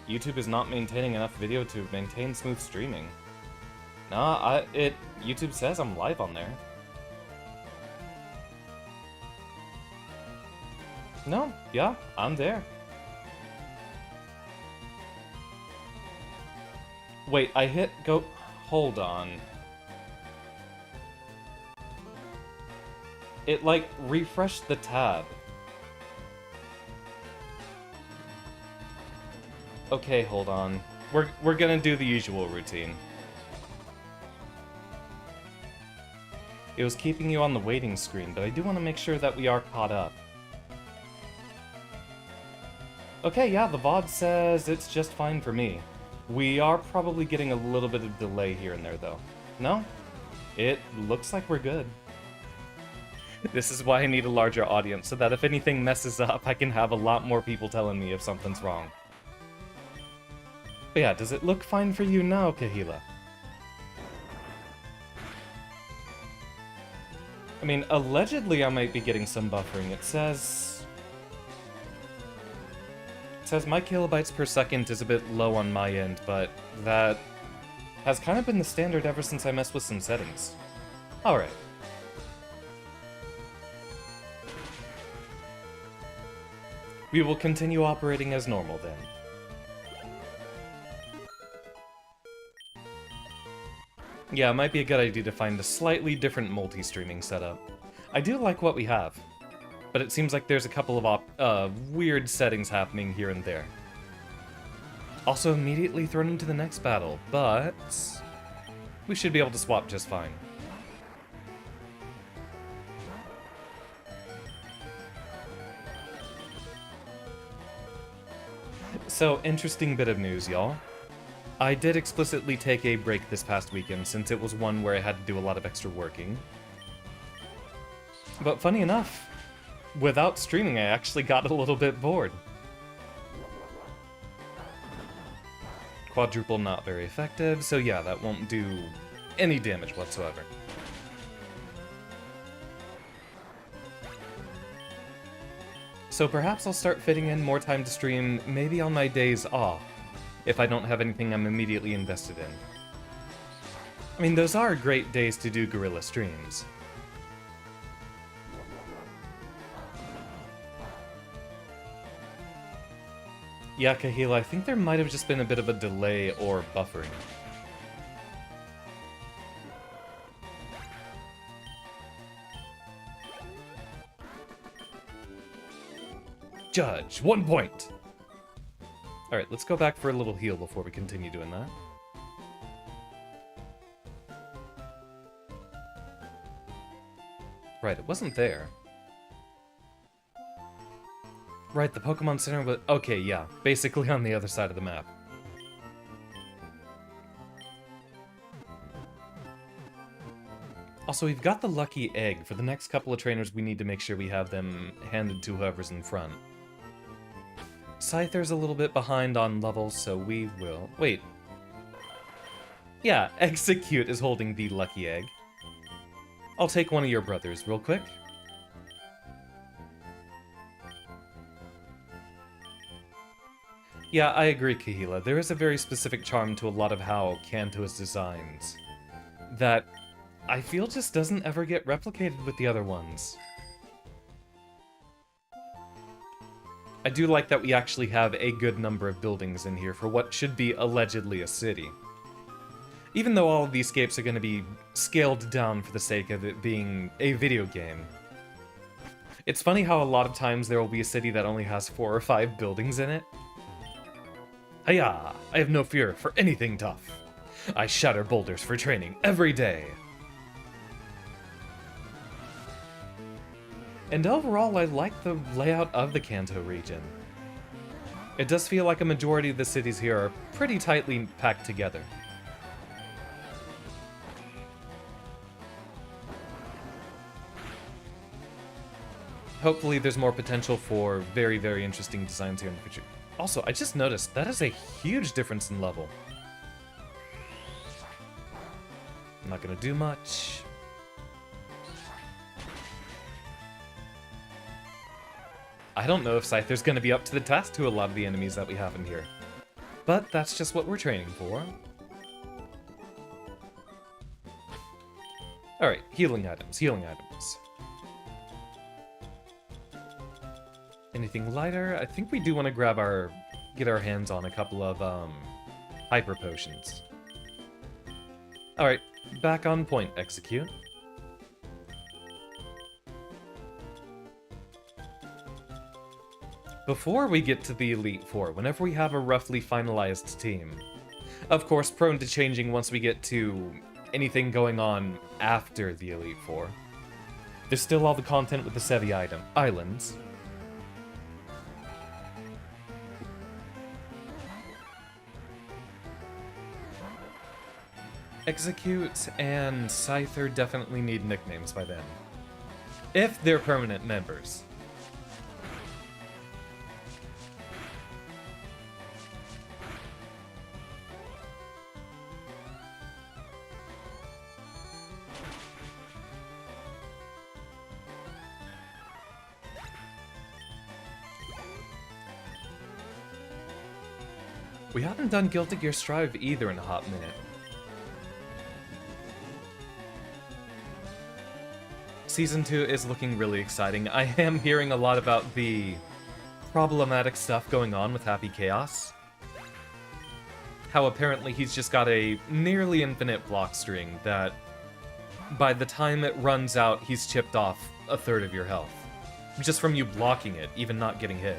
YouTube is not maintaining enough video to maintain smooth streaming. YouTube says I'm live on there. No, yeah, I'm there. Wait, I hit go... Hold on. It, like, refreshed the tab. Okay, hold on. We're gonna do the usual routine. It was keeping you on the waiting screen, but I do want to make sure that we are caught up. Okay, yeah, the VOD says it's just fine for me. We are probably getting a little bit of delay here and there, though. No? It looks like we're good. This is why I need a larger audience, so that if anything messes up, I can have a lot more people telling me if something's wrong. But yeah, does it look fine for you now, Kahila? I mean, allegedly I might be getting some buffering. It says my kilobytes per second is a bit low on my end, but that has kind of been the standard ever since I messed with some settings. Alright. We will continue operating as normal then. Yeah, it might be a good idea to find a slightly different multi-streaming setup. I do like what we have, but it seems like there's a couple of weird settings happening here and there. Also immediately thrown into the next battle, but we should be able to swap just fine. So, interesting bit of news, y'all. I did explicitly take a break this past weekend, since it was one where I had to do a lot of extra working. But funny enough, without streaming, I actually got a little bit bored. Quadruple not very effective, so yeah, that won't do any damage whatsoever. So perhaps I'll start fitting in more time to stream, maybe on my days off, if I don't have anything I'm immediately invested in. I mean, those are great days to do guerrilla streams. Yeah, Kahila, I think there might have just been a bit of a delay or buffering. Judge, 1 point! Alright, let's go back for a little heal before we continue doing that. Right, it wasn't there. Right, the Pokemon Center was... Okay, yeah, basically on the other side of the map. Also, we've got the lucky egg. For the next couple of trainers, we need to make sure we have them handed to whoever's in front. Scyther's a little bit behind on levels, so we will... Wait. Yeah, Execute is holding the lucky egg. I'll take one of your brothers real quick. Yeah, I agree, Kahila. There is a very specific charm to a lot of how Kanto is designed that I feel just doesn't ever get replicated with the other ones. I do like that we actually have a good number of buildings in here for what should be allegedly a city. Even though all of these scapes are going to be scaled down for the sake of it being a video game. It's funny how a lot of times there will be a city that only has 4 or 5 buildings in it. Hiya! I have no fear for anything tough. I shatter boulders for training every day. And overall, I like the layout of the Kanto region. It does feel like a majority of the cities here are pretty tightly packed together. Hopefully there's more potential for very, very interesting designs here in the future. Also, I just noticed that is a huge difference in level. I'm not gonna do much. I don't know if Scyther's gonna be up to the task to a lot of the enemies that we have in here. But that's just what we're training for. Alright, healing items, healing items. Anything lighter? I think we do want to get our hands on a couple of, hyper potions. Alright, back on point, execute. Before we get to the Elite Four, whenever we have a roughly finalized team, of course prone to changing once we get to anything going on after the Elite Four, there's still all the content with the Sevi islands. Execute and Scyther definitely need nicknames by then, if they're permanent members. We haven't done Guilty Gear Strive either in a hot minute. Season 2 is looking really exciting. I am hearing a lot about the problematic stuff going on with Happy Chaos. How apparently he's just got a nearly infinite block string that by the time it runs out, he's chipped off a third of your health. Just from you blocking it, even not getting hit.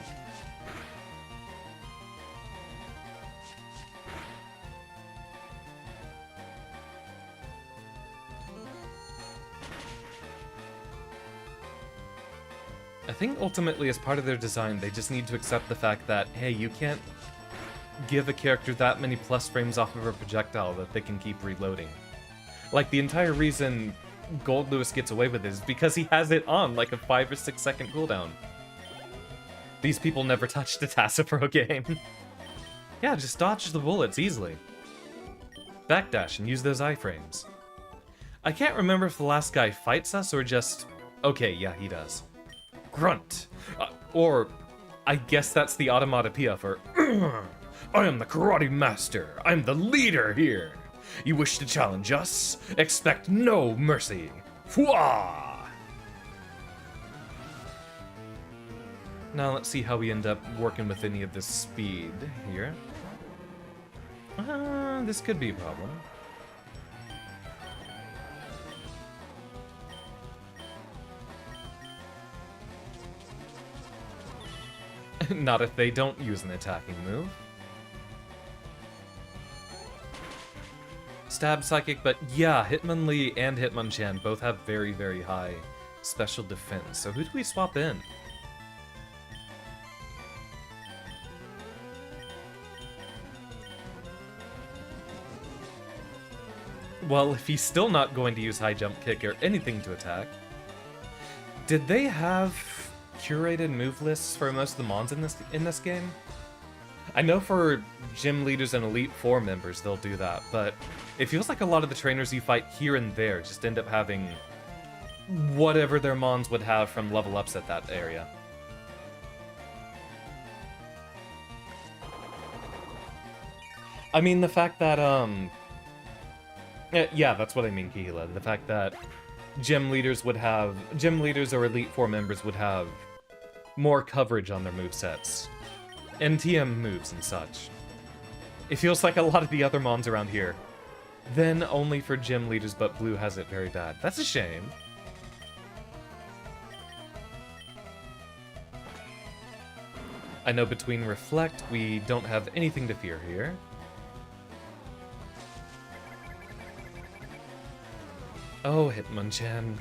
I think ultimately, as part of their design, they just need to accept the fact that, hey, you can't give a character that many plus frames off of a projectile that they can keep reloading. Like, the entire reason Gold Lewis gets away with it is because he has it on like a 5 or 6 second cooldown. These people never touched a Tassifro game. Yeah, just dodge the bullets easily. Backdash and use those iframes. I can't remember if the last guy fights us or just... Okay, yeah, he does. Grunt. Or, I guess that's the automatopoeia for I am the karate master. I'm the leader here. You wish to challenge us? Expect no mercy. Fwah! Now let's see how we end up working with any of this speed here. This could be a problem. Not if they don't use an attacking move. Stab Psychic, but yeah, Hitmonlee and Hitmonchan both have very, very high special defense. So who do we swap in? Well, if he's still not going to use High Jump Kick or anything to attack... Did they have curated move lists for most of the mons in this game? I know for gym leaders and Elite Four members they'll do that, but it feels like a lot of the trainers you fight here and there just end up having whatever their mons would have from level ups at that area. I mean, the fact that, yeah, that's what I mean, Kihila. The fact that gym leaders or Elite Four members would have more coverage on their movesets. NTM moves and such. It feels like a lot of the other mons around here. Then only for gym leaders, but Blue has it very bad. That's a shame. I know between Reflect, we don't have anything to fear here. Oh, Hitmonchan.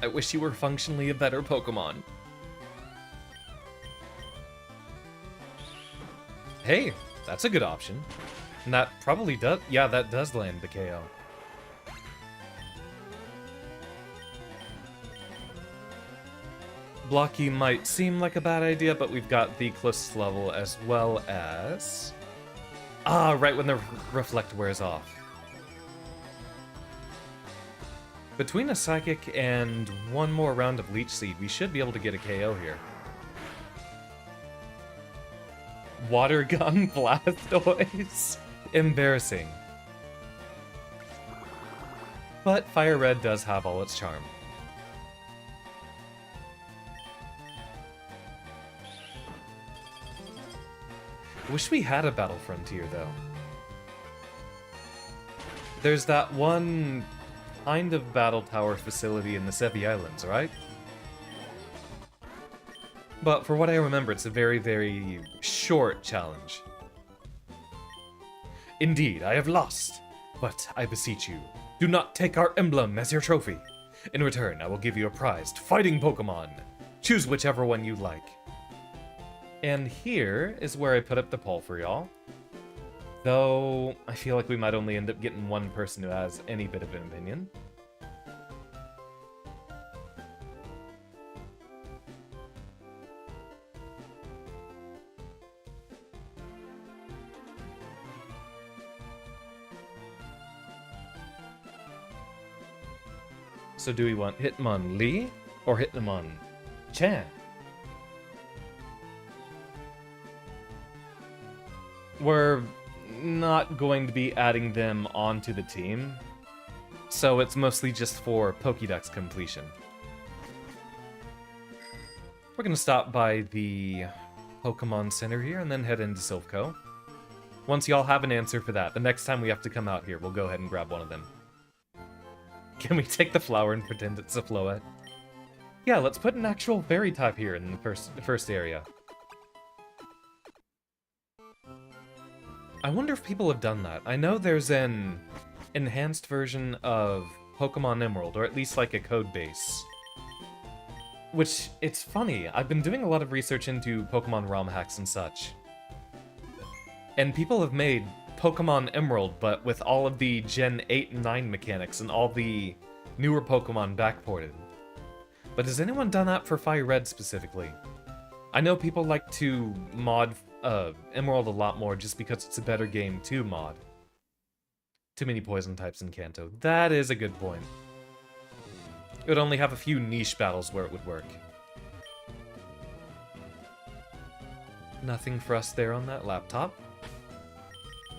I wish you were functionally a better Pokemon. Hey, that's a good option. And that probably does... Yeah, that does land the KO. Blocky might seem like a bad idea, but we've got the closest level as well as... Ah, right when the Reflect wears off. Between a Psychic and one more round of Leech Seed, we should be able to get a KO here. Water gun Blastoise. Embarrassing. But FireRed does have all its charm. Wish we had a Battle Frontier, though. There's that one kind of battle tower facility in the Sevi Islands, right? But for what I remember, it's a very, very short challenge. Indeed, I have lost, but I beseech you, do not take our emblem as your trophy. In return, I will give you a prized fighting Pokemon. Choose whichever one you like. And here is where I put up the poll for y'all. Though, I feel like we might only end up getting one person who has any bit of an opinion. So do we want Hitmonlee or Hitmonchan? We're not going to be adding them onto the team, so it's mostly just for Pokédex completion. We're going to stop by the Pokemon Center here and then head into Silphco. Once y'all have an answer for that, the next time we have to come out here, we'll go ahead and grab one of them. Can we take the flower and pretend it's a Floette? Yeah, let's put an actual fairy type here in the first area. I wonder if people have done that. I know there's an enhanced version of Pokemon Emerald, or at least like a code base. Which, it's funny, I've been doing a lot of research into Pokemon ROM hacks and such. And people have made Pokemon Emerald, but with all of the Gen 8 and 9 mechanics and all the newer Pokemon backported. But has anyone done that for FireRed specifically? I know people like to mod Emerald a lot more just because it's a better game to mod. Too many poison types in Kanto. That is a good point. It would only have a few niche battles where it would work. Nothing for us there on that laptop.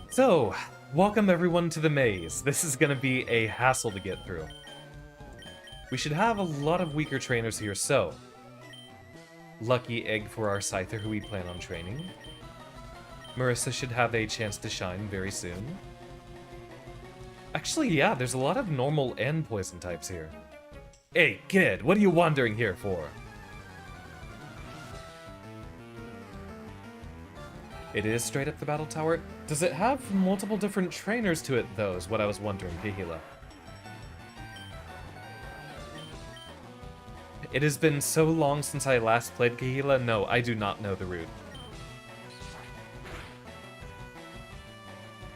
So, welcome everyone to the maze. This is going to be a hassle to get through. We should have a lot of weaker trainers here, so... Lucky egg for our Scyther who we plan on training. Marissa should have a chance to shine very soon. Actually, yeah, there's a lot of normal and poison types here. Hey, kid, what are you wandering here for? It is straight up the battle tower. Does it have multiple different trainers to it, though, is what I was wondering, Kahila. It has been so long since I last played Kahila. No, I do not know the route.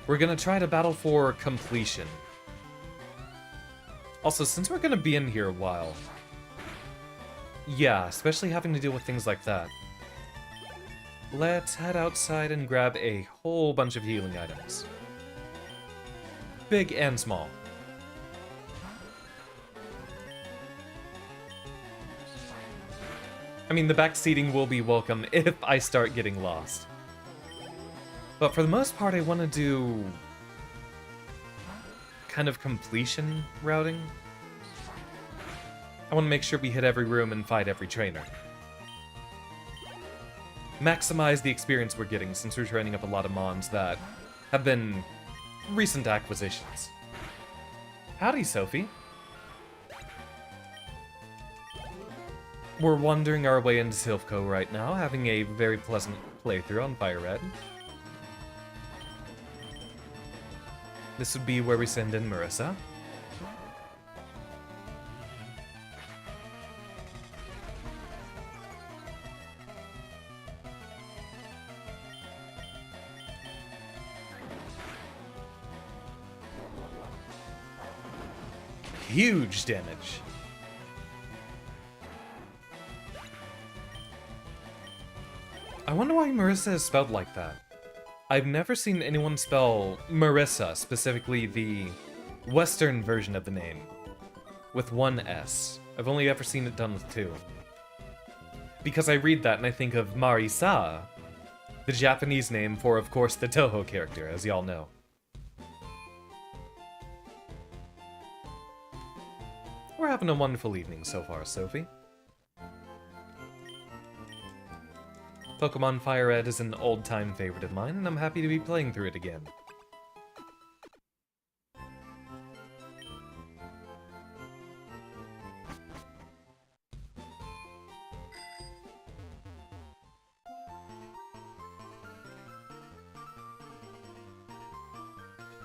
We're gonna try to battle for completion. Also, since we're gonna be in here a while... Yeah, especially having to deal with things like that. Let's head outside and grab a whole bunch of healing items. Big and small. I mean, the backseating will be welcome if I start getting lost. But for the most part, I want to do... kind of completion routing. I want to make sure we hit every room and fight every trainer. Maximize the experience we're getting since we're training up a lot of mons that have been recent acquisitions. Howdy, Sophie. We're wandering our way into Silphco right now, having a very pleasant playthrough on FireRed. This would be where we send in Marissa. Huge damage. I wonder why Marissa is spelled like that. I've never seen anyone spell Marissa, specifically the Western version of the name, with one S. I've only ever seen it done with two. Because I read that and I think of Marisa, the Japanese name for, of course, the Toho character, as y'all know. We're having a wonderful evening so far, Sophie. Pokemon FireRed is an old-time favorite of mine, and I'm happy to be playing through it again.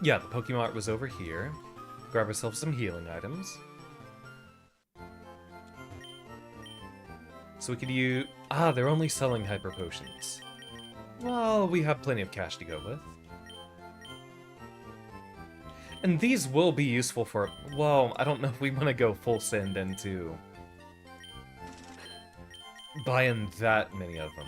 Yeah, the Pokemon was over here. Grab ourselves some healing items. So we could use... Ah, they're only selling Hyper Potions. Well, we have plenty of cash to go with. And these will be useful for... Well, I don't know if we want to go full send into... buying that many of them.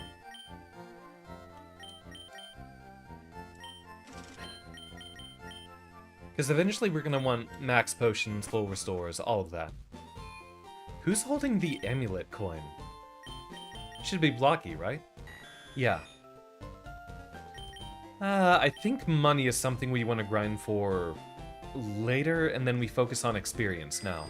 Because eventually we're going to want max potions, full restores, all of that. Who's holding the amulet coin? Should be Blocky, right? Yeah. I think money is something we want to grind for later, and then we focus on experience now.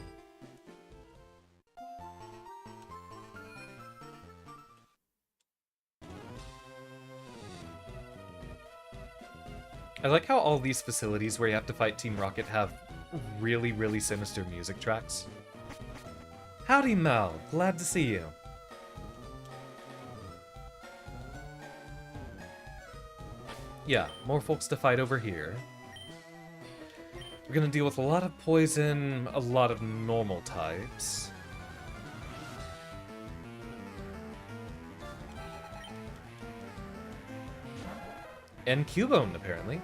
I like how all these facilities where you have to fight Team Rocket have really, really sinister music tracks. Howdy, Mel. Glad to see you. Yeah, more folks to fight over here. We're gonna deal with a lot of poison, a lot of normal types. And Cubone, apparently.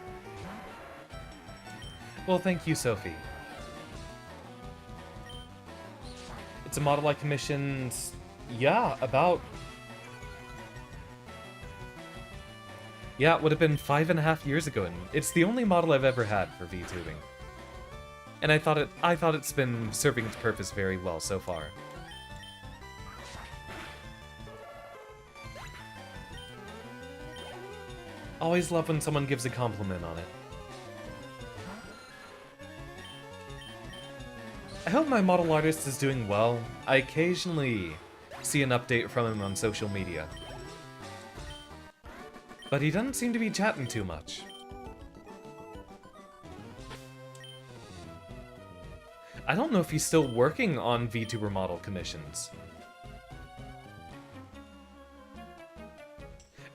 Well, thank you, Sophie. It's a model I commissioned, yeah, about... Yeah, it would have been 5.5 years ago, and it's the only model I've ever had for VTubing. And I thought it's been serving its purpose very well so far. Always love when someone gives a compliment on it. I hope my model artist is doing well. I occasionally see an update from him on social media. But he doesn't seem to be chatting too much. I don't know if he's still working on VTuber model commissions.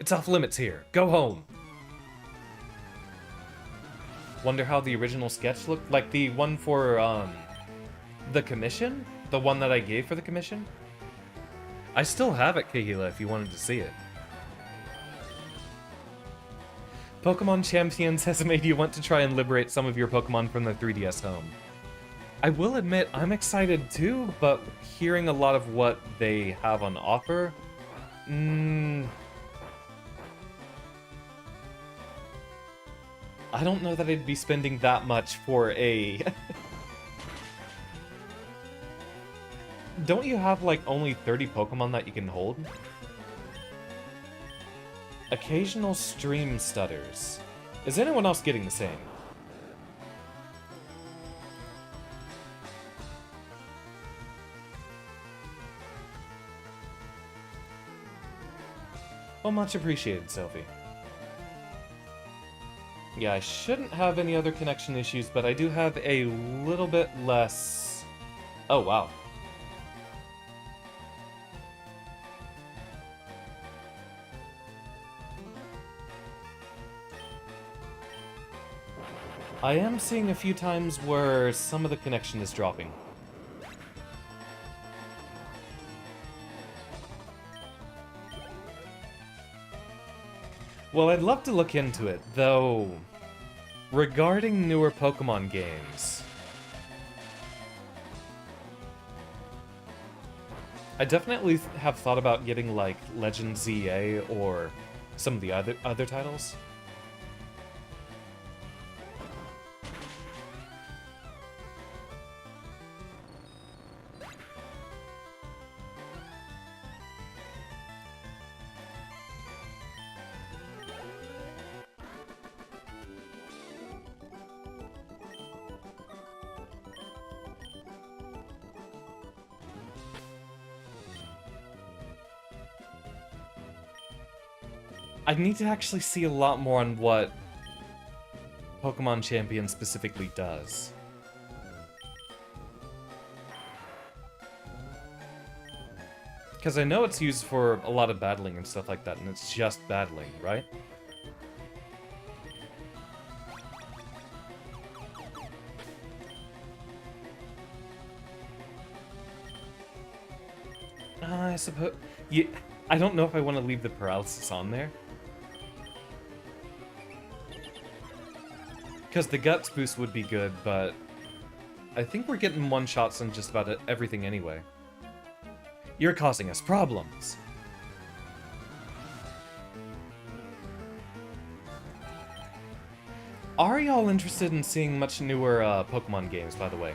It's off limits here. Go home. Wonder how the original sketch looked like, the one for the commission? The one that I gave for the commission? I still have it, Kahila, if you wanted to see it. Pokemon Champions has made you want to try and liberate some of your Pokemon from the 3DS home. I will admit, I'm excited too, but hearing a lot of what they have on offer... I don't know that I'd be spending that much for a... Don't you have, like, only 30 Pokemon that you can hold? Occasional stream stutters. Is anyone else getting the same? Well, much appreciated, Sophie. Yeah, I shouldn't have any other connection issues, but I do have a little bit less... Oh, wow. I am seeing a few times where some of the connection is dropping. Well, I'd love to look into it, though... Regarding newer Pokemon games... I definitely have thought about getting, like, Legend ZA or some of the other titles. I need to actually see a lot more on what Pokemon Champion specifically does. Because I know it's used for a lot of battling and stuff like that, and it's just battling, right? I suppose... Yeah, I don't know if I want to leave the paralysis on there. Because the Guts boost would be good, but... I think we're getting one-shots on just about everything anyway. You're causing us problems. Are y'all interested in seeing much newer Pokemon games, by the way?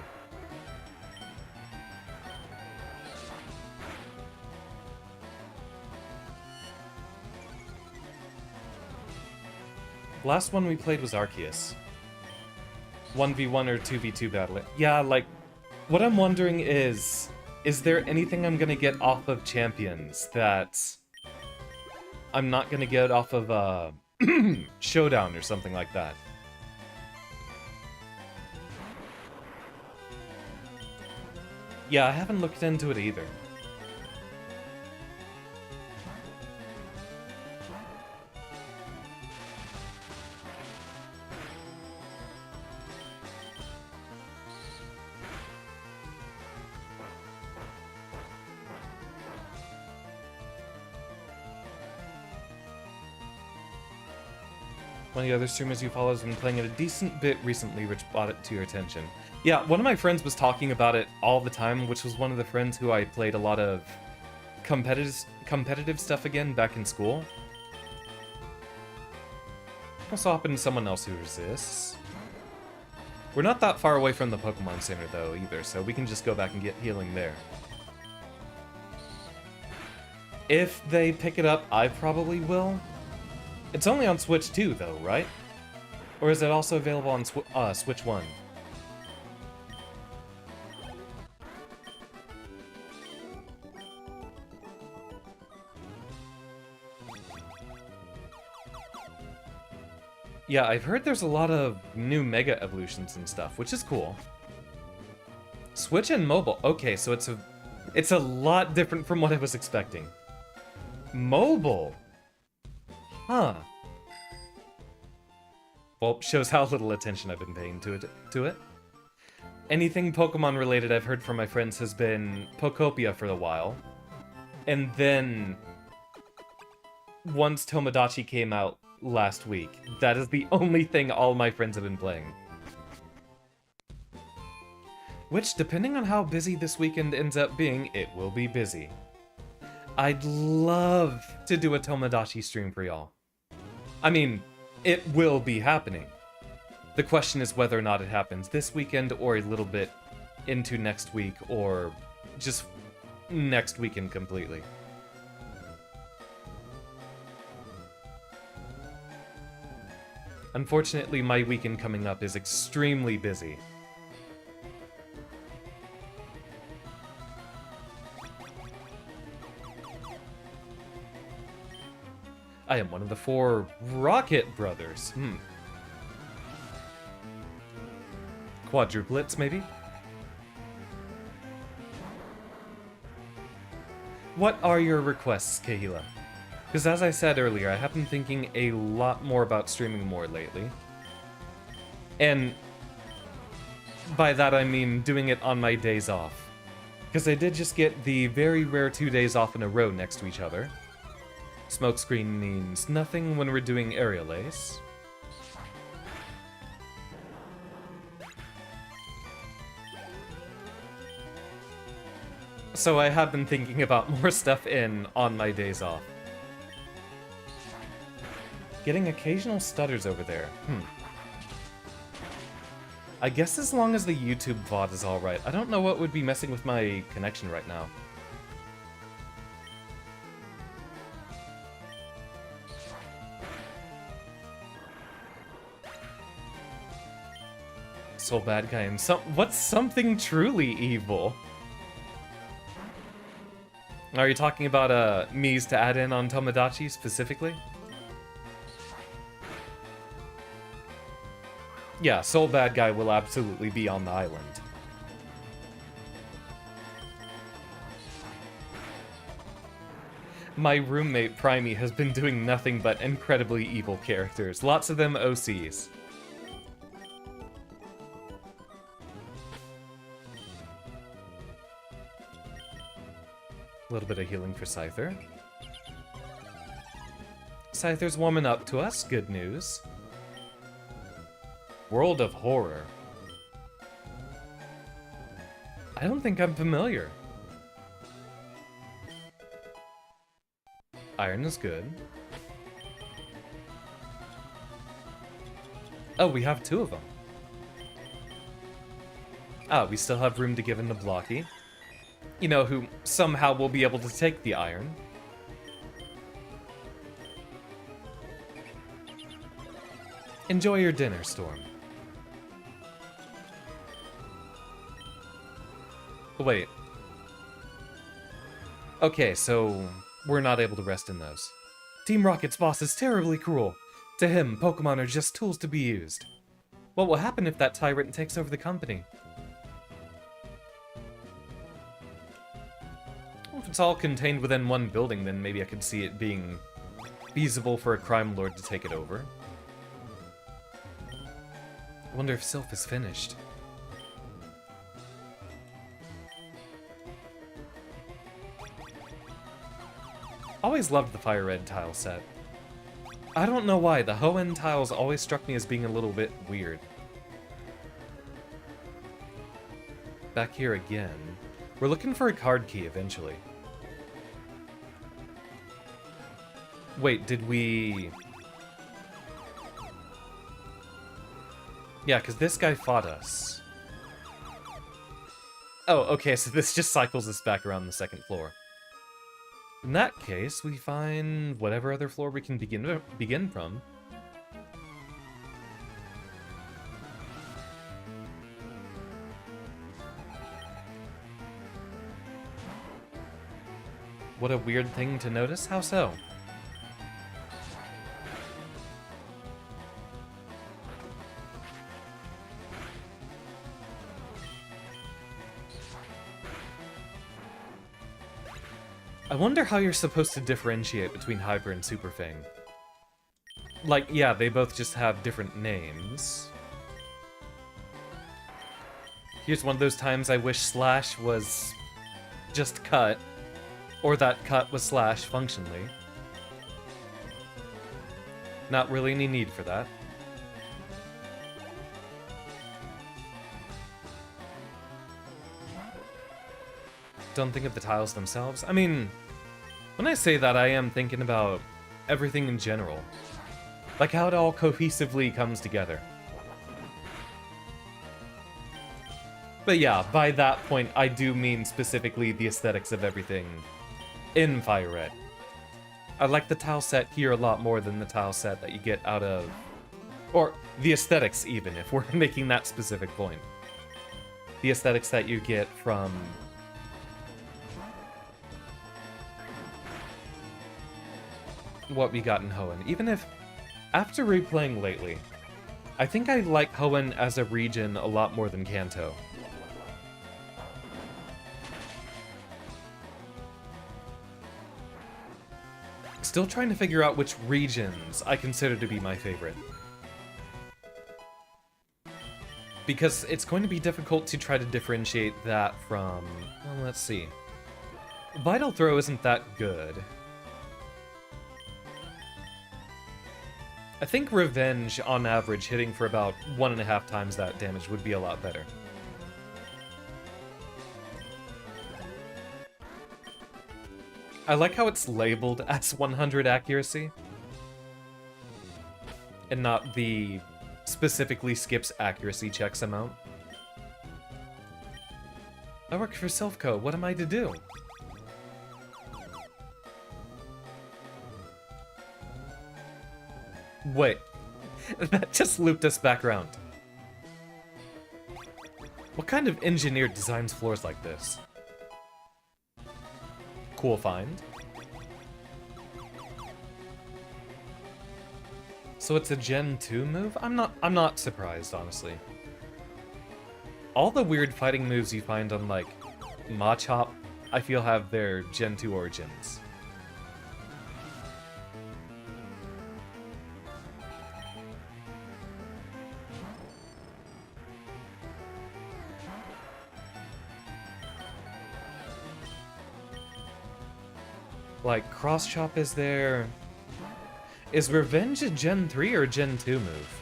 Last one we played was Arceus. 1v1 or 2v2 battle. Yeah, like, what I'm wondering is there anything I'm gonna get off of Champions that I'm not gonna get off of Showdown or something like that? Yeah, I haven't looked into it either. One of the other streamers you follow has been playing it a decent bit recently, which brought it to your attention. Yeah, one of my friends was talking about it all the time, which was one of the friends who I played a lot of competitive stuff again back in school. I'll swap into someone else who resists. We're not that far away from the Pokemon Center, though, either, so we can just go back and get healing there. If they pick it up, I probably will. It's only on Switch 2, though, right? Or is it also available on Switch 1? Yeah, I've heard there's a lot of new Mega Evolutions and stuff, which is cool. Switch and mobile. Okay, so it's a lot different from what I was expecting. Mobile? Huh. Well, shows how little attention I've been paying to it. Anything Pokemon related I've heard from my friends has been Pokopia for a while. And then once Tomodachi came out last week, that is the only thing all my friends have been playing. Which, depending on how busy this weekend ends up being, it will be busy. I'd love to do a Tomodachi stream for y'all. I mean, it will be happening. The question is whether or not it happens this weekend or a little bit into next week or just next weekend completely. Unfortunately, my weekend coming up is extremely busy. I am one of the 4 Rocket Brothers. Quadruplets, maybe? What are your requests, Kahila? Because as I said earlier, I have been thinking a lot more about streaming more lately. And by that I mean doing it on my days off. Because I did just get the very rare 2 days off in a row next to each other. Smokescreen means nothing when we're doing Aerial Ace. So I have been thinking about more stuff on my days off. Getting occasional stutters over there. I guess as long as the YouTube VOD is alright. I don't know what would be messing with my connection right now. Soul bad guy and what's something truly evil? Are you talking about Mies to add in on Tomodachi specifically? Yeah, Soul Bad Guy will absolutely be on the island. My roommate, Primey, has been doing nothing but incredibly evil characters. Lots of them OCs. A little bit of healing for Scyther. Scyther's warming up to us. Good news. World of Horror. I don't think I'm familiar. Iron is good. Oh, we have 2 of them. Ah, we still have room to give in to Blocky. You know, who somehow will be able to take the iron. Enjoy your dinner, Storm. Wait. Okay, so we're not able to rest in those. Team Rocket's boss is terribly cruel. To him, Pokemon are just tools to be used. What will happen if that tyrant takes over the company? Well, if it's all contained within one building, then maybe I could see it being feasible for a crime lord to take it over. I wonder if Silph is finished. Always loved the FireRed tile set. I don't know why, the Hoenn tiles always struck me as being a little bit weird. Back here again. We're looking for a card key eventually. Wait, did we... Yeah, because this guy fought us. Oh, okay, so this just cycles us back around the second floor. In that case, we find whatever other floor we can begin from. What a weird thing to notice. How so? I wonder how you're supposed to differentiate between Hyper and Super Fang. Like, yeah, they both just have different names. Here's one of those times I wish Slash was just cut, or that cut was Slash functionally. Not really any need for that. Don't think of the tiles themselves. I mean, when I say that, I am thinking about everything in general. Like how it all cohesively comes together. But yeah, by that point, I do mean specifically the aesthetics of everything in FireRed. I like the tile set here a lot more than the tile set that you get out of... Or the aesthetics, even, if we're making that specific point. The aesthetics that you get from... what we got in Hoenn. Even if, after replaying lately, I think I like Hoenn as a region a lot more than Kanto. Still trying to figure out which regions I consider to be my favorite. Because it's going to be difficult to try to differentiate that from... well, let's see. Vital Throw isn't that good. I think Revenge, on average, hitting for about 1.5 times that damage would be a lot better. I like how it's labeled as 100 accuracy. And not the specifically skips accuracy checks amount. I work for Silphco, what am I to do? Wait, that just looped us back around. What kind of engineer designs floors like this? Cool find. So it's a Gen 2 move? I'm not surprised, honestly. All the weird fighting moves you find on, like, Machop, I feel have their Gen 2 origins. Like, Cross Chop is there. Is Revenge a Gen 3 or a Gen 2 move?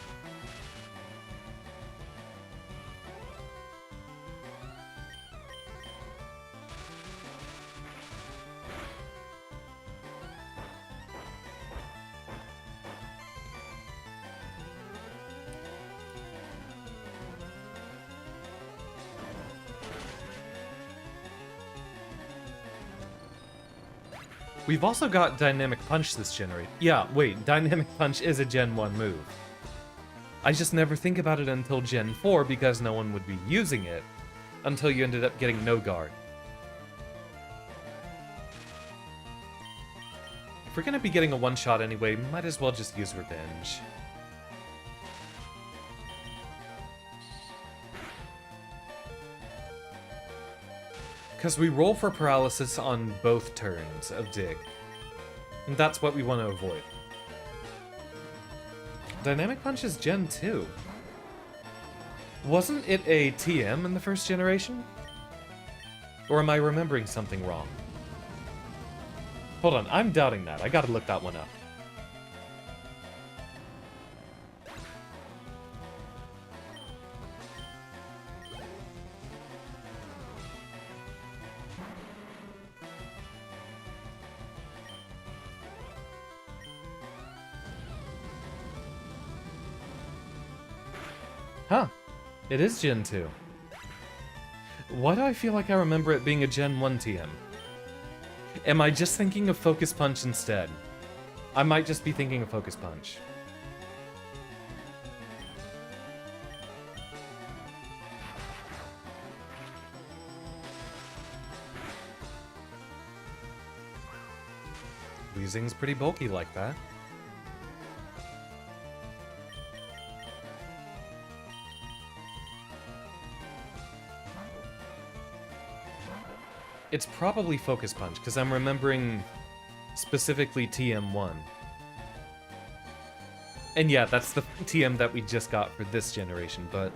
We've also got Dynamic Punch this generation. Yeah, wait, Dynamic Punch is a Gen 1 move. I just never think about it until Gen 4 because no one would be using it until you ended up getting No Guard. If we're gonna be getting a one-shot anyway, might as well just use Revenge. Because we roll for paralysis on both turns of Dig. And that's what we want to avoid. Dynamic Punch is Gen 2. Wasn't it a TM in the first generation? Or am I remembering something wrong? Hold on, I'm doubting that. I gotta look that one up. Huh. It is Gen 2. Why do I feel like I remember it being a Gen 1 TM? Am I just thinking of Focus Punch instead? I might just be thinking of Focus Punch. Weezing's pretty bulky like that. It's probably Focus Punch, because I'm remembering specifically TM1. And yeah, that's the TM that we just got for this generation, but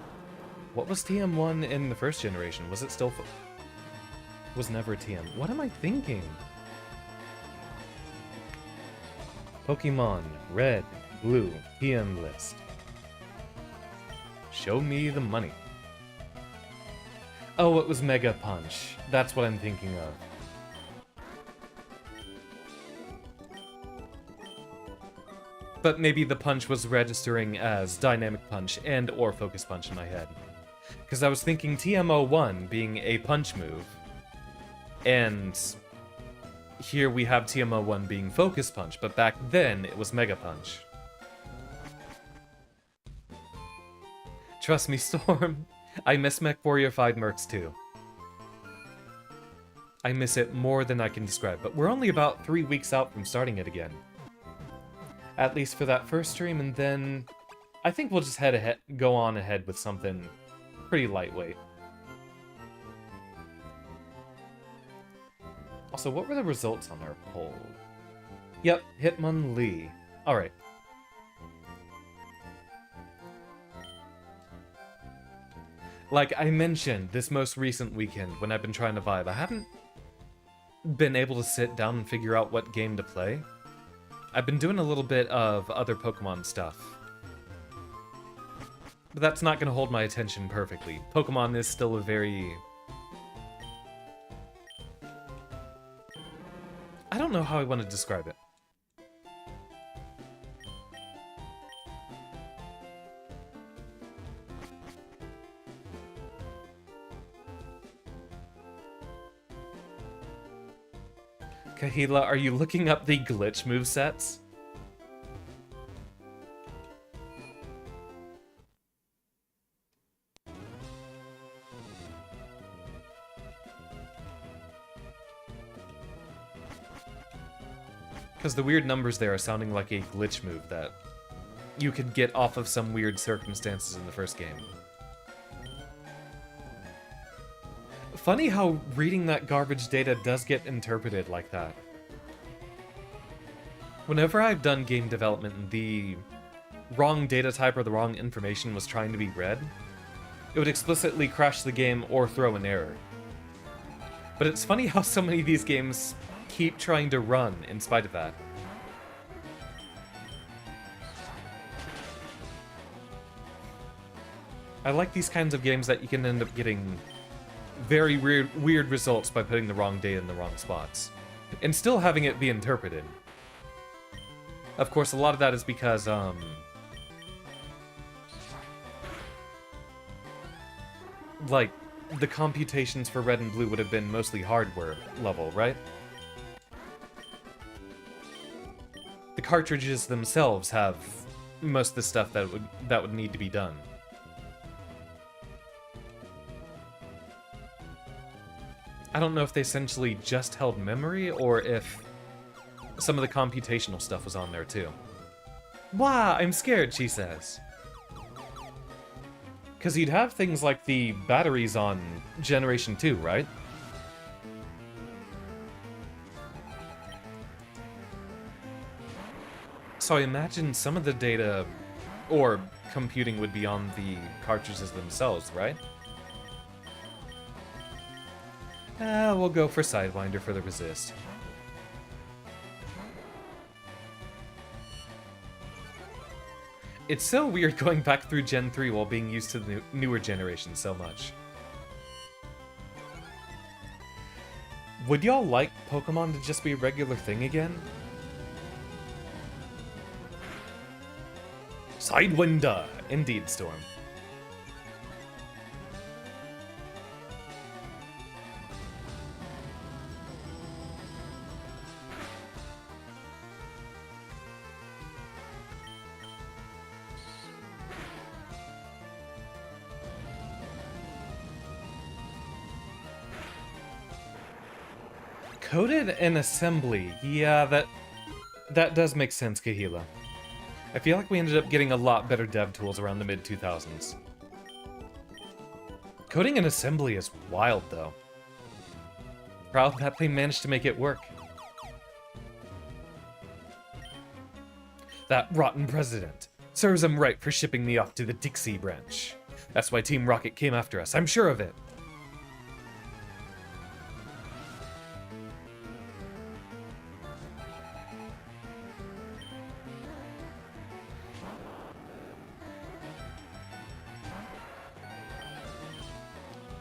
what was TM1 in the first generation? Was it still... was never a TM. What am I thinking? Pokemon, Red, Blue, TM list. Show me the money. Oh, it was Mega Punch. That's what I'm thinking of. But maybe the punch was registering as Dynamic Punch and or Focus Punch in my head. Because I was thinking TM01 being a punch move. And here we have TM01 being Focus Punch, but back then it was Mega Punch. Trust me, Storm. I miss Mech Warrior 5 Mercs too. I miss it more than I can describe, but we're only about 3 weeks out from starting it again. At least for that first stream, and then I think we'll just go on ahead with something pretty lightweight. Also, what were the results on our poll? Yep, Hitmonlee. Alright. Like I mentioned, this most recent weekend, when I've been trying to vibe, I haven't been able to sit down and figure out what game to play. I've been doing a little bit of other Pokemon stuff. But that's not going to hold my attention perfectly. Pokemon is still a very... I don't know how I want to describe it. Kahila, are you looking up the glitch movesets? Because the weird numbers there are sounding like a glitch move that you could get off of some weird circumstances in the first game. Funny how reading that garbage data does get interpreted like that. Whenever I've done game development and the wrong data type or the wrong information was trying to be read, it would explicitly crash the game or throw an error. But it's funny how so many of these games keep trying to run in spite of that. I like these kinds of games that you can end up getting very weird results by putting the wrong data in the wrong spots, and still having it be interpreted. Of course, a lot of that is because, like, the computations for red and blue would have been mostly hardware level, right? The cartridges themselves have most of the stuff that would need to be done. I don't know if they essentially just held memory, or if some of the computational stuff was on there too. Wah, I'm scared, she says. Because you'd have things like the batteries on Generation 2, right? So I imagine some of the data, or computing, would be on the cartridges themselves, right? We'll go for Sidewinder for the resist. It's so weird going back through Gen 3 while being used to the newer generation so much. Would y'all like Pokemon to just be a regular thing again? Sidewinder! Indeed, Storm. Coded and assembly. Yeah, that does make sense, Kahila. I feel like we ended up getting a lot better dev tools around the mid-2000s. Coding and assembly is wild, though. Proud that they managed to make it work. That rotten president. Serves him right for shipping me off to the Dixie branch. That's why Team Rocket came after us, I'm sure of it.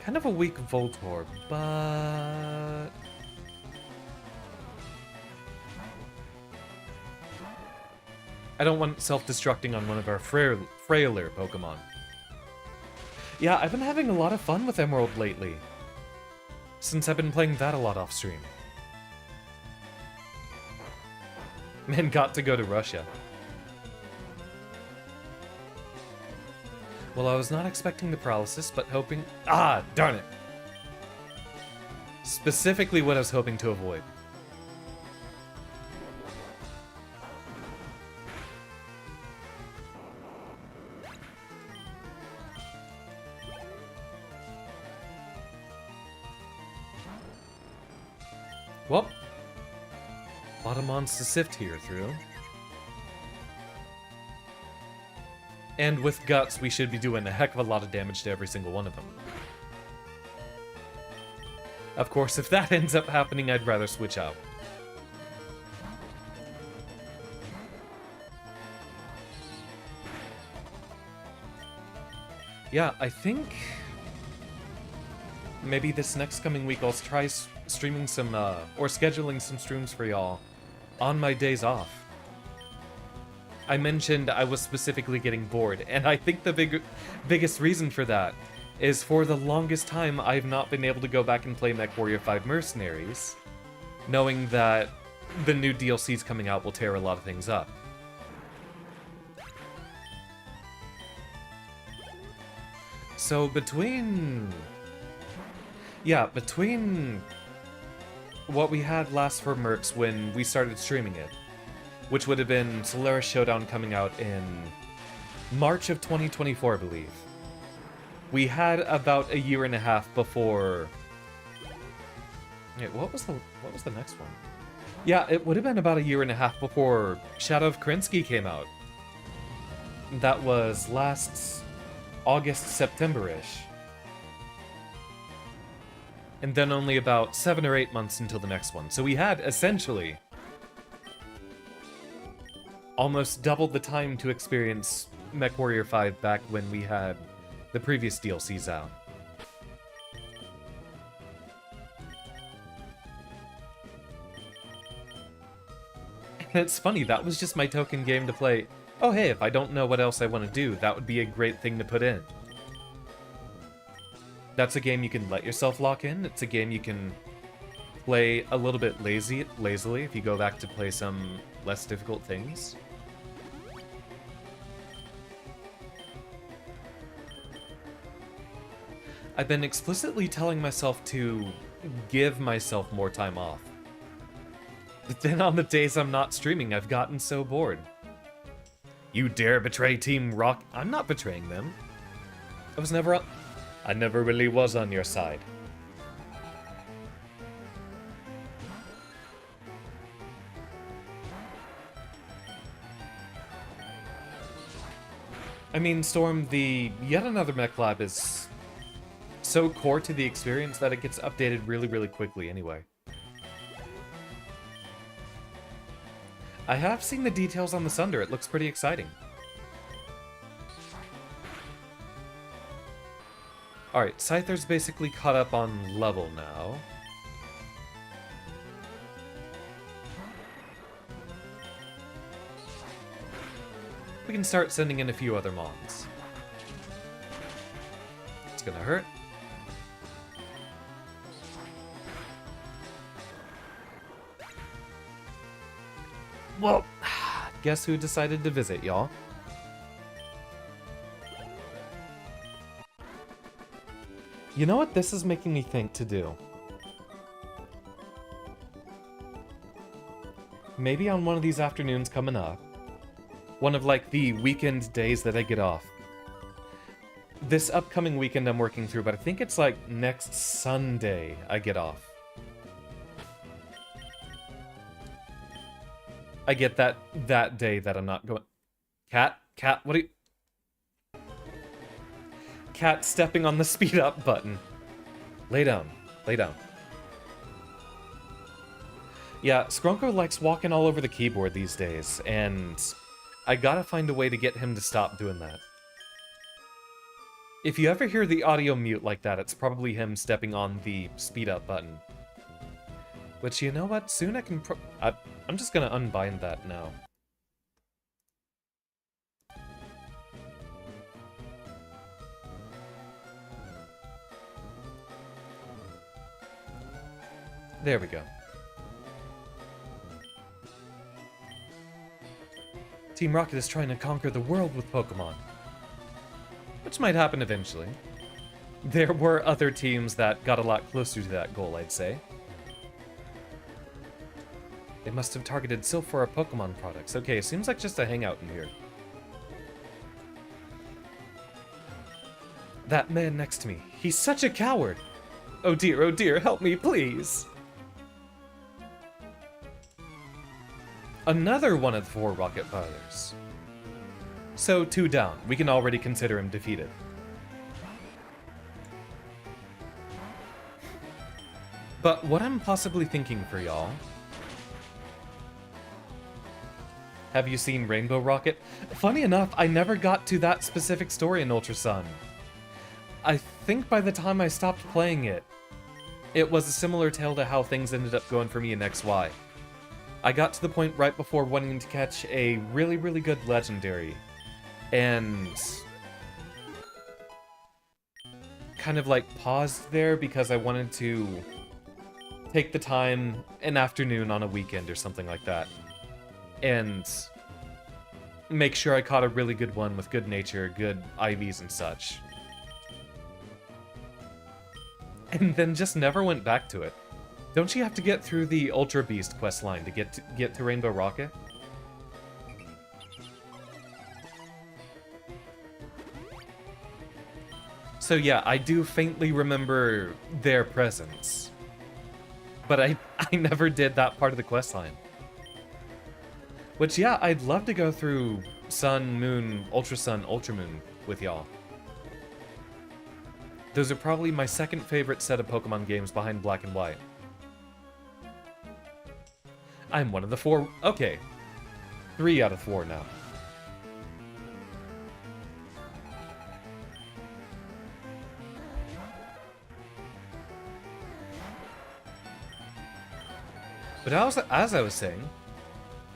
Kind of a weak Voltorb, but... I don't want self-destructing on one of our frailer Pokemon. Yeah, I've been having a lot of fun with Emerald lately, since I've been playing that a lot off-stream. Man, got to go to Russia. Well, I was not expecting the paralysis, but hoping... Ah, darn it! Specifically what I was hoping to avoid. Well, a lot of mons to sift here through. And with Guts, we should be doing a heck of a lot of damage to every single one of them. Of course, if that ends up happening, I'd rather switch out. Yeah, I think... maybe this next coming week I'll try streaming some, or scheduling some streams for y'all on my days off. I mentioned I was specifically getting bored, and I think the biggest reason for that is for the longest time I've not been able to go back and play MechWarrior 5 Mercenaries, knowing that the new DLCs coming out will tear a lot of things up. So between what we had last for Mercs when we started streaming it, which would have been Solaris Showdown coming out in March of 2024, I believe. We had about a year and a half before... Wait, what was the next one? Yeah, it would have been about a year and a half before Shadow of Kerensky came out. That was last August, September-ish. And then only about 7 or 8 months until the next one. So we had, essentially, almost doubled the time to experience MechWarrior 5 back when we had the previous DLCs out. And it's funny, that was just my token game to play. Oh hey, if I don't know what else I want to do, that would be a great thing to put in. That's a game you can let yourself lock in. It's a game you can play a little bit lazily if you go back to play some less difficult things. I've been explicitly telling myself to give myself more time off. But then on the days I'm not streaming, I've gotten so bored. You dare betray Team Rock? I'm not betraying them. I never really was on your side. I mean, Storm, the yet another mech lab is so core to the experience that it gets updated really, really quickly anyway. I have seen the details on the Sunder. It looks pretty exciting. Alright, Scyther's basically caught up on level now. We can start sending in a few other mons. It's gonna hurt. Well, guess who decided to visit, y'all? You know what this is making me think to do? Maybe on one of these afternoons coming up, one of like the weekend days that I get off. This upcoming weekend I'm working through, but I think it's like next Sunday I get off. I get that day that I'm not going... Cat, what are you... Cat stepping on the speed up button. Lay down, lay down. Yeah, Skronko likes walking all over the keyboard these days, and I gotta find a way to get him to stop doing that. If you ever hear the audio mute like that, it's probably him stepping on the speed up button. Which, you know what? Soon I can I'm just gonna unbind that now. There we go. Team Rocket is trying to conquer the world with Pokemon. Which might happen eventually. There were other teams that got a lot closer to that goal, I'd say. They must have targeted Silph for our Pokemon products. Okay, seems like just a hangout in here. That man next to me, he's such a coward! Oh dear, help me, please! Another one of the 4 Rocket Pilots. So, 2 down. We can already consider him defeated. But what I'm possibly thinking for y'all... Have you seen Rainbow Rocket? Funny enough, I never got to that specific story in Ultra Sun. I think by the time I stopped playing it, it was a similar tale to how things ended up going for me in XY. I got to the point right before wanting to catch a really, really good Legendary, and kind of like paused there because I wanted to take the time, an afternoon on a weekend or something like that, and make sure I caught a really good one with good nature, good IVs and such. And then just never went back to it. Don't you have to get through the Ultra Beast questline to get to Rainbow Rocket? So yeah, I do faintly remember their presence. But I never did that part of the questline. Which, yeah, I'd love to go through Sun, Moon, Ultra Sun, Ultra Moon with y'all. Those are probably my second favorite set of Pokemon games behind Black and White. I'm one of the 4... Okay. 3 out of 4 now. But as I was saying,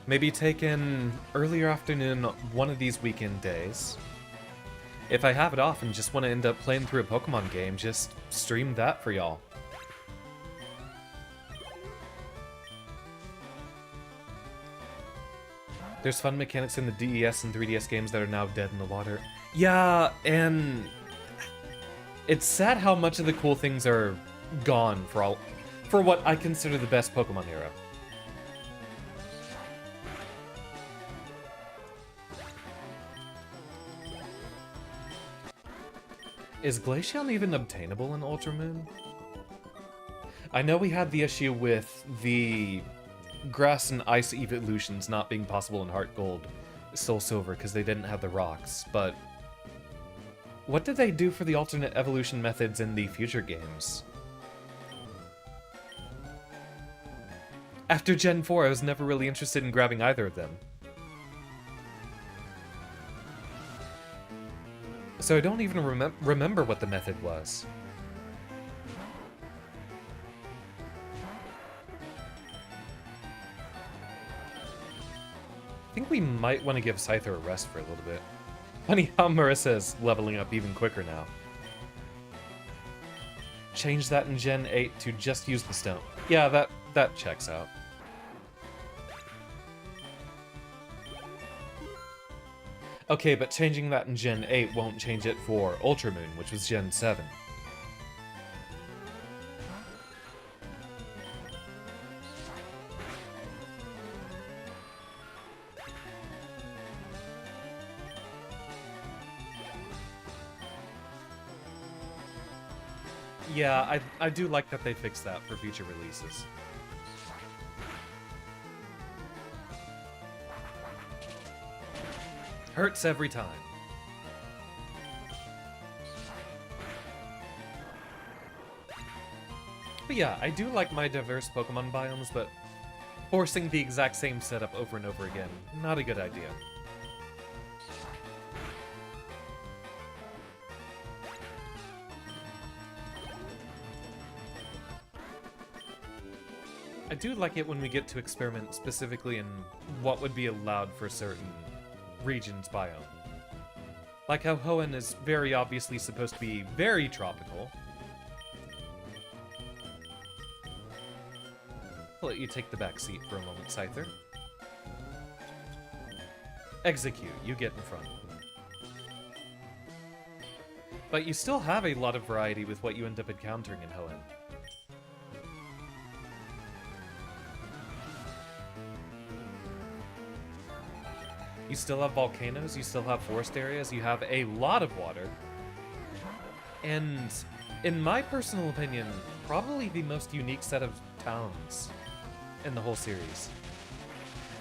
maybe take an earlier afternoon one of these weekend days. If I have it off and just want to end up playing through a Pokemon game, just stream that for y'all. There's fun mechanics in the DES and 3DS games that are now dead in the water. Yeah, and it's sad how much of the cool things are gone for what I consider the best Pokemon era. Is Glaceon even obtainable in Ultra Moon? I know we had the issue with the Grass and Ice evolutions not being possible in Heart Gold, Soul Silver, because they didn't have the rocks, but what did they do for the alternate evolution methods in the future games? After Gen 4, I was never really interested in grabbing either of them. So I don't even remember what the method was. I think we might want to give Scyther a rest for a little bit. Funny how Marissa is leveling up even quicker now. Change that in Gen 8 to just use the stone. Yeah, that checks out. Okay, but changing that in Gen 8 won't change it for Ultra Moon, which was Gen 7. Yeah, I do like that they fixed that for future releases. Hurts every time. But yeah, I do like my diverse Pokemon biomes, but forcing the exact same setup over and over again, not a good idea. I do like it when we get to experiment specifically in what would be allowed for certain region's biome. Like how Hoenn is very obviously supposed to be very tropical. I'll let you take the back seat for a moment, Scyther. Execute, you get in front. But you still have a lot of variety with what you end up encountering in Hoenn. You still have volcanoes, you still have forest areas, you have a lot of water. And, in my personal opinion, probably the most unique set of towns in the whole series.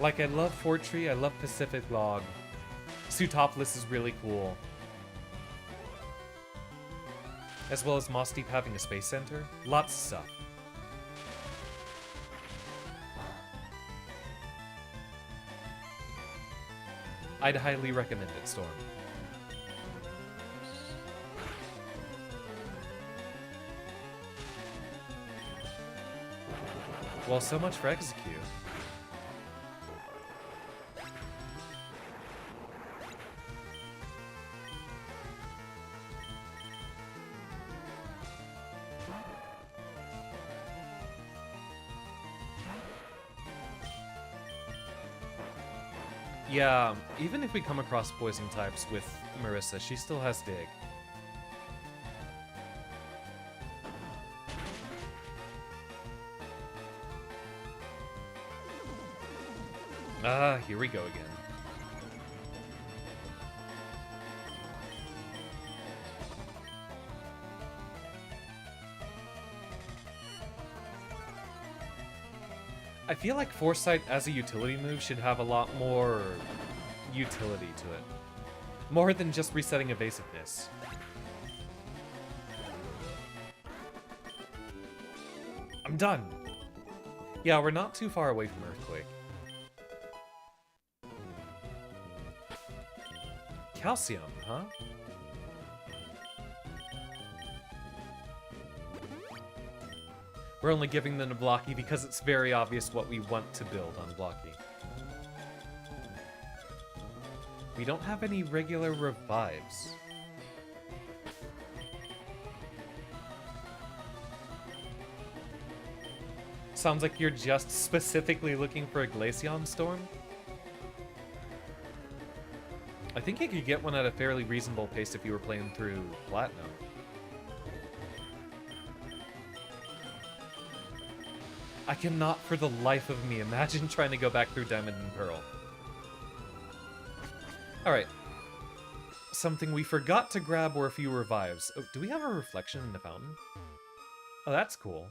Like, I love Fortree, I love Pacific Log. Sutopolis is really cool. As well as Moss Deep having a space center. Lots of stuff. I'd highly recommend it, Storm. Well, so much for Execute. Yeah, even if we come across poison types with Marissa, she still has Dig. Ah, here we go again. I feel like Foresight as a utility move should have a lot more utility to it. More than just resetting evasiveness. I'm done! Yeah, we're not too far away from Earthquake. Calcium, huh? We're only giving them to Blocky because it's very obvious what we want to build on Blocky. We don't have any regular revives. Sounds like you're just specifically looking for a Glaceon Storm? I think you could get one at a fairly reasonable pace if you were playing through Platinum. I cannot for the life of me imagine trying to go back through Diamond and Pearl. Alright. Something we forgot to grab were a few revives. Oh, do we have a reflection in the fountain? Oh, that's cool.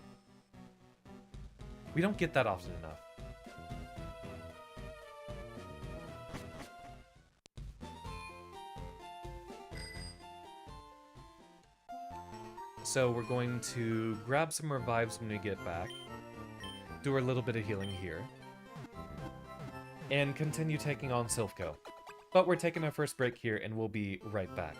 We don't get that often enough. So we're going to grab some revives when we get back. Do a little bit of healing here. And continue taking on Silphco. But we're taking our first break here and we'll be right back.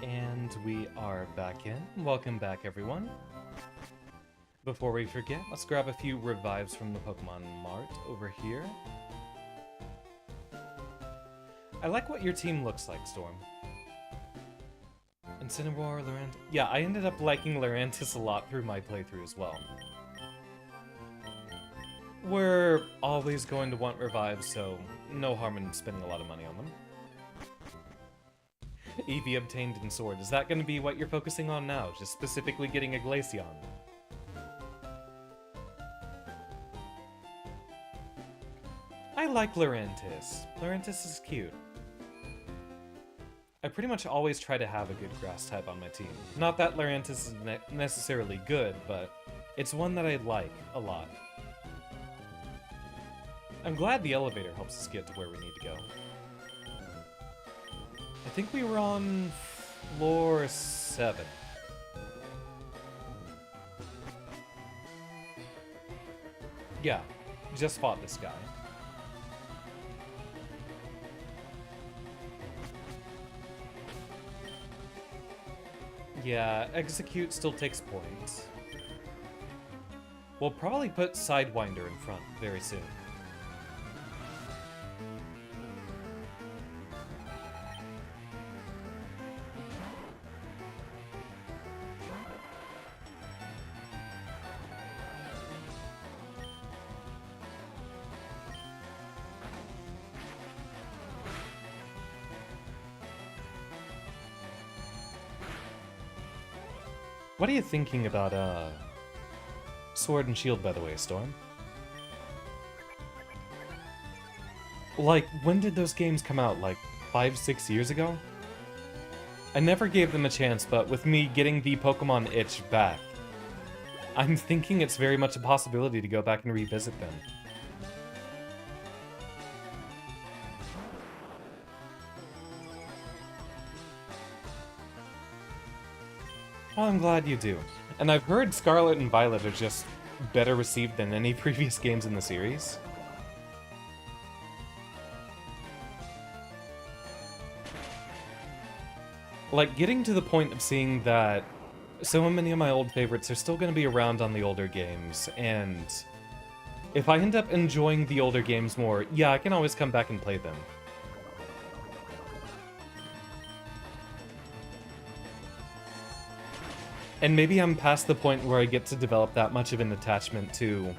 And we are back in. Welcome back, everyone. Before we forget, let's grab a few revives from the Pokemon Mart over here. I like what your team looks like, Storm. Incineroar, Lurantis... Yeah, I ended up liking Lurantis a lot through my playthrough as well. We're always going to want revives, so no harm in spending a lot of money on them. Eevee obtained in Sword. Is that going to be what you're focusing on now? Just specifically getting a Glaceon? I like Lurantis. Lurantis is cute. I pretty much always try to have a good grass type on my team. Not that Lurantis is necessarily good, but it's one that I like a lot. I'm glad the elevator helps us get to where we need to go. I think we were on floor 7. Yeah, just fought this guy. Yeah, execute still takes points. We'll probably put Sidewinder in front very soon. What are you thinking about, Sword and Shield, by the way, Storm? Like, when did those games come out? Like, 5-6 years ago? I never gave them a chance, but with me getting the Pokemon itch back, I'm thinking it's very much a possibility to go back and revisit them. Well, I'm glad you do. And I've heard Scarlet and Violet are just better received than any previous games in the series. Like, getting to the point of seeing that so many of my old favorites are still going to be around on the older games, and if I end up enjoying the older games more, yeah, I can always come back and play them. And maybe I'm past the point where I get to develop that much of an attachment to...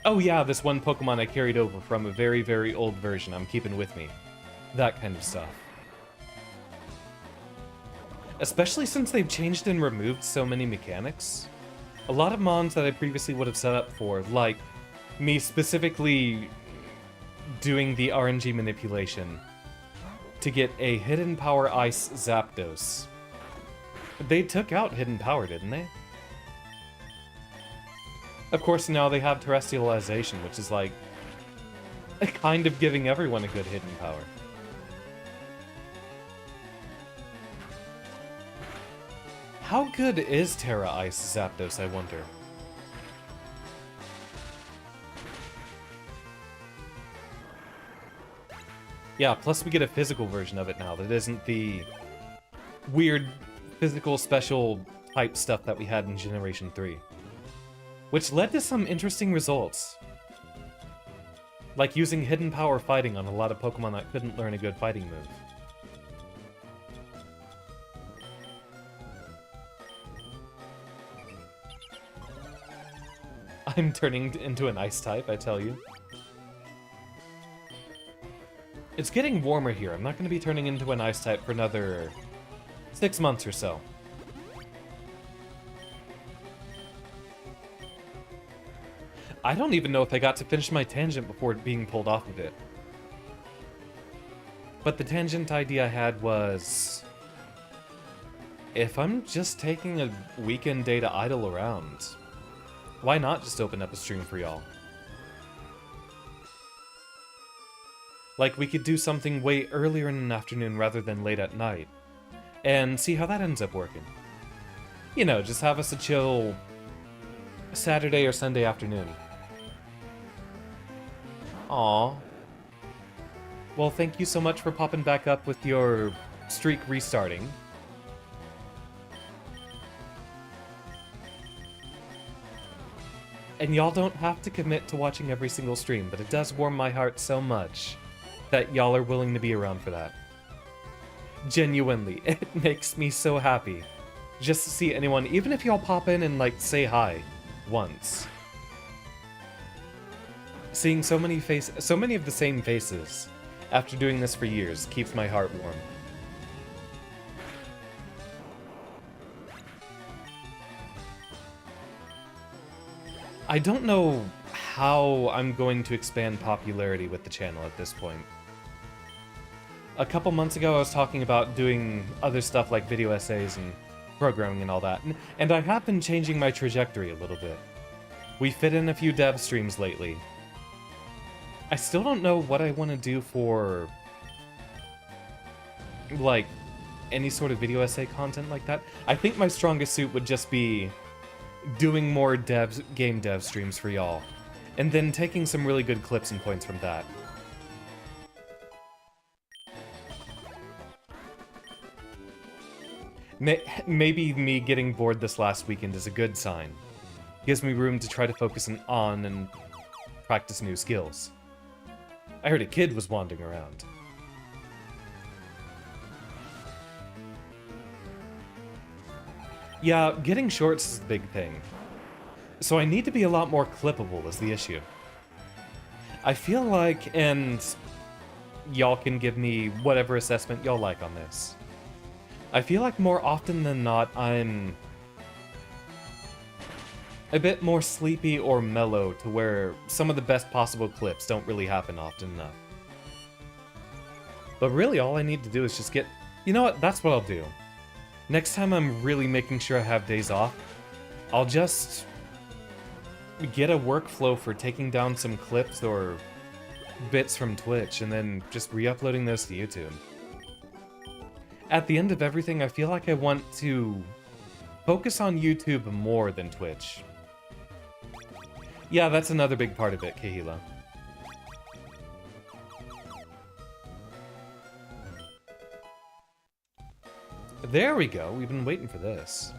Oh yeah, this one Pokemon I carried over from a very, very old version I'm keeping with me. That kind of stuff. Especially since they've changed and removed so many mechanics. A lot of mons that I previously would have set up for, like me specifically doing the RNG manipulation to get a Hidden Power Ice Zapdos. They took out Hidden Power, didn't they? Of course, now they have Terrestrialization, which is like kind of giving everyone a good Hidden Power. How good is Terra Ice Zapdos, I wonder? Yeah, plus we get a physical version of it now that isn't the weird physical special type stuff that we had in Generation 3. Which led to some interesting results. Like using Hidden Power fighting on a lot of Pokemon that couldn't learn a good fighting move. I'm turning into an ice type, I tell you. It's getting warmer here. I'm not going to be turning into an ice type for another 6 months or so. I don't even know if I got to finish my tangent before being pulled off of it. But the tangent idea I had was... if I'm just taking a weekend day to idle around, why not just open up a stream for y'all? Like, we could do something way earlier in the afternoon rather than late at night, and see how that ends up working. You know, just have us a chill Saturday or Sunday afternoon. Aww. Well, thank you so much for popping back up with your streak restarting. And y'all don't have to commit to watching every single stream, but it does warm my heart so much that y'all are willing to be around for that. Genuinely, it makes me so happy just to see anyone, even if y'all pop in and, like, say hi once. Seeing so many of the same faces after doing this for years keeps my heart warm. I don't know how I'm going to expand popularity with the channel at this point. A couple months ago, I was talking about doing other stuff like video essays and programming and all that, and I have been changing my trajectory a little bit. We fit in a few dev streams lately. I still don't know what I want to do for, like, any sort of video essay content like that. I think my strongest suit would just be doing more game dev streams for y'all, and then taking some really good clips and points from that. Maybe me getting bored this last weekend is a good sign. Gives me room to try to focus on and practice new skills. I heard a kid was wandering around. Yeah, getting shorts is the big thing. So I need to be a lot more clippable is the issue. I feel like, and y'all can give me whatever assessment y'all like on this. I feel like more often than not, I'm a bit more sleepy or mellow to where some of the best possible clips don't really happen often enough. But really all I need to do is just get... You know what? That's what I'll do. Next time I'm really making sure I have days off, I'll just get a workflow for taking down some clips or bits from Twitch and then just re-uploading those to YouTube. At the end of everything, I feel like I want to focus on YouTube more than Twitch. Yeah, that's another big part of it, Kahila. There we go, we've been waiting for this.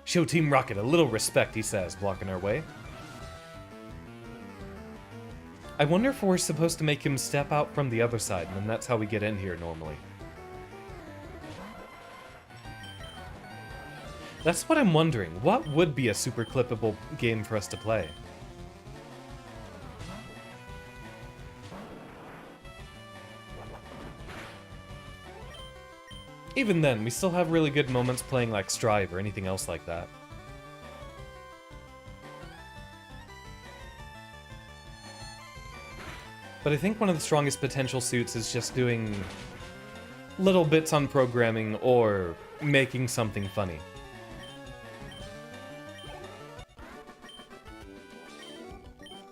Show Team Rocket a little respect, he says, blocking our way. I wonder if we're supposed to make him step out from the other side, and then that's how we get in here normally. That's what I'm wondering. What would be a super clippable game for us to play? Even then, we still have really good moments playing like Strive or anything else like that. But I think one of the strongest potential suits is just doing little bits on programming or making something funny.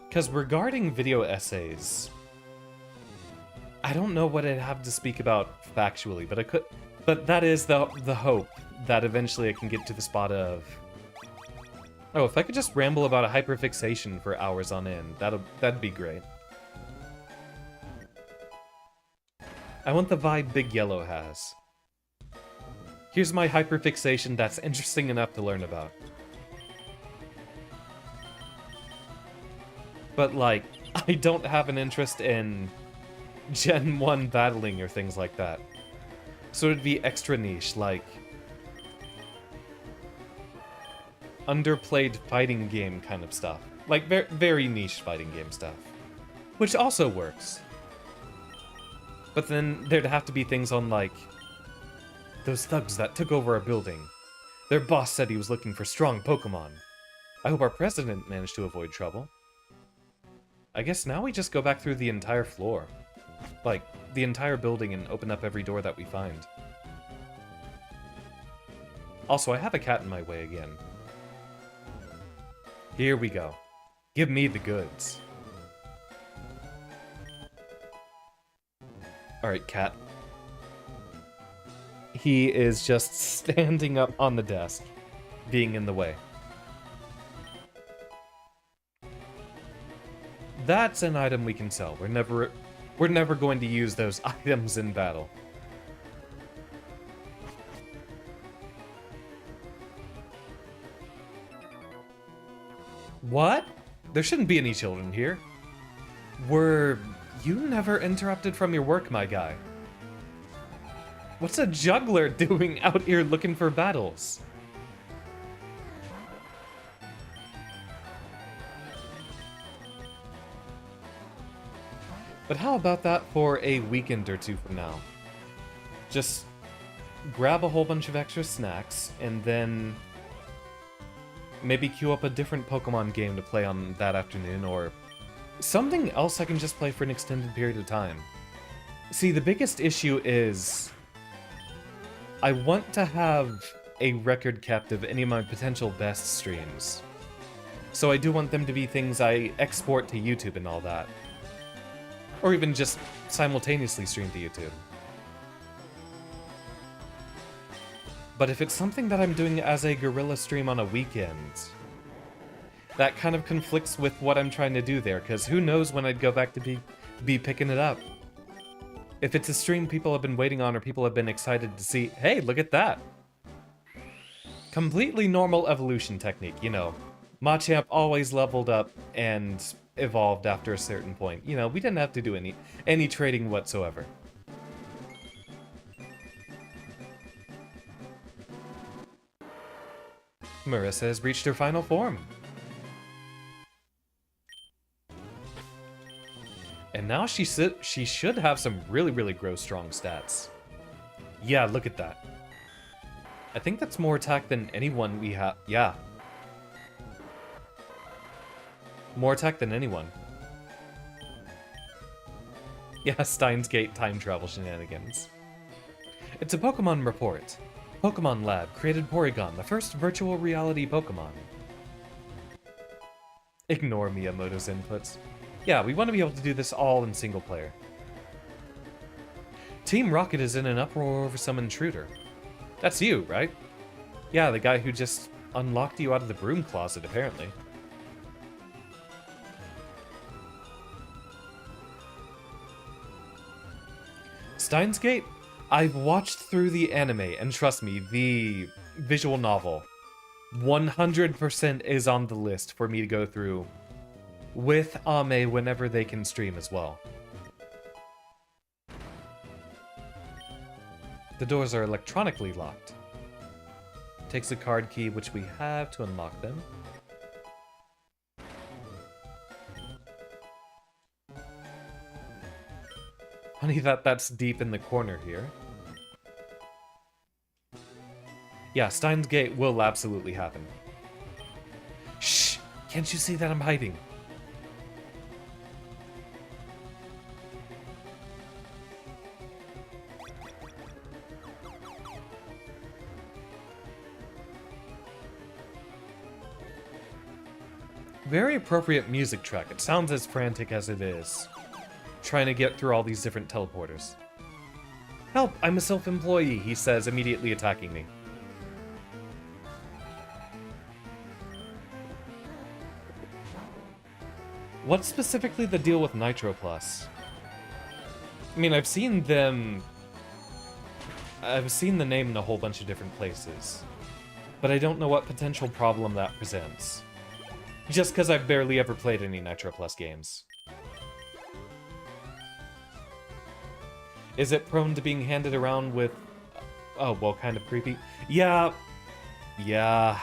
Because regarding video essays, I don't know what I'd have to speak about factually, but that is the hope that eventually I can get to the spot of, oh, if I could just ramble about a hyperfixation for hours on end, that'd be great. I want the vibe Big Yellow has. Here's my hyperfixation that's interesting enough to learn about. But, like, I don't have an interest in Gen 1 battling or things like that. So it'd be extra niche, like underplayed fighting game kind of stuff. Like, very niche fighting game stuff. Which also works. But then there'd have to be things on, like, those thugs that took over our building. Their boss said he was looking for strong Pokemon. I hope our president managed to avoid trouble. I guess now we just go back through the entire floor. Like, the entire building and open up every door that we find. Also, I have a cat in my way again. Here we go. Give me the goods. Alright, cat. He is just standing up on the desk, being in the way. That's an item we can sell. We're never going to use those items in battle. What? There shouldn't be any children here. Were you never interrupted from your work, my guy? What's a juggler doing out here looking for battles? But how about that for a weekend or two from now? Just grab a whole bunch of extra snacks, and then maybe queue up a different Pokemon game to play on that afternoon, or something else I can just play for an extended period of time. See, the biggest issue is I want to have a record kept of any of my potential best streams. So I do want them to be things I export to YouTube and all that. Or even just simultaneously stream to YouTube. But if it's something that I'm doing as a guerrilla stream on a weekend, that kind of conflicts with what I'm trying to do there, because who knows when I'd go back to be picking it up. If it's a stream people have been waiting on or people have been excited to see, hey, look at that. Completely normal evolution technique, you know. Machamp always leveled up and evolved after a certain point. You know, we didn't have to do any trading whatsoever. Marissa has reached her final form. And now she should have some really, really gross strong stats. Yeah, look at that. I think that's more attack than anyone we have. Yeah. More attack than anyone. Yeah, Steins Gate time travel shenanigans. It's a Pokemon report. Pokemon Lab created Porygon, the first virtual reality Pokemon. Ignore Miyamoto's inputs. Yeah, we want to be able to do this all in single player. Team Rocket is in an uproar over some intruder. That's you, right? Yeah, the guy who just unlocked you out of the broom closet, apparently. Steins Gate? I've watched through the anime, and trust me, the visual novel 100% is on the list for me to go through with Ame whenever they can stream as well. The doors are electronically locked. Takes a card key, which we have to unlock them. Funny that that's deep in the corner here. Yeah, Steins Gate will absolutely happen. Shh! Can't you see that I'm hiding? Very appropriate music track. It sounds as frantic as it is. Trying to get through all these different teleporters. Help! I'm a Silph employee, he says, immediately attacking me. What's specifically the deal with Nitro Plus? I mean, I've seen the name in a whole bunch of different places, but I don't know what potential problem that presents. Just because I've barely ever played any Nitro Plus games. Is it prone to being handed around with... Oh, well, kind of creepy. Yeah. Yeah.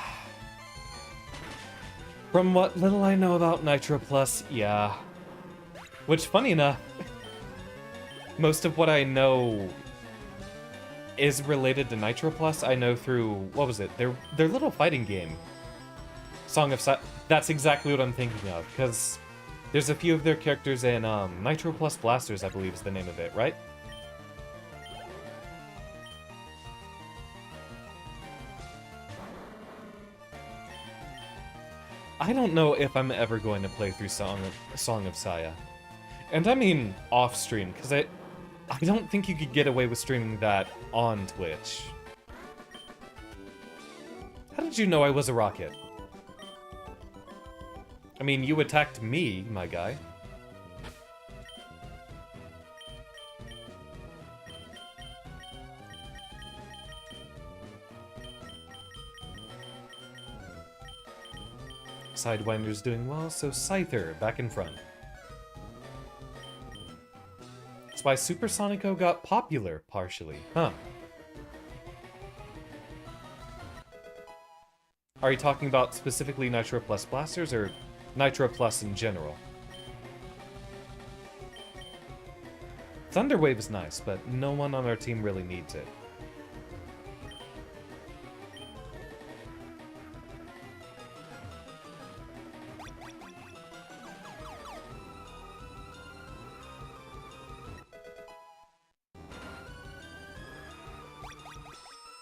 From what little I know about Nitro Plus, yeah. Which, funny enough, most of what I know is related to Nitro Plus. I know through, what was it? Their little fighting game. Song of Silence. That's exactly what I'm thinking of, because there's a few of their characters in Nitro Plus Blasters, I believe is the name of it, right? I don't know if I'm ever going to play through Song of Saya. And I mean off-stream, because I don't think you could get away with streaming that on Twitch. How did you know I was a rocket? I mean, you attacked me, my guy. Sidewinder's doing well, so Scyther back in front. That's why Supersonico got popular, partially. Huh. Are you talking about specifically Nitro Plus blasters, or Nitro Plus in general? Thunderwave is nice, but no one on our team really needs it.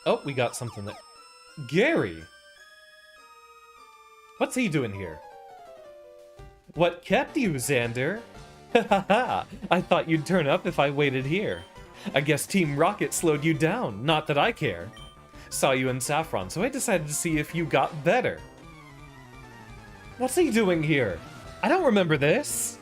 Oh, we got something that... Gary! What's he doing here? What kept you, Xander? Hahaha, I thought you'd turn up if I waited here. I guess Team Rocket slowed you down, not that I care. Saw you in Saffron, so I decided to see if you got better. What's he doing here? I don't remember this.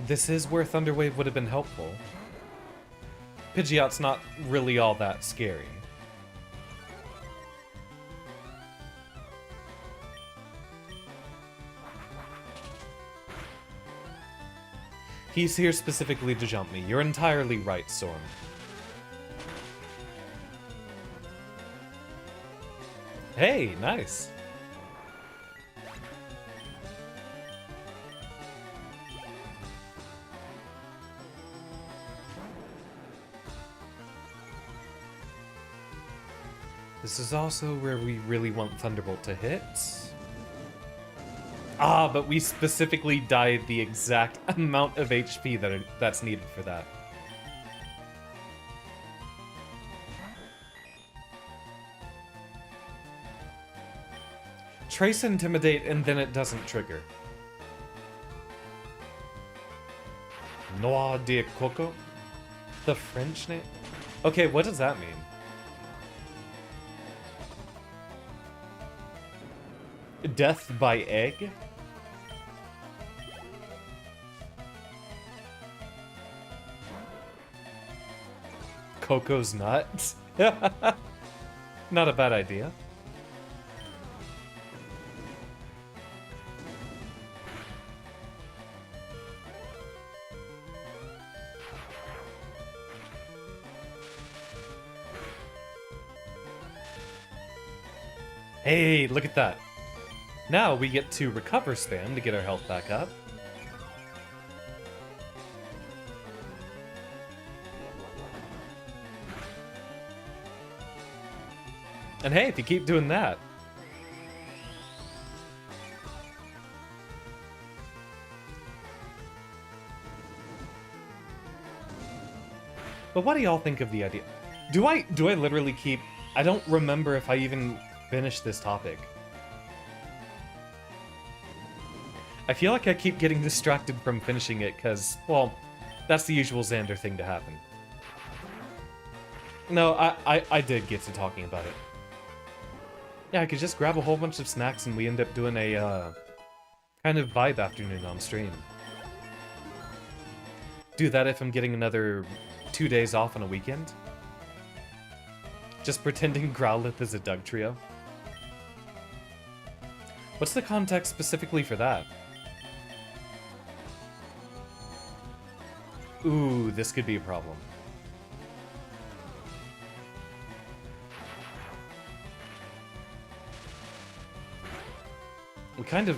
This is where Thunderwave would have been helpful. Pidgeot's not really all that scary. He's here specifically to jump me. You're entirely right, Storm. Hey, nice. This is also where we really want Thunderbolt to hit. Ah, but we specifically died the exact amount of HP that's needed for that. Trace Intimidate and then it doesn't trigger. Noix de Coco? The French name? Okay, what does that mean? Death by egg? Coco's nuts? Not a bad idea. Hey, look at that. Now we get to recover spam to get our health back up. And hey, if you keep doing that. But what do y'all think of the idea? Do I literally keep... I don't remember if I even finished this topic. I feel like I keep getting distracted from finishing it because, well, that's the usual Xander thing to happen. No, I did get to talking about it. Yeah, I could just grab a whole bunch of snacks and we end up doing a, kind of vibe afternoon on stream. Do that if I'm getting another 2 days off on a weekend. Just pretending Growlithe is a Dugtrio. What's the context specifically for that? Ooh, this could be a problem. We kind of...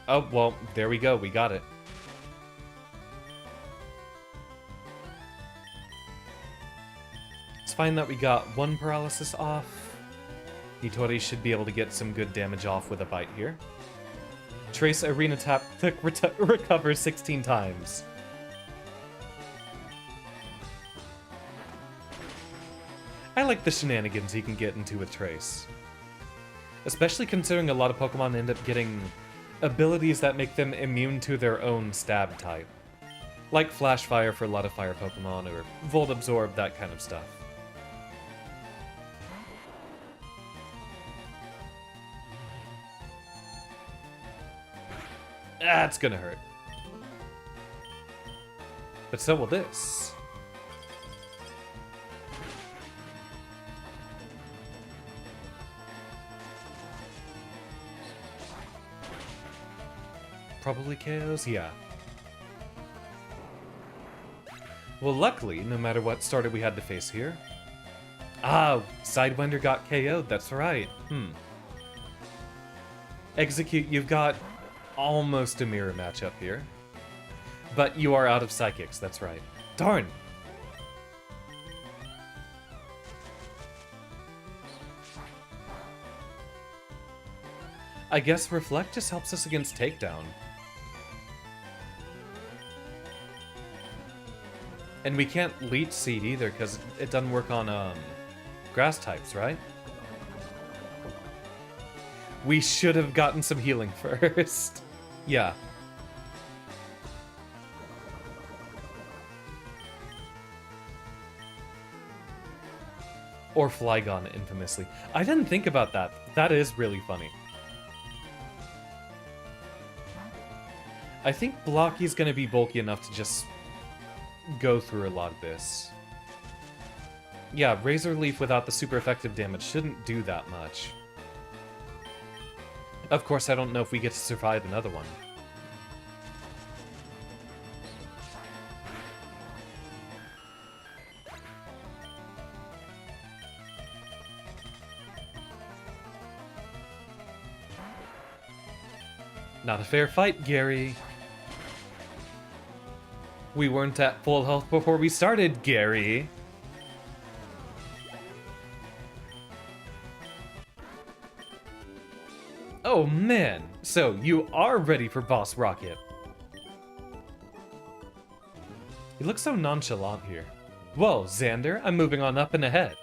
Oh, well, there we go. We got it. It's fine that we got one paralysis off. Nitori should be able to get some good damage off with a bite here. Trace Arena Tap to recover 16 times. I like the shenanigans he can get into with Trace. Especially considering a lot of Pokemon end up getting abilities that make them immune to their own stab type. Like Flash Fire for a lot of fire Pokemon, or Volt Absorb, that kind of stuff. That's gonna hurt. But so will this. Probably KOs? Yeah. Well, luckily, no matter what starter we had to face here... Ah, Sidewinder got KO'd, that's right. Execute, you've got almost a mirror matchup here. But you are out of Psychics, that's right. Darn! I guess Reflect just helps us against Takedown. And we can't Leech Seed either, because it doesn't work on, grass types, right? We should have gotten some healing first. Yeah. Or Flygon, infamously. I didn't think about that. That is really funny. I think Blocky's gonna be bulky enough to just go through a lot of this. Yeah, Razor Leaf without the super effective damage shouldn't do that much. Of course, I don't know if we get to survive another one. Not a fair fight, Gary. We weren't at full health before we started, Gary. Oh man, so you are ready for Boss Rocket. He looks so nonchalant here. Whoa, Xander, I'm moving on up and ahead.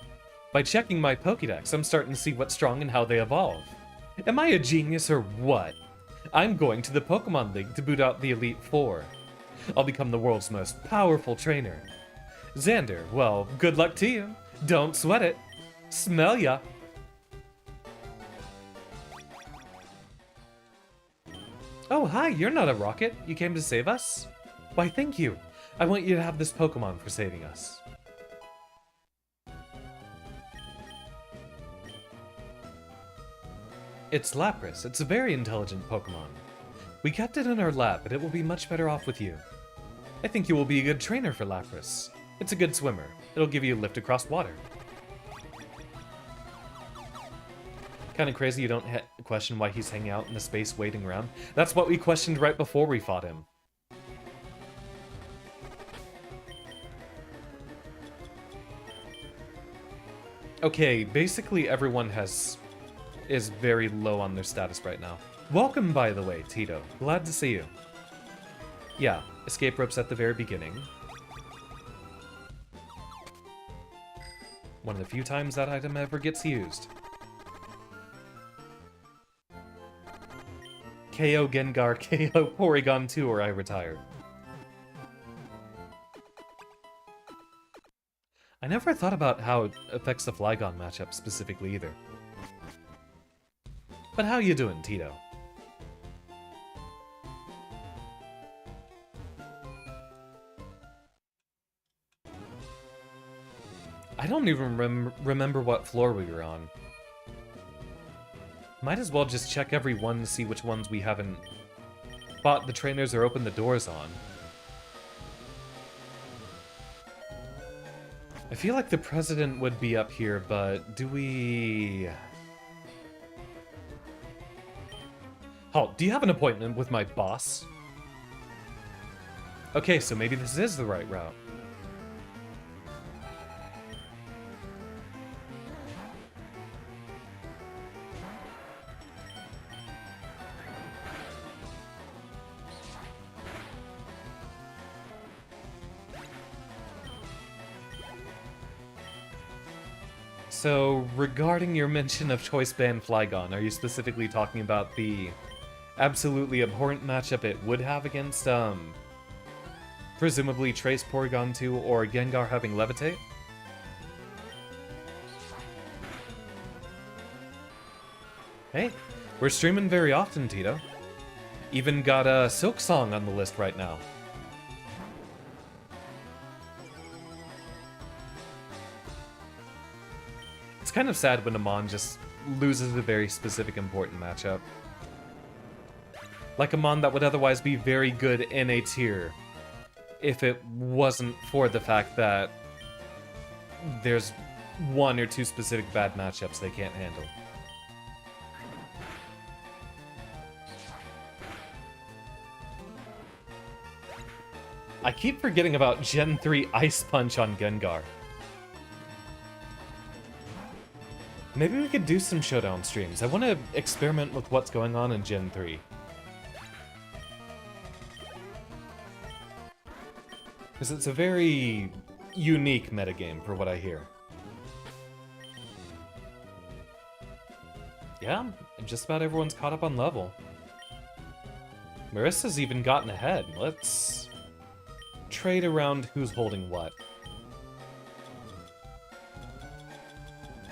By checking my Pokédex, I'm starting to see what's strong and how they evolve. Am I a genius or what? I'm going to the Pokemon League to boot out the Elite Four. I'll become the world's most powerful trainer. Xander, well, good luck to you. Don't sweat it. Smell ya. Oh, hi, you're not a rocket. You came to save us? Why, thank you. I want you to have this Pokemon for saving us. It's Lapras. It's a very intelligent Pokemon. We kept it in our lab, but it will be much better off with you. I think you will be a good trainer for Lapras. It's a good swimmer. It'll give you a lift across water. Kind of crazy you don't question why he's hanging out in the space waiting around. That's what we questioned right before we fought him. Okay, basically everyone is very low on their status right now. Welcome, by the way, Tito. Glad to see you. Yeah, escape ropes at the very beginning. One of the few times that item ever gets used. KO Gengar, KO Porygon 2, or I retire. I never thought about how it affects the Flygon matchup specifically either. But how you doing, Tito? I don't even remember what floor we were on. Might as well just check every one to see which ones we haven't bought the trainers or opened the doors on. I feel like the president would be up here, but do we... Halt, do you have an appointment with my boss? Okay, so maybe this is the right route. So, regarding your mention of Choice Band Flygon, are you specifically talking about the absolutely abhorrent matchup it would have against, presumably Trace Porygon 2 or Gengar having Levitate? Hey, we're streaming very often, Tito. Even got a Silk Song on the list right now. It's kind of sad when a Mon just loses a very specific important matchup. Like a Mon that would otherwise be very good in a tier if it wasn't for the fact that there's one or two specific bad matchups they can't handle. I keep forgetting about Gen 3 Ice Punch on Gengar. Maybe we could do some Showdown streams. I want to experiment with what's going on in Gen 3. Because it's a very unique metagame for what I hear. Yeah, just about everyone's caught up on level. Marissa's even gotten ahead. Let's trade around who's holding what.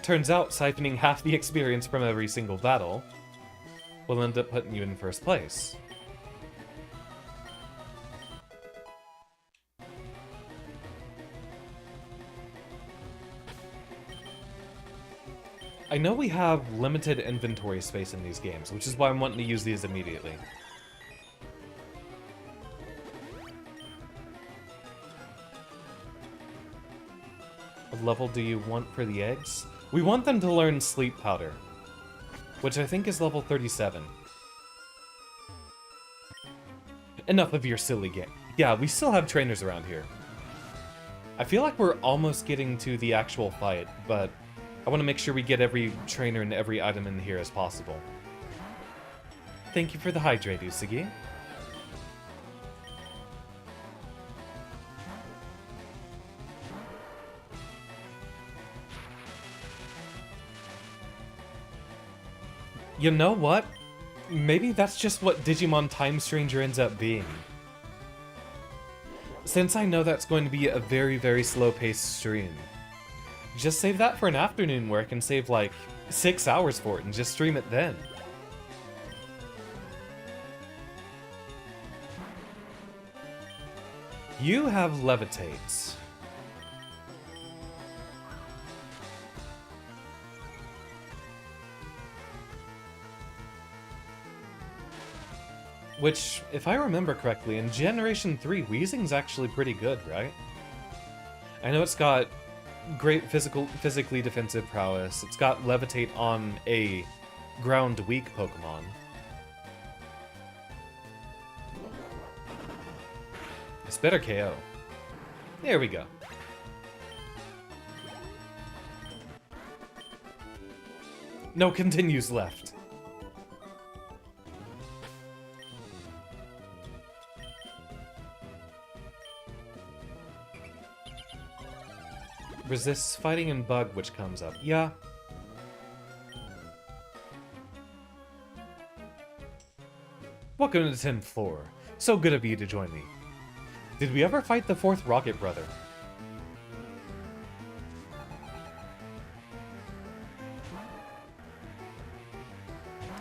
Turns out siphoning half the experience from every single battle will end up putting you in first place. I know we have limited inventory space in these games, which is why I'm wanting to use these immediately. What level do you want for the eggs? We want them to learn Sleep Powder, which I think is level 37. Enough of your silly game. Yeah, we still have trainers around here. I feel like we're almost getting to the actual fight, but I want to make sure we get every trainer and every item in here as possible. Thank you for the hydrate, Usagi. You know what? Maybe that's just what Digimon Time Stranger ends up being. Since I know that's going to be a very, very slow-paced stream, just save that for an afternoon where I can save like 6 hours for it and just stream it then. You have Levitate. Which, if I remember correctly, in Generation 3, Weezing's actually pretty good, right? I know it's got great physically defensive prowess. It's got Levitate on a ground-weak Pokemon. It's better KO. There we go. No continues left. Resists fighting and bug, which comes up. Yeah. Welcome to the 10th floor. So good of you to join me. Did we ever fight the 4th Rocket Brother?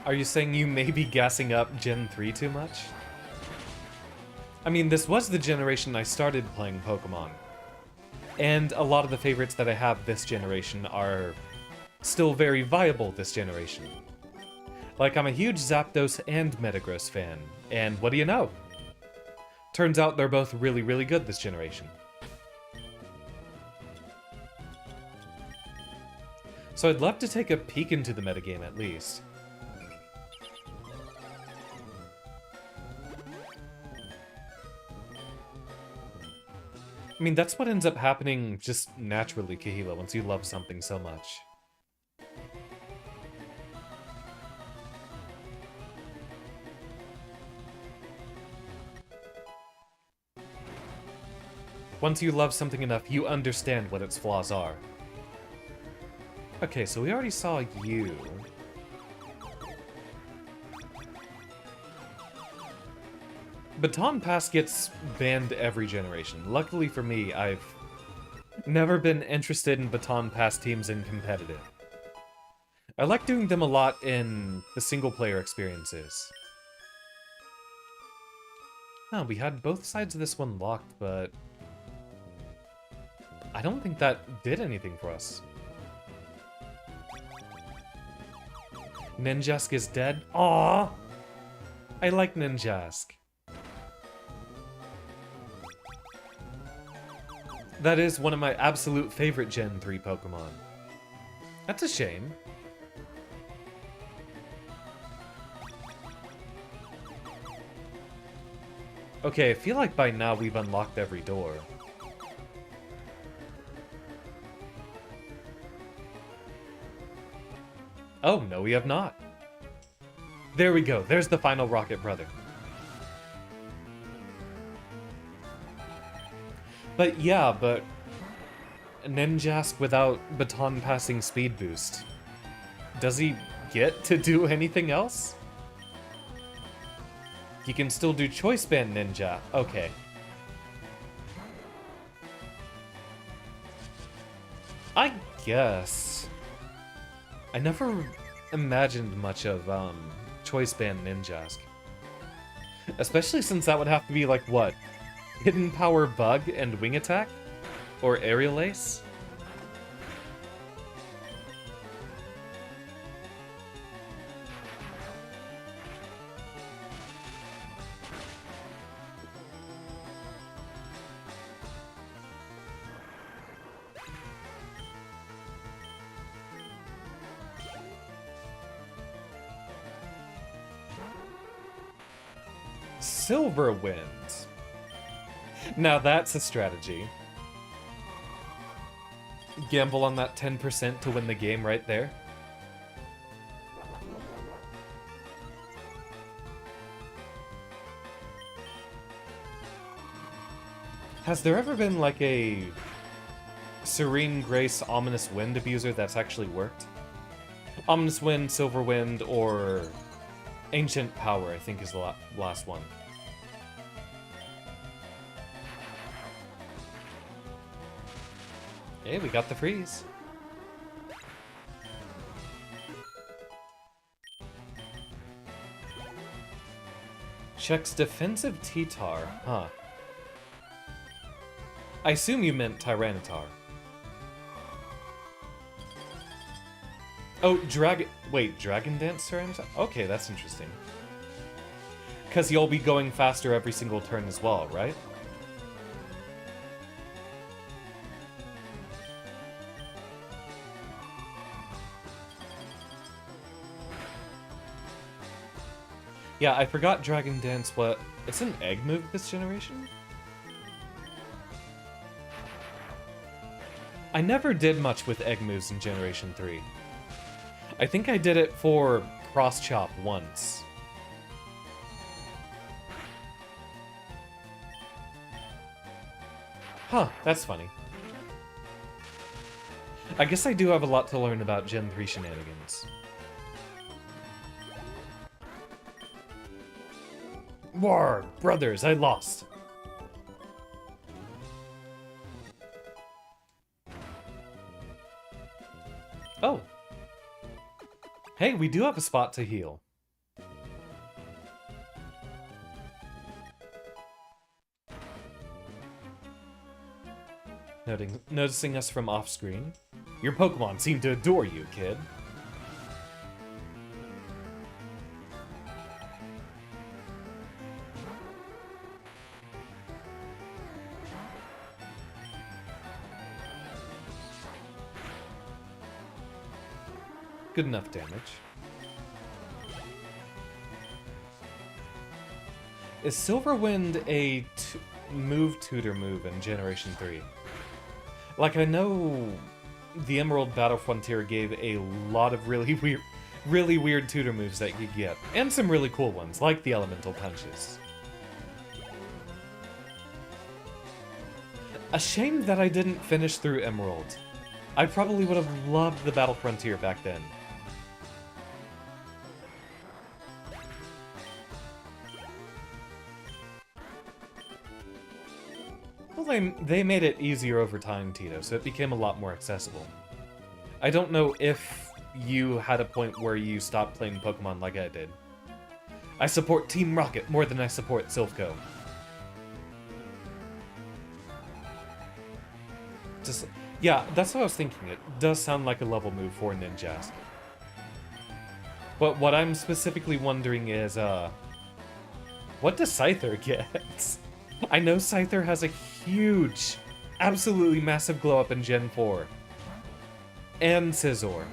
Are you saying you may be gassing up Gen 3 too much? I mean, this was the generation I started playing Pokemon. And a lot of the favorites that I have this generation are still very viable this generation. Like, I'm a huge Zapdos and Metagross fan, and what do you know? Turns out they're both really, really good this generation. So I'd love to take a peek into the metagame at least. I mean, that's what ends up happening just naturally, Kahila, once you love something so much. Once you love something enough, you understand what its flaws are. Okay, so we already saw you. Baton Pass gets banned every generation. Luckily for me, I've never been interested in Baton Pass teams in competitive. I like doing them a lot in the single-player experiences. Oh, we had both sides of this one locked, but I don't think that did anything for us. Ninjask is dead. Aww! I like Ninjask. That is one of my absolute favorite Gen 3 Pokemon. That's a shame. Okay, I feel like by now we've unlocked every door. Oh, no we have not. There we go, there's the final Rocket Brother. But yeah, but Ninjask without baton passing speed boost. Does he get to do anything else? You can still do Choice Band Ninja. Okay. I guess. I never imagined much of Choice Band Ninjask. Especially since that would have to be like, what? Hidden Power Bug and Wing Attack? Or Aerial Ace? Silverwind. Now that's a strategy. Gamble on that 10% to win the game right there. Has there ever been like a Serene Grace Ominous Wind abuser that's actually worked? Ominous Wind, Silverwind, or Ancient Power, I think is the last one. Hey, we got the freeze. Checks defensive T-Tar, huh. I assume you meant Tyranitar. Oh, wait, Dragon Dance Tyranitar? Okay, that's interesting. Because you'll be going faster every single turn as well, right? Yeah, I forgot Dragon Dance, what? It's an egg move this generation? I never did much with egg moves in Generation 3. I think I did it for Cross Chop once. Huh, that's funny. I guess I do have a lot to learn about Gen 3 shenanigans. War, brothers, I lost. Oh. Hey, we do have a spot to heal. Noticing us from off-screen. Your Pokemon seem to adore you, kid. Good enough damage. Is Silverwind a move tutor move in Generation 3? Like, I know the Emerald Battle Frontier gave a lot of really weird tutor moves that you get, and some really cool ones, like the Elemental Punches. A shame that I didn't finish through Emerald. I probably would have loved the Battle Frontier back then. Well, they made it easier over time, Tito, so it became a lot more accessible. I don't know if you had a point where you stopped playing Pokemon like I did. I support Team Rocket more than I support Silphco. Just, yeah, that's what I was thinking. It does sound like a level move for ninjas. But what I'm specifically wondering is, what does Scyther get? I know Scyther has a huge, absolutely massive glow up in Gen 4. And Scizor.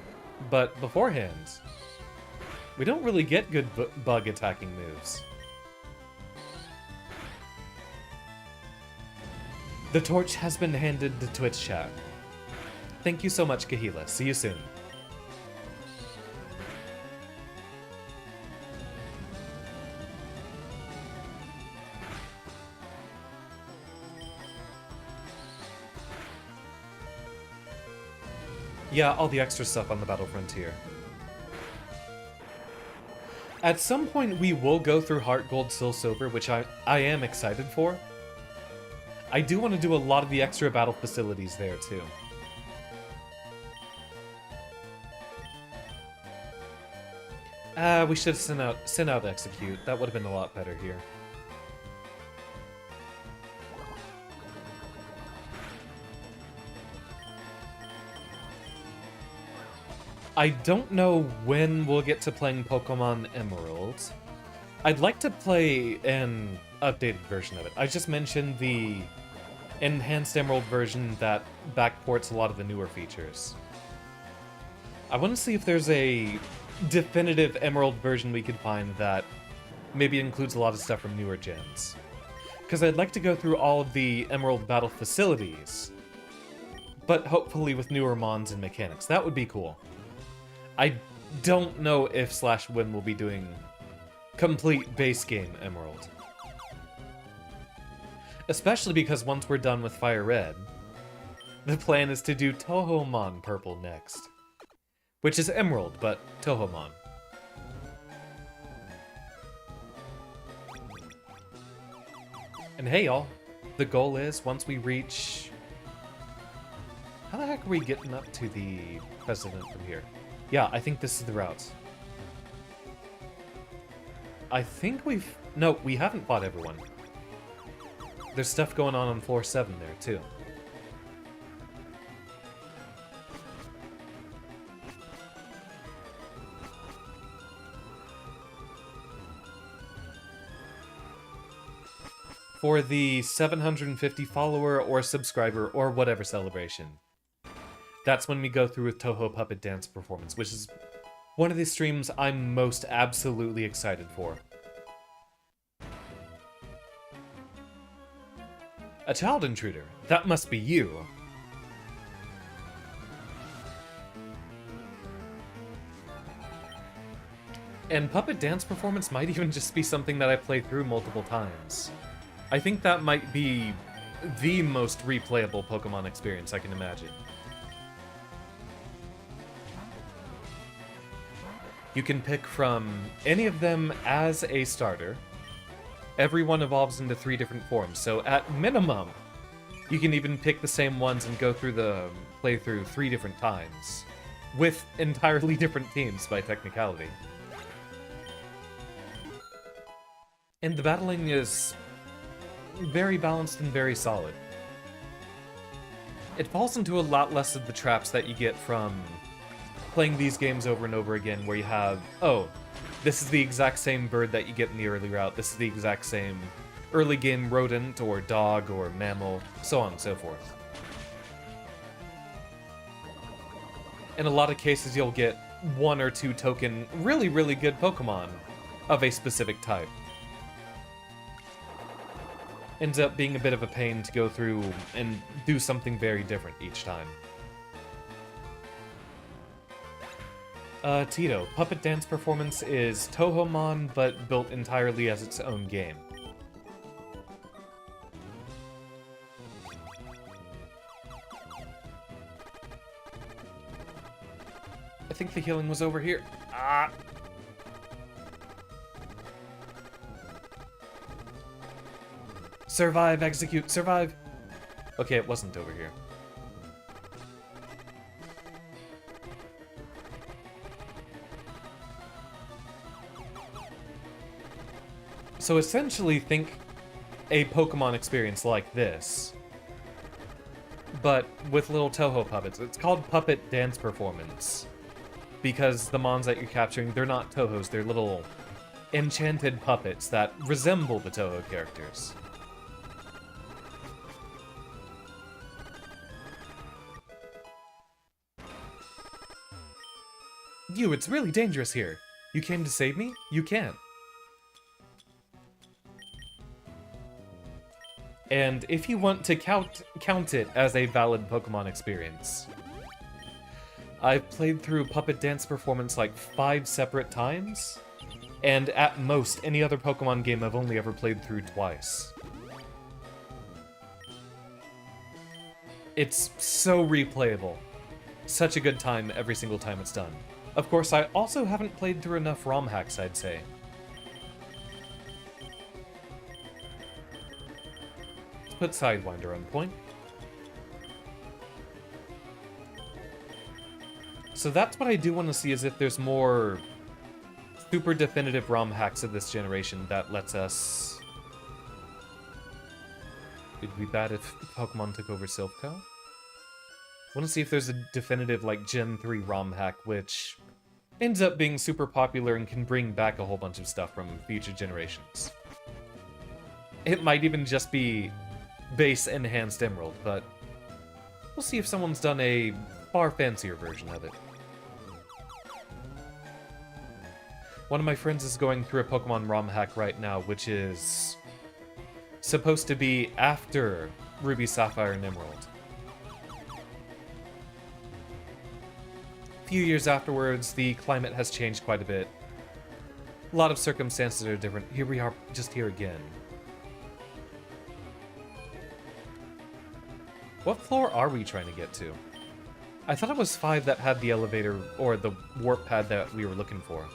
But beforehand, we don't really get good bug attacking moves. The torch has been handed to Twitch chat. Thank you so much, Kahila. See you soon. Yeah, all the extra stuff on the Battle Frontier. At some point, we will go through Heart Gold, Soul Silver, which I am excited for. I do want to do a lot of the extra battle facilities there, too. We should have sent out Execute. That would have been a lot better here. I don't know when we'll get to playing Pokemon Emerald. I'd like to play an updated version of it. I just mentioned the enhanced Emerald version that backports a lot of the newer features. I want to see if there's a definitive Emerald version we could find that maybe includes a lot of stuff from newer gens. Because I'd like to go through all of the Emerald battle facilities, but hopefully with newer mons and mechanics. That would be cool. I don't know if /when will be doing complete base game Emerald. Especially because once we're done with FireRed, the plan is to do Tohomon Purple next. Which is Emerald, but Tohomon. And hey y'all, the goal is once we reach... How the heck are we getting up to the President from here? Yeah, I think this is the route. I think we've... No, we haven't fought everyone. There's stuff going on floor 7 there, too. For the 750 follower or subscriber or whatever celebration. That's when we go through with Touhou Puppet Dance Performance, which is one of the streams I'm most absolutely excited for. A child intruder. That must be you. And Puppet Dance Performance might even just be something that I play through multiple times. I think that might be the most replayable Pokemon experience I can imagine. You can pick from any of them as a starter. Everyone evolves into 3 different forms, so at minimum, you can even pick the same ones and go through the playthrough 3 different times, with entirely different teams by technicality. And the battling is very balanced and very solid. It falls into a lot less of the traps that you get from playing these games over and over again, where you have, oh, this is the exact same bird that you get in the early route, this is the exact same early game rodent or dog or mammal, so on and so forth. In a lot of cases, you'll get 1 or 2 token really, really good Pokemon of a specific type. Ends up being a bit of a pain to go through and do something very different each time. Tito, Puppet Dance Performance is Tohomon, but built entirely as its own game. I think the healing was over here. Ah! Survive, execute, survive! Okay, it wasn't over here. So essentially, think a Pokemon experience like this, but with little Toho puppets. It's called Puppet Dance Performance. Because the mons that you're capturing, they're not Tohos, they're little enchanted puppets that resemble the Toho characters. You, it's really dangerous here. You came to save me? You can. And if you want to count it as a valid Pokemon experience, I've played through Puppet Dance Performance like 5 separate times, and at most, any other Pokemon game I've only ever played through twice. It's so replayable. Such a good time every single time it's done. Of course, I also haven't played through enough ROM hacks, I'd say. Let's put Sidewinder on point. So that's what I do want to see, is if there's more super definitive ROM hacks of this generation that lets us... It'd be bad if Pokemon took over Silphco. I want to see if there's a definitive, like, Gen 3 ROM hack, which ends up being super popular and can bring back a whole bunch of stuff from future generations. It might even just be base Enhanced Emerald, but we'll see if someone's done a far fancier version of it. One of my friends is going through a Pokemon ROM hack right now, which is supposed to be after Ruby, Sapphire, and Emerald. A few years afterwards, the climate has changed quite a bit. A lot of circumstances are different. Here we are, just here again. What floor are we trying to get to? I thought it was 5 that had the elevator, or the warp pad that we were looking for.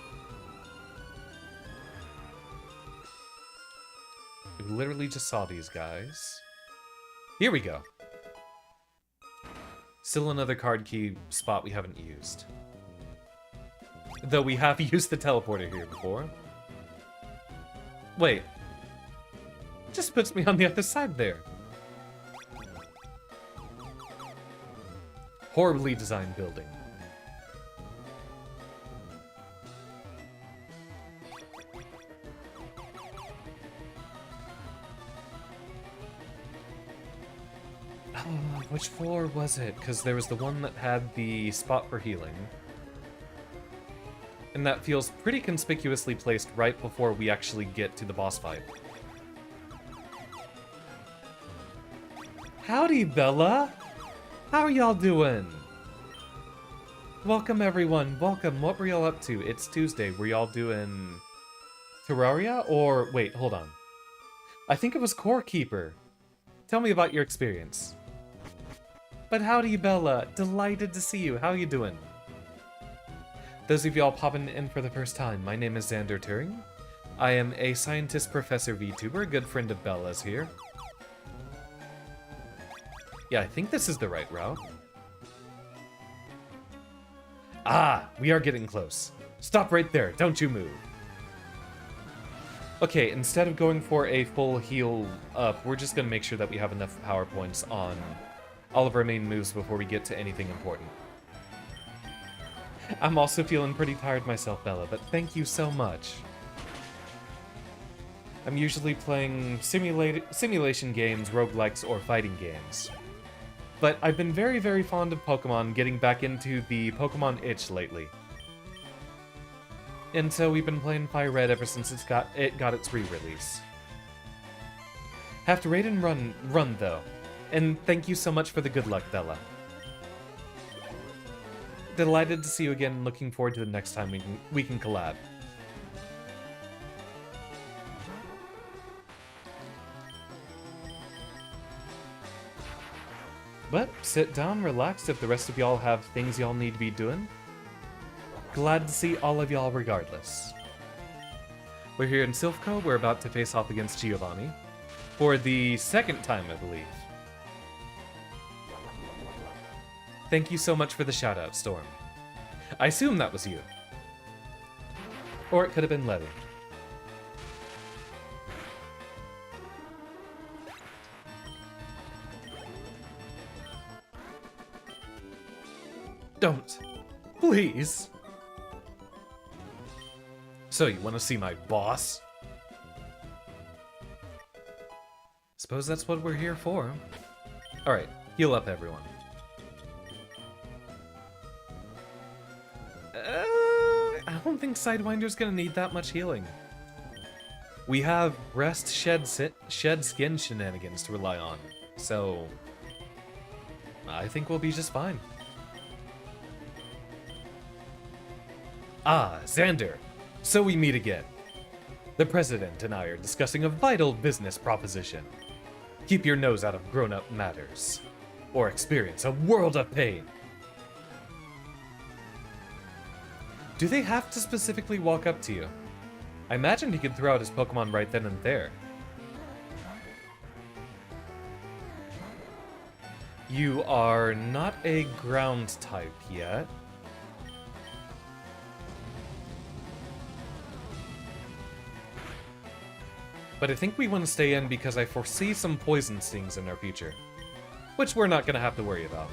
We literally just saw these guys. Here we go. Still another card key spot we haven't used. Though we have used the teleporter here before. Wait. Just puts me on the other side there. Horribly designed building. Which floor was it? Because there was the one that had the spot for healing. And that feels pretty conspicuously placed right before we actually get to the boss fight. Howdy, Bella! How are y'all doing? Welcome, everyone. Welcome. What were y'all up to? It's Tuesday. Were y'all doing Terraria? Or, wait, hold on. I think it was Core Keeper. Tell me about your experience. But howdy, Bella. Delighted to see you. How you doing? Those of y'all popping in for the first time, my name is Xander Turing. I am a scientist professor VTuber, a good friend of Bella's here. Yeah, I think this is the right route. Ah, we are getting close. Stop right there. Don't you move. Okay, instead of going for a full heal up, we're just going to make sure that we have enough power points on all of our main moves before we get to anything important. I'm also feeling pretty tired myself, Bella, but thank you so much. I'm usually playing simulation games, roguelikes, or fighting games. But I've been very, very fond of Pokemon, getting back into the Pokemon itch lately. And so we've been playing FireRed ever since it got its re-release. Have to raid and run though. And thank you so much for the good luck, Bella. Delighted to see you again, looking forward to the next time we can collab. But sit down, relax if the rest of y'all have things y'all need to be doing. Glad to see all of y'all regardless. We're here in Silphco, we're about to face off against Giovanni. For the second time, I believe. Thank you so much for the shout-out, Storm. I assume that was you. Or it could have been Letty. Don't. Please. So, you want to see my boss? Suppose that's what we're here for. Alright, heal up, everyone. I don't think Sidewinder's gonna need that much healing. We have rest, shed skin shenanigans to rely on, so I think we'll be just fine. Ah, Xander. So we meet again. The President and I are discussing a vital business proposition. Keep your nose out of grown-up matters, or experience a world of pain. Do they have to specifically walk up to you? I imagine he could throw out his Pokemon right then and there. You are not a ground type yet. But I think we want to stay in because I foresee some poison stings in our future, which we're not going to have to worry about.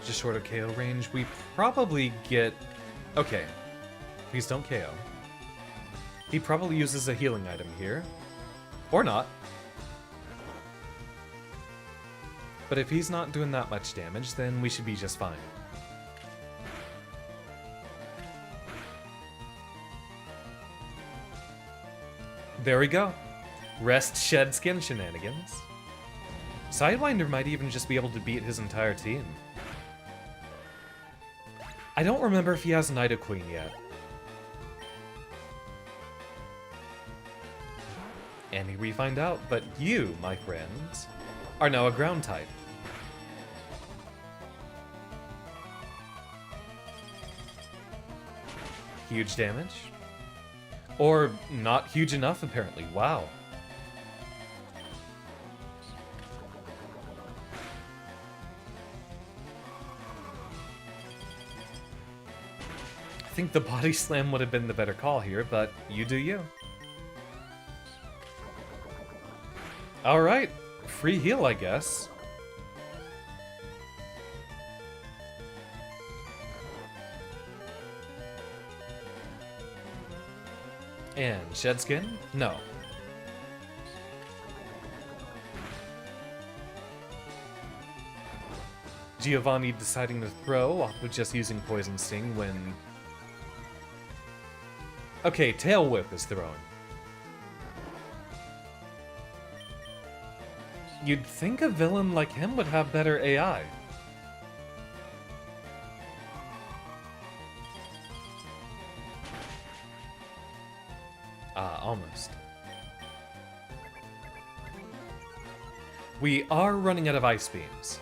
Just short of KO range, we probably get... Okay, please don't KO. He probably uses a healing item here. Or not. But if he's not doing that much damage, then we should be just fine. There we go. Rest, shed, skin shenanigans. Sidewinder might even just be able to beat his entire team. I don't remember if he has Nidoqueen yet. And we find out, but you, my friends, are now a ground type. Huge damage? Or not huge enough, apparently. Wow. I think the body slam would have been the better call here, but you do you. Alright, free heal, I guess. And shed skin? No. Giovanni deciding to throw off with just using Poison Sting when... Okay, Tail Whip is throwing. You'd think a villain like him would have better AI. Almost. We are running out of ice beams.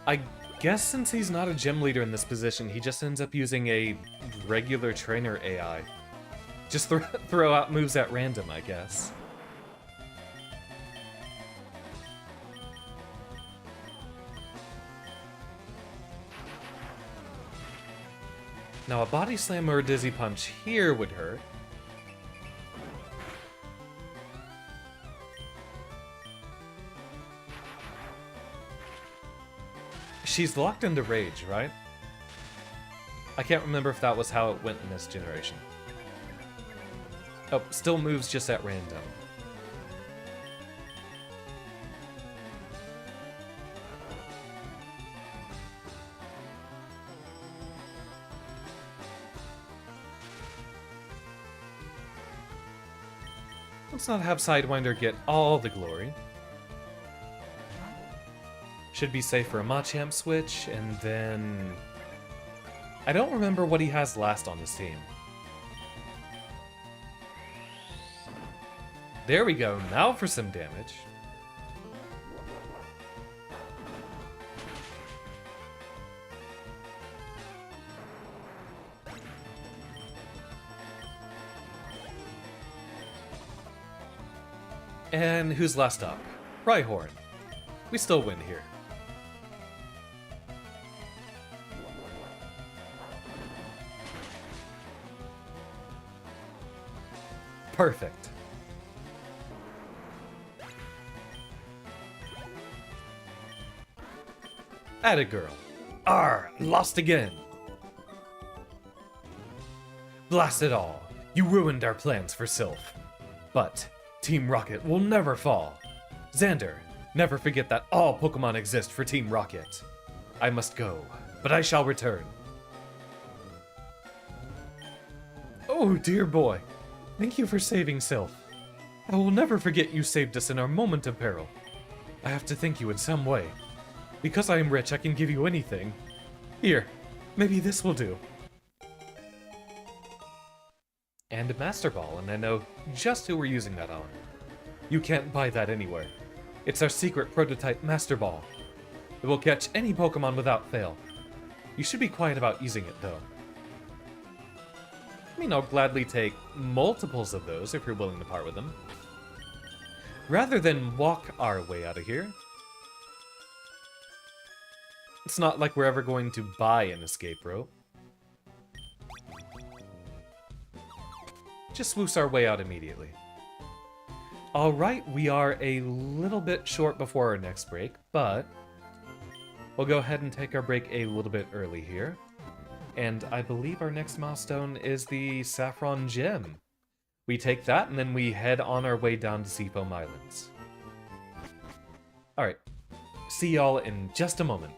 I guess since he's not a gym leader in this position, he just ends up using a regular trainer AI. Just throw out moves at random, I guess. Now, a Body Slam or a Dizzy Punch here would hurt. She's locked into Rage, right? I can't remember if that was how it went in this generation. Oh, still moves just at random. Let's not have Sidewinder get all the glory. Should be safe for a Machamp switch, and then... I don't remember what he has last on his team. There we go, now for some damage. And who's last up? Rhyhorn. We still win here. Perfect. Atta girl. Arr, lost again. Blast it all. You ruined our plans for Silph. But Team Rocket will never fall. Xander, never forget that all Pokemon exist for Team Rocket. I must go, but I shall return. Oh, dear boy. Thank you for saving Silph. I will never forget you saved us in our moment of peril. I have to thank you in some way. Because I am rich, I can give you anything. Here, maybe this will do. And a Master Ball, and I know just who we're using that on. You can't buy that anywhere. It's our secret prototype Master Ball. It will catch any Pokemon without fail. You should be quiet about using it, though. I mean, I'll gladly take multiples of those if you're willing to part with them. Rather than walk our way out of here. It's not like we're ever going to buy an escape rope. Just swoosh our way out immediately. Alright, we are a little bit short before our next break, but we'll go ahead and take our break a little bit early here. And I believe our next milestone is the Saffron Gem. We take that, and then we head on our way down to Seafoam Islands. Alright, see y'all in just a moment.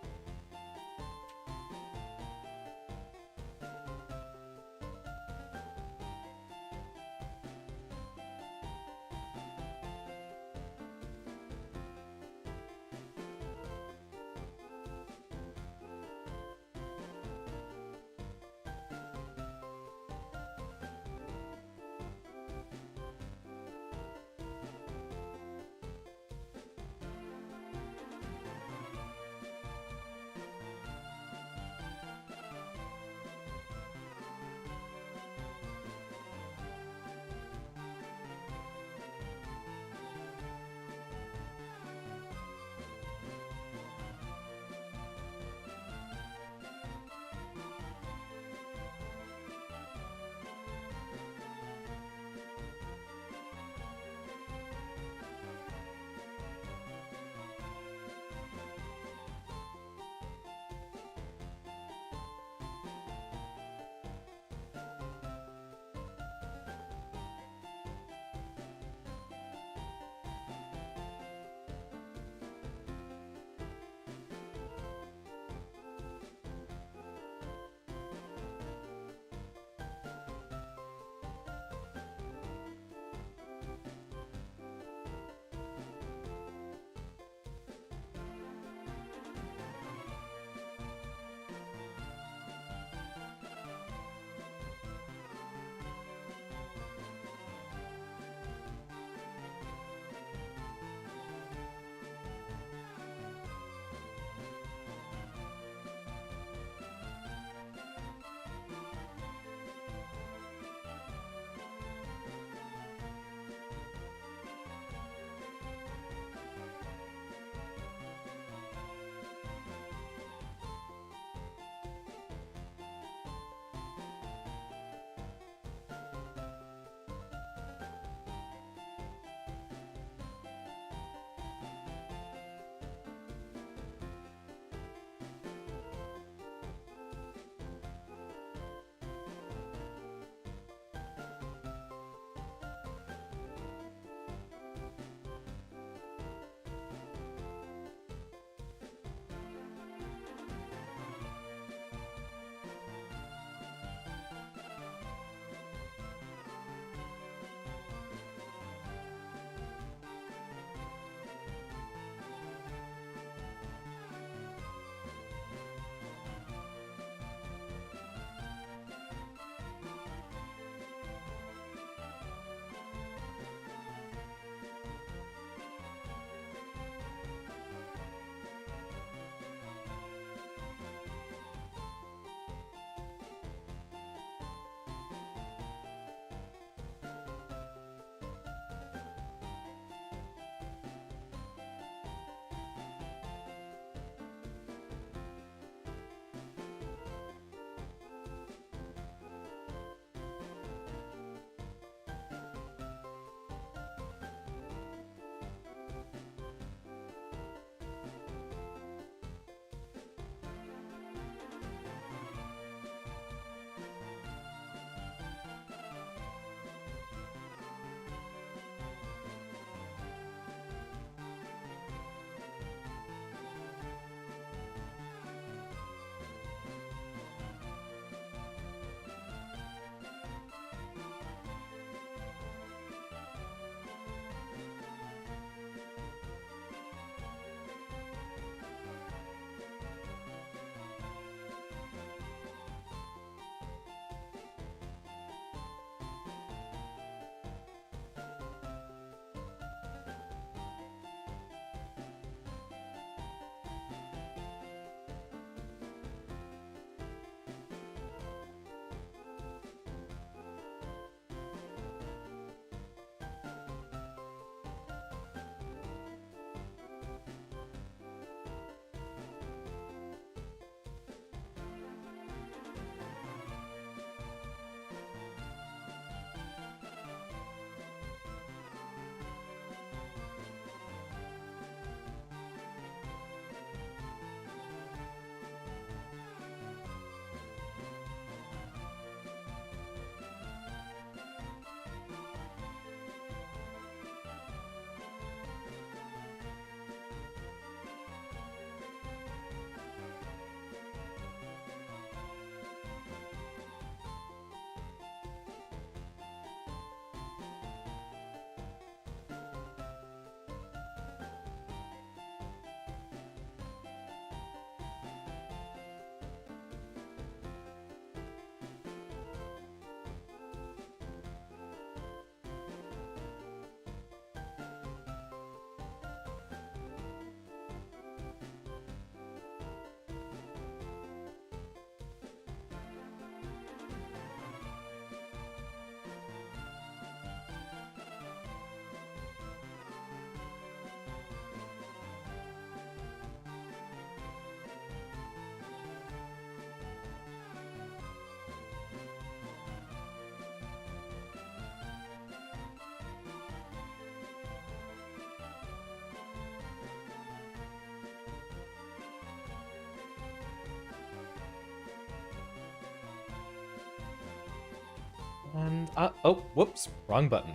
And, oh, whoops, wrong button.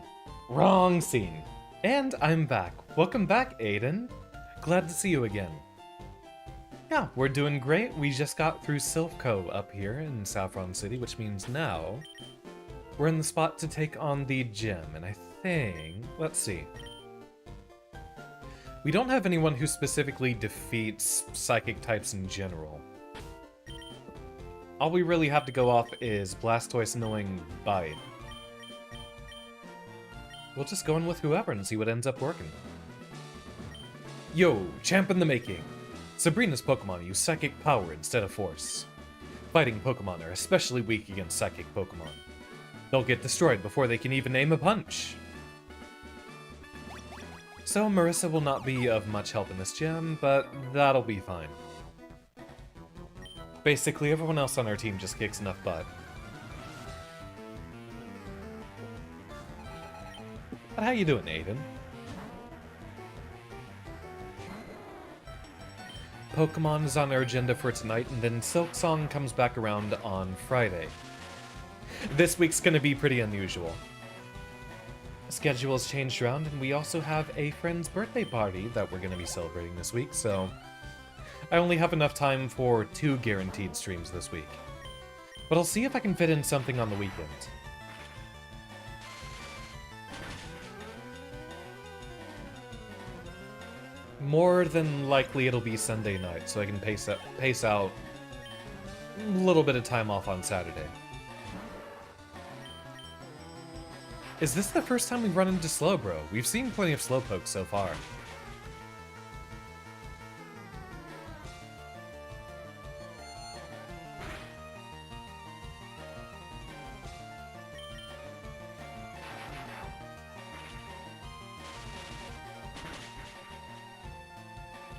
Wrong scene. And I'm back. Welcome back, Aiden. Glad to see you again. Yeah, we're doing great. We just got through Silphs up here in Saffron City, which means now we're in the spot to take on the gym, and I think... let's see. We don't have anyone who specifically defeats psychic types in general. All we really have to go off is Blastoise knowing Bite. We'll just go in with whoever and see what ends up working. Yo, champ in the making! Sabrina's Pokemon use Psychic power instead of Force. Fighting Pokemon are especially weak against Psychic Pokemon. They'll get destroyed before they can even aim a punch. So Marissa will not be of much help in this gym, but that'll be fine. Basically, everyone else on our team just kicks enough butt. But how you doing, Aiden? Pokemon is on our agenda for tonight, and then Silk Song comes back around on Friday. This week's gonna be pretty unusual. The schedule's changed around, and we also have a friend's birthday party that we're gonna be celebrating this week, so I only have enough time for 2 guaranteed streams this week. But I'll see if I can fit in something on the weekend. More than likely it'll be Sunday night, so I can pace out a little bit of time off on Saturday. Is this the first time we've run into Slowbro? We've seen plenty of Slowpokes so far.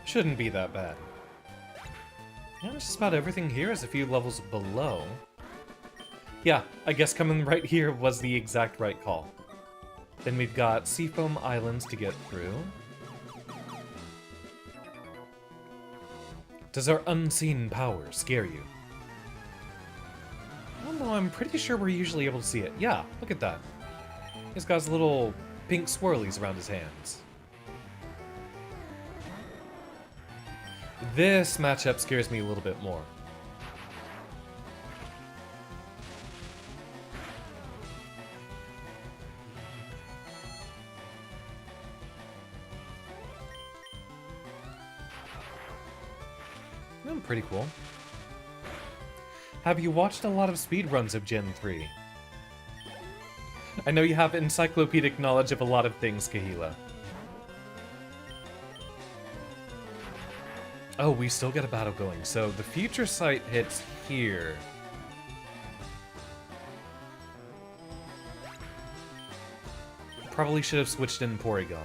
Shouldn't be that bad. Yeah, just about everything here is a few levels below. Yeah, I guess coming right here was the exact right call. Then we've got Seafoam Islands to get through. Does our unseen power scare you? I don't know, I'm pretty sure we're usually able to see it. Yeah, look at that. He's got his little pink swirlies around his hands. This matchup scares me a little bit more. Pretty cool. Have you watched a lot of speedruns of Gen 3? I know you have encyclopedic knowledge of a lot of things, Kahila. Oh, we still get a battle going, so the future sight hits here. Probably should have switched in Porygon.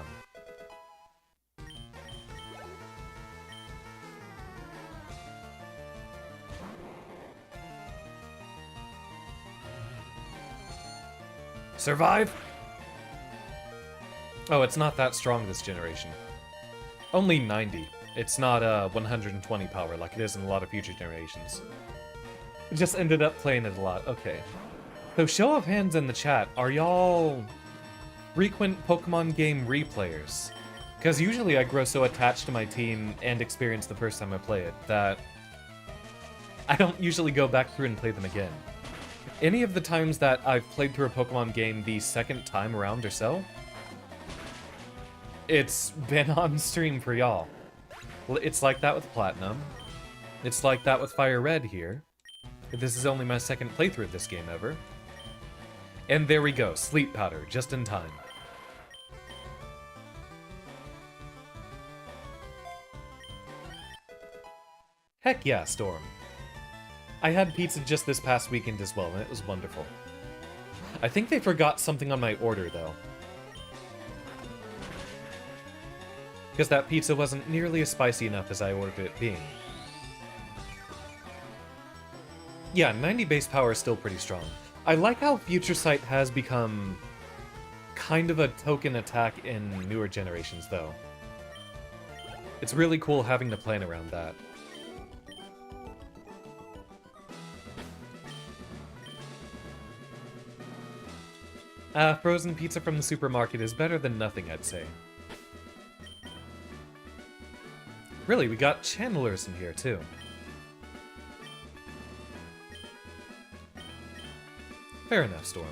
Survive? Oh, it's not that strong this generation. Only 90. It's not 120 power like it is in a lot of future generations. Just ended up playing it a lot. Okay. So show of hands in the chat, are y'all frequent Pokemon game replayers? Because usually I grow so attached to my team and experience the first time I play it that I don't usually go back through and play them again. Any of the times that I've played through a Pokemon game the second time around or so, it's been on stream for y'all. Well, it's like that with Platinum. It's like that with FireRed here. This is only my second playthrough of this game ever. And there we go, Sleep Powder, just in time. Heck yeah, Storm. I had pizza just this past weekend as well, and it was wonderful. I think they forgot something on my order, though. Because that pizza wasn't nearly as spicy enough as I ordered it being. Yeah, 90 base power is still pretty strong. I like how Future Sight has become kind of a token attack in newer generations, though. It's really cool having to plan around that. Frozen pizza from the supermarket is better than nothing, I'd say. Really, we got channelers in here, too. Fair enough, Storm.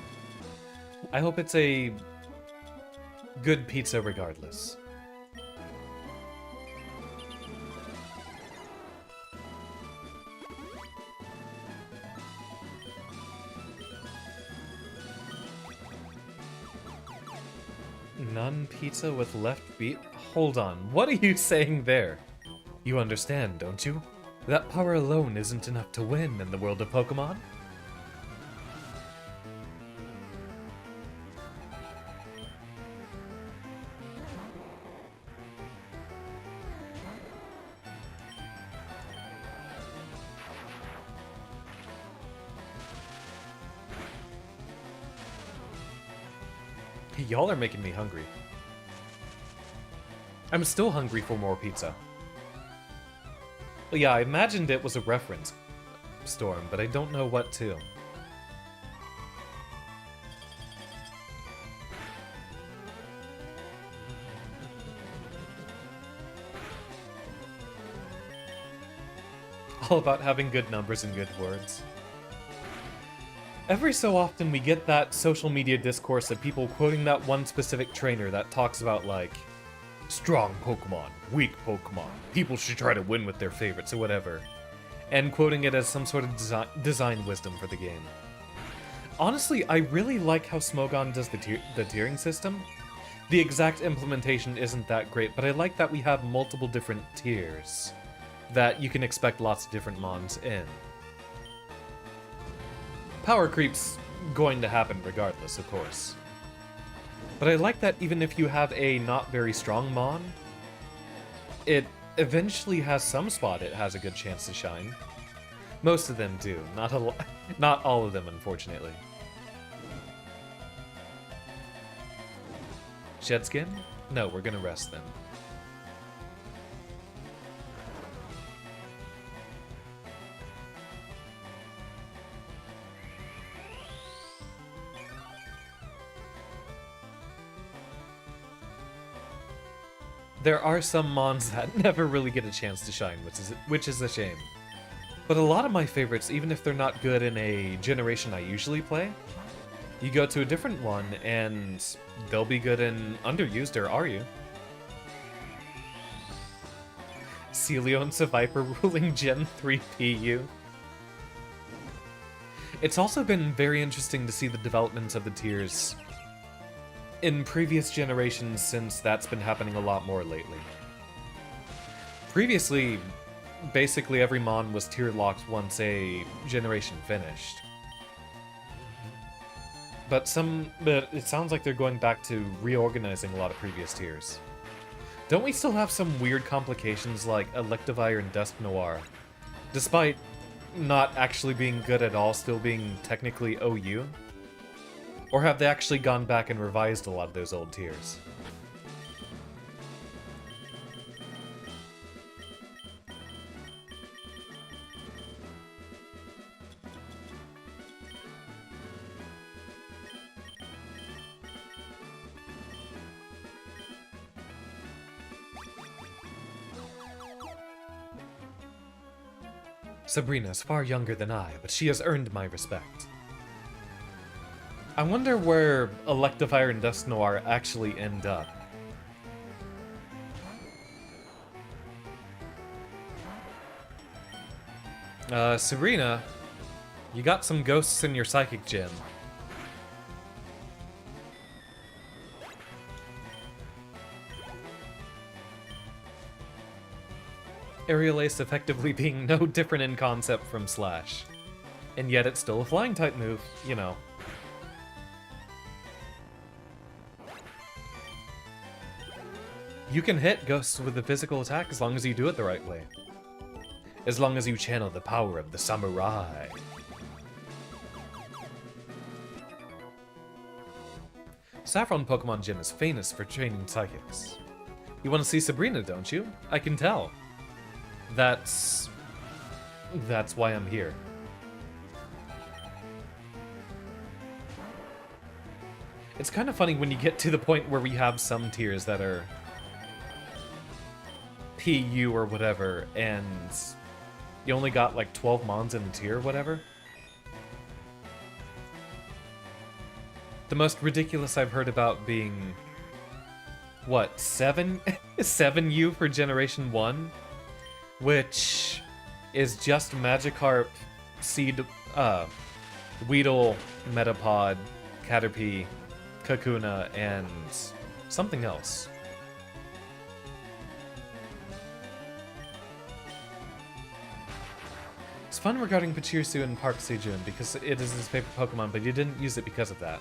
I hope it's a good pizza regardless. None pizza with left beet? Hold on, what are you saying there? You understand, don't you? That power alone isn't enough to win in the world of Pokemon? Y'all are making me hungry. I'm still hungry for more pizza. Well, yeah, I imagined it was a reference, Storm, but I don't know what to. All about having good numbers and good words. Every so often we get that social media discourse of people quoting that one specific trainer that talks about, like, strong Pokemon, weak Pokemon, people should try to win with their favorites or whatever, and quoting it as some sort of design wisdom for the game. Honestly, I really like how Smogon does the tiering system. The exact implementation isn't that great, but I like that we have multiple different tiers that you can expect lots of different mons in. Power creep's going to happen regardless, of course. But I like that even if you have a not very strong mon, it eventually has some spot it has a good chance to shine. Most of them do, not all of them, unfortunately. Shedskin? No, we're gonna rest them. There are some mons that never really get a chance to shine, which is a shame. But a lot of my favorites, even if they're not good in a generation I usually play, you go to a different one and they'll be good in Underused, or are you? Celio and Seviper ruling Gen 3 PU. It's also been very interesting to see the developments of the tiers in previous generations, since that's been happening a lot more lately. Previously, basically every mon was tier locked once a generation finished. But it sounds like they're going back to reorganizing a lot of previous tiers. Don't we still have some weird complications like Electivire and Dusk Noir, despite not actually being good at all, still being technically OU? Or have they actually gone back and revised a lot of those old tiers? Sabrina's far younger than I, but she has earned my respect. I wonder where Electivire and Dusk Noir actually end up. Sabrina, you got some ghosts in your Psychic Gym. Aerial Ace effectively being no different in concept from Slash. And yet it's still a flying type move, you know. You can hit ghosts with a physical attack as long as you do it the right way. As long as you channel the power of the samurai. Saffron Pokemon Gym is famous for training psychics. You want to see Sabrina, don't you? I can tell. That's why I'm here. It's kind of funny when you get to the point where we have some tiers that are PU or whatever, and you only got like 12 mons in the tier or whatever. The most ridiculous I've heard about being, what, 7? 7U for Generation 1? Which is just Magikarp, Seed, Weedle, Metapod, Caterpie, Kakuna, and something else. It's fun regarding Pachirisu and Park Sejun because it is his favorite Pokemon, but you didn't use it because of that.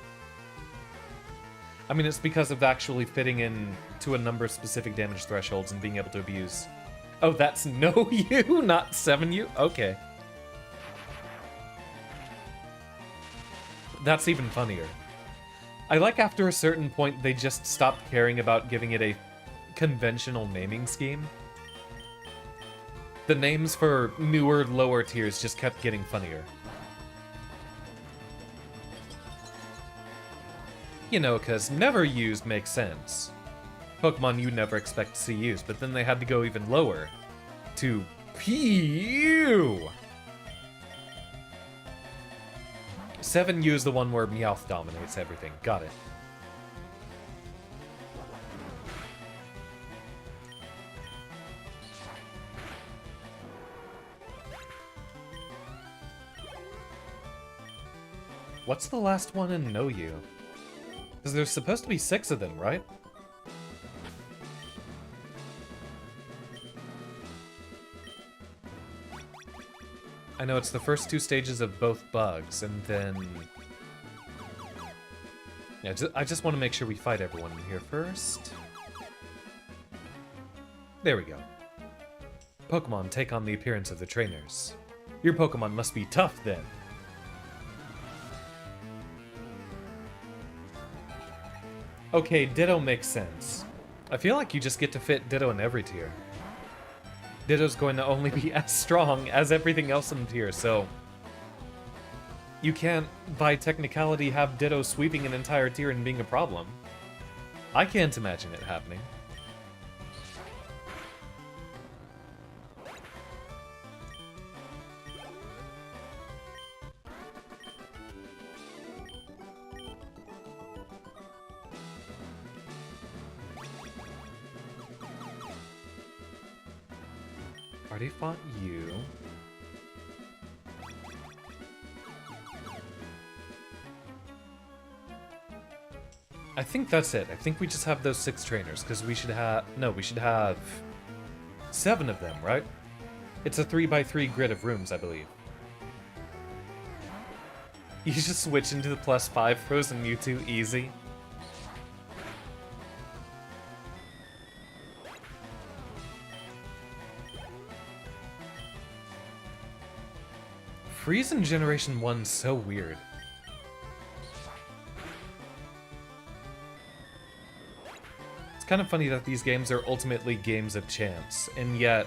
I mean, it's because of actually fitting in to a number of specific damage thresholds and being able to abuse. Oh, that's no U, not 7U? Okay. That's even funnier. I like after a certain point they just stopped caring about giving it a conventional naming scheme. The names for newer, lower tiers just kept getting funnier. You know, because never used makes sense. Pokemon you never expect to see used, but then they had to go even lower to PU. 7U is the one where Meowth dominates everything. Got it. What's the last one in No U? Because there's supposed to be 6 of them, right? I know it's the first 2 stages of both bugs, and then... Yeah, I just want to make sure we fight everyone in here first. There we go. Pokemon take on the appearance of the trainers. Your Pokemon must be tough, then. Okay, Ditto makes sense. I feel like you just get to fit Ditto in every tier. Ditto's going to only be as strong as everything else in the tier, so... You can't, by technicality, have Ditto sweeping an entire tier and being a problem. I can't imagine it happening. Already fought you. I think that's it. I think we just have those 6 trainers, because we should have... No, we should have 7 of them, right? It's a 3x3 grid of rooms, I believe. You just switch into the +5 Frozen Mewtwo easy. Freeze in Generation 1's so weird. It's kind of funny that these games are ultimately games of chance, and yet...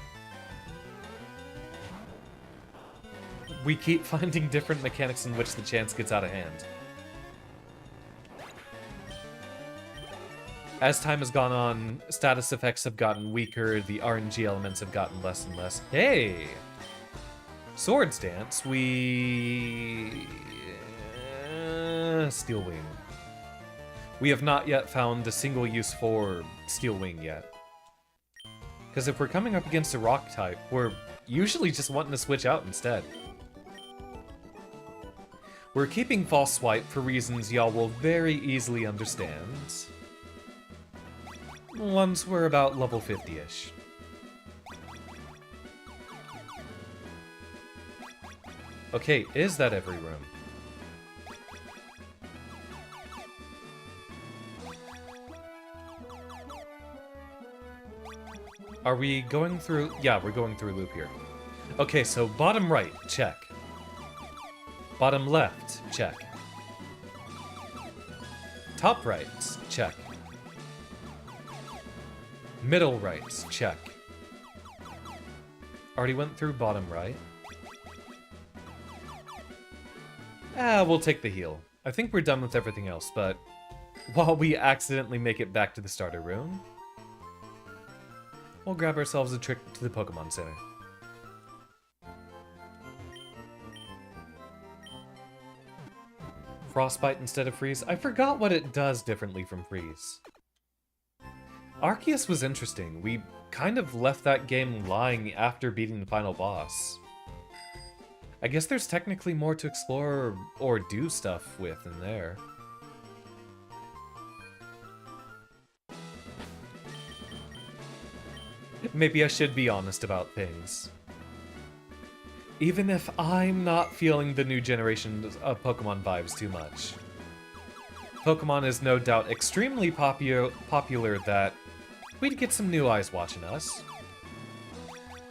we keep finding different mechanics in which the chance gets out of hand. As time has gone on, status effects have gotten weaker, the RNG elements have gotten less and less. Hey! Swords Dance, Steel Wing. We have not yet found a single use for Steel Wing yet. Because if we're coming up against a rock type, we're usually just wanting to switch out instead. We're keeping False Swipe for reasons y'all will very easily understand. Once we're about level 50-ish. Okay, is that every room? Are we going through... Yeah, we're going through a loop here. Okay, so bottom right, check. Bottom left, check. Top right, check. Middle right, check. Already went through bottom right. We'll take the heal. I think we're done with everything else, but while we accidentally make it back to the starter room, we'll grab ourselves a trip to the Pokemon Center. Frostbite instead of Freeze. I forgot what it does differently from Freeze. Arceus was interesting. We kind of left that game lying after beating the final boss. I guess there's technically more to explore or do stuff with in there. Maybe I should be honest about things. Even if I'm not feeling the new generation of Pokemon vibes too much. Pokemon is no doubt extremely popular that we'd get some new eyes watching us.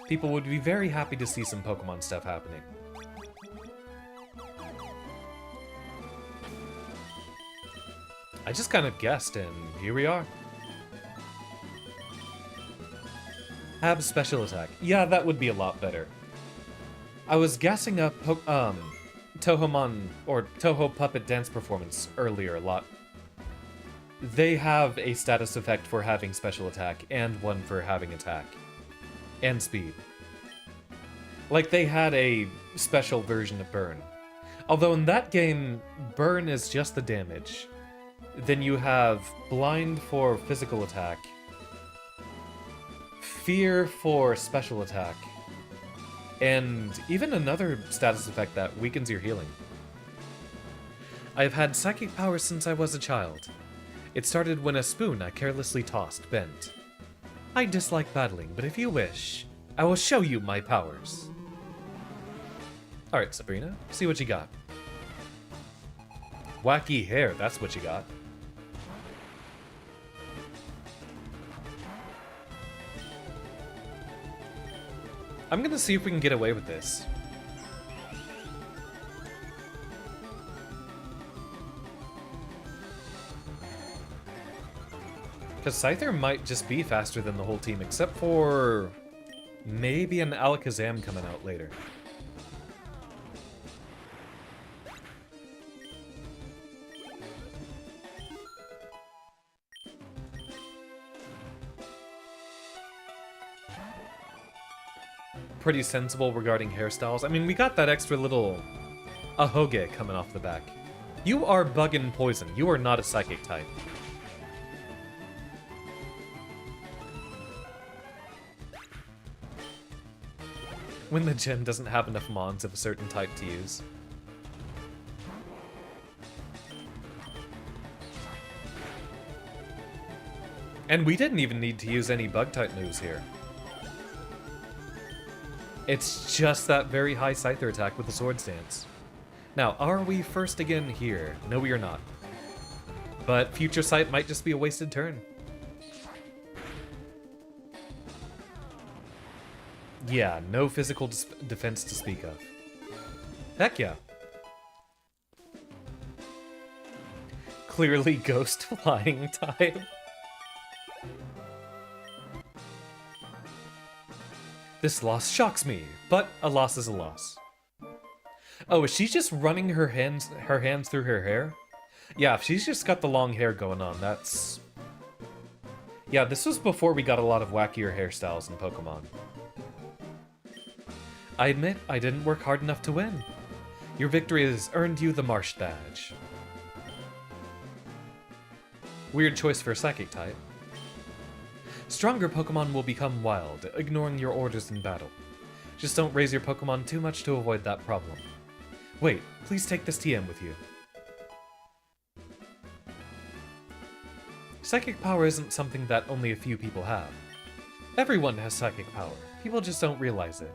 People would be very happy to see some Pokemon stuff happening. I just kind of guessed, and here we are. Have special attack. Yeah, that would be a lot better. I was guessing a Tohomon or Toho Puppet Dance Performance earlier a lot. They have a status effect for having special attack and one for having attack and speed. Like they had a special version of Burn. Although in that game, Burn is just the damage. Then you have Blind for physical attack, Fear for special attack, and even another status effect that weakens your healing. I've had psychic powers since I was a child. It started when a spoon I carelessly tossed bent. I dislike battling, but if you wish, I will show you my powers. Alright, Sabrina, see what you got. Wacky hair, that's what you got. I'm gonna see if we can get away with this. Because Scyther might just be faster than the whole team, except for maybe an Alakazam coming out later. Pretty sensible regarding hairstyles. I mean, we got that extra little Ahoge coming off the back. You are Bug and Poison. You are not a Psychic type. When the gen doesn't have enough mons of a certain type to use. And we didn't even need to use any Bug-type moves here. It's just that very high Scyther attack with the Sword Stance. Now, are we first again here? No, we are not. But Future Sight might just be a wasted turn. Yeah, no physical defense to speak of. Heck yeah. Clearly Ghost Flying type. This loss shocks me, but a loss is a loss. Oh, is she just running her hands through her hair? Yeah, if she's just got the long hair going on, that's... Yeah, this was before we got a lot of wackier hairstyles in Pokemon. I admit, I didn't work hard enough to win. Your victory has earned you the Marsh Badge. Weird choice for a Psychic type. Stronger Pokemon will become wild, ignoring your orders in battle. Just don't raise your Pokemon too much to avoid that problem. Wait, please take this TM with you. Psychic power isn't something that only a few people have. Everyone has psychic power, people just don't realize it.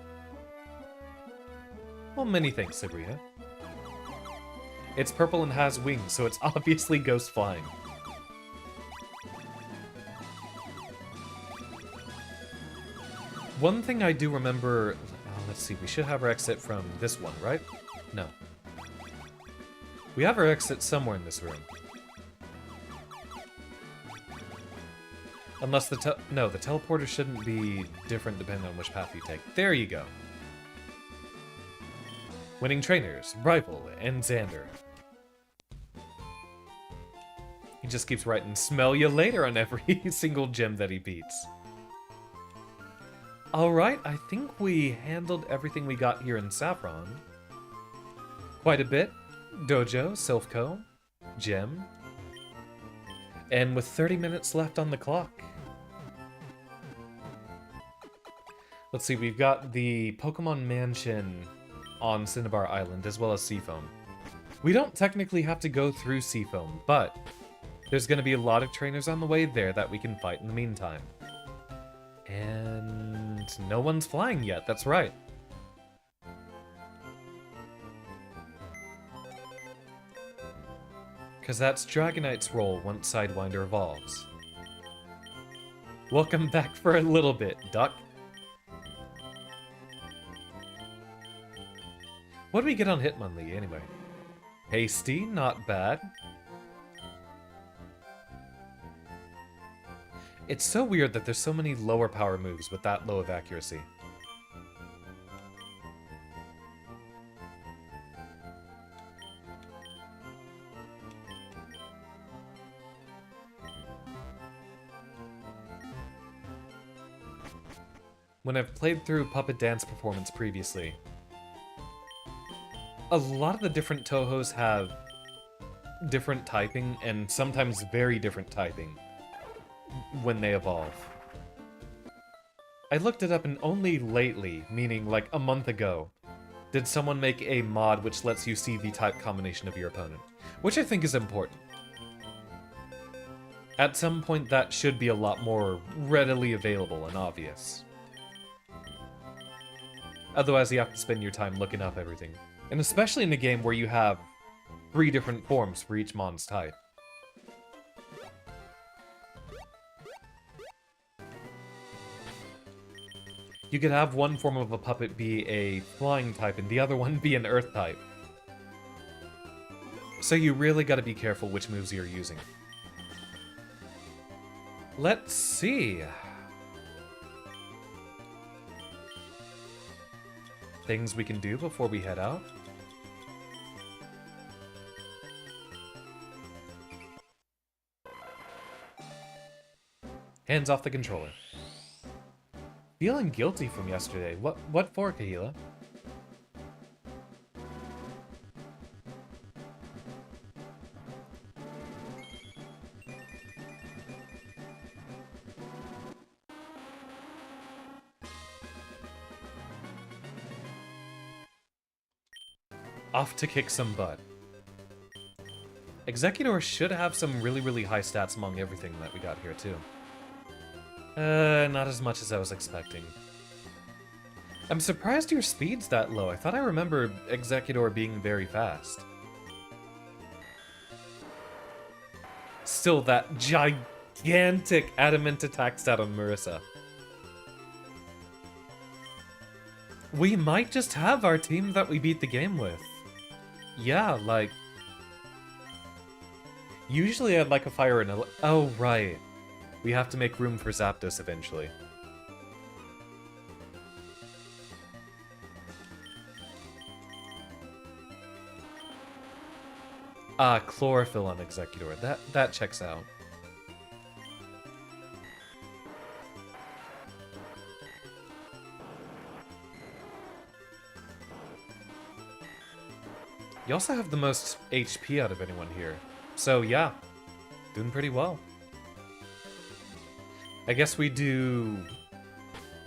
Well, many thanks, Sabrina. It's purple and has wings, so it's obviously Ghost Flying. One thing I do remember... let's see, we should have our exit from this one, right? No. We have our exit somewhere in this room. Unless the no, the teleporter shouldn't be different depending on which path you take. There you go. Winning Trainers, Rival, and Xander. He just keeps writing, smell you later on every single gym that he beats. Alright, I think we handled everything we got here in Saffron. Quite a bit. Dojo, Silphco, gym. And with 30 minutes left on the clock. Let's see, we've got the Pokemon Mansion on Cinnabar Island, as well as Seafoam. We don't technically have to go through Seafoam, but there's going to be a lot of trainers on the way there that we can fight in the meantime. And no one's flying yet, that's right. Because that's Dragonite's role once Sidewinder evolves. Welcome back for a little bit, Duck. What do we get on Hitmonlee, anyway? Hasty, not bad. It's so weird that there's so many lower power moves with that low of accuracy. When I've played through Puppet Dance Performance previously, a lot of the different Tohos have different typing, and sometimes very different typing, when they evolve. I looked it up, and only lately, meaning like a month ago, did someone make a mod which lets you see the type combination of your opponent, which I think is important. At some point, that should be a lot more readily available and obvious. Otherwise, you have to spend your time looking up everything. And especially in a game where you have 3 different forms for each mon's type. You could have one form of a puppet be a flying type and the other one be an earth type. So you really gotta be careful which moves you're using. Let's see. Things we can do before we head out. Hands off the controller. Feeling guilty from yesterday. What for, Kahila? Off to kick some butt. Executor should have some really high stats among everything that we got here, too. Not as much as I was expecting. I'm surprised your speed's that low. I thought I remembered Executor being very fast. Still, that gigantic adamant attack stat on Marissa. We might just have our team that we beat the game with. Yeah, like... Usually I'd like a fire and a... Oh, right. We have to make room for Zapdos eventually. Chlorophyll on Executor. That checks out. You also have the most HP out of anyone here. So yeah, doing pretty well. I guess we do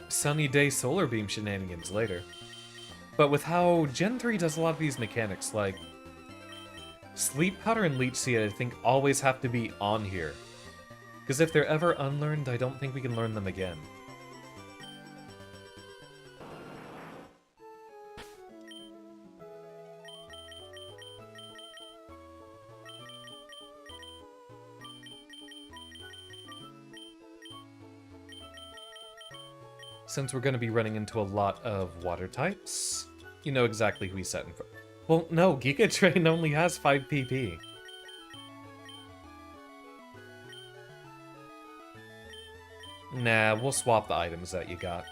Sunny Day Solar Beam shenanigans later. But with how Gen 3 does a lot of these mechanics, like Sleep Powder and Leech Seed, I think always have to be on here. Because if they're ever unlearned, I don't think we can learn them again. Since we're going to be running into a lot of water types, you know exactly who we set in front. Well, no, Giga Train only has 5 PP. Nah, we'll swap the items that you got.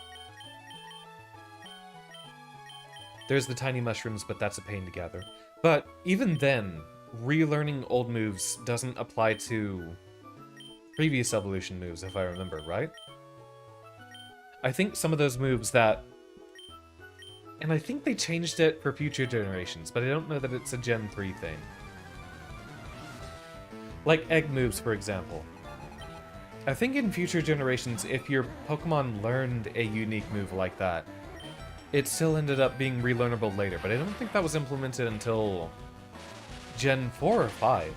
There's the tiny mushrooms, but that's a pain to gather. But even then, relearning old moves doesn't apply to previous evolution moves, if I remember, right? I think some of those moves that... And I think they changed it for future generations, but I don't know that it's a Gen 3 thing. Like egg moves, for example. I think in future generations, if your Pokemon learned a unique move like that, it still ended up being relearnable later, but I don't think that was implemented until Gen 4 or 5.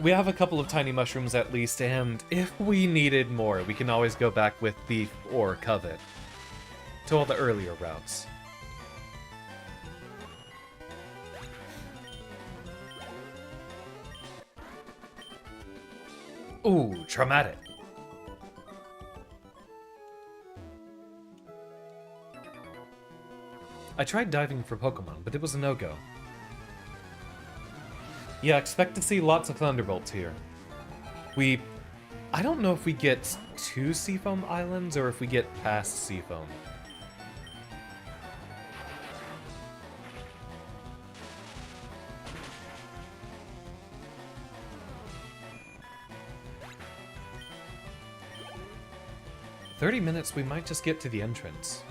We have a couple of tiny mushrooms at least, and if we needed more, we can always go back with Thief or Covet to all the earlier routes. Ooh, traumatic. I tried diving for Pokemon, but it was a no-go. Yeah, expect to see lots of Thunderbolts here. I don't know if we get to Seafoam Islands or if we get past Seafoam. "30 minutes, we might just get to the entrance."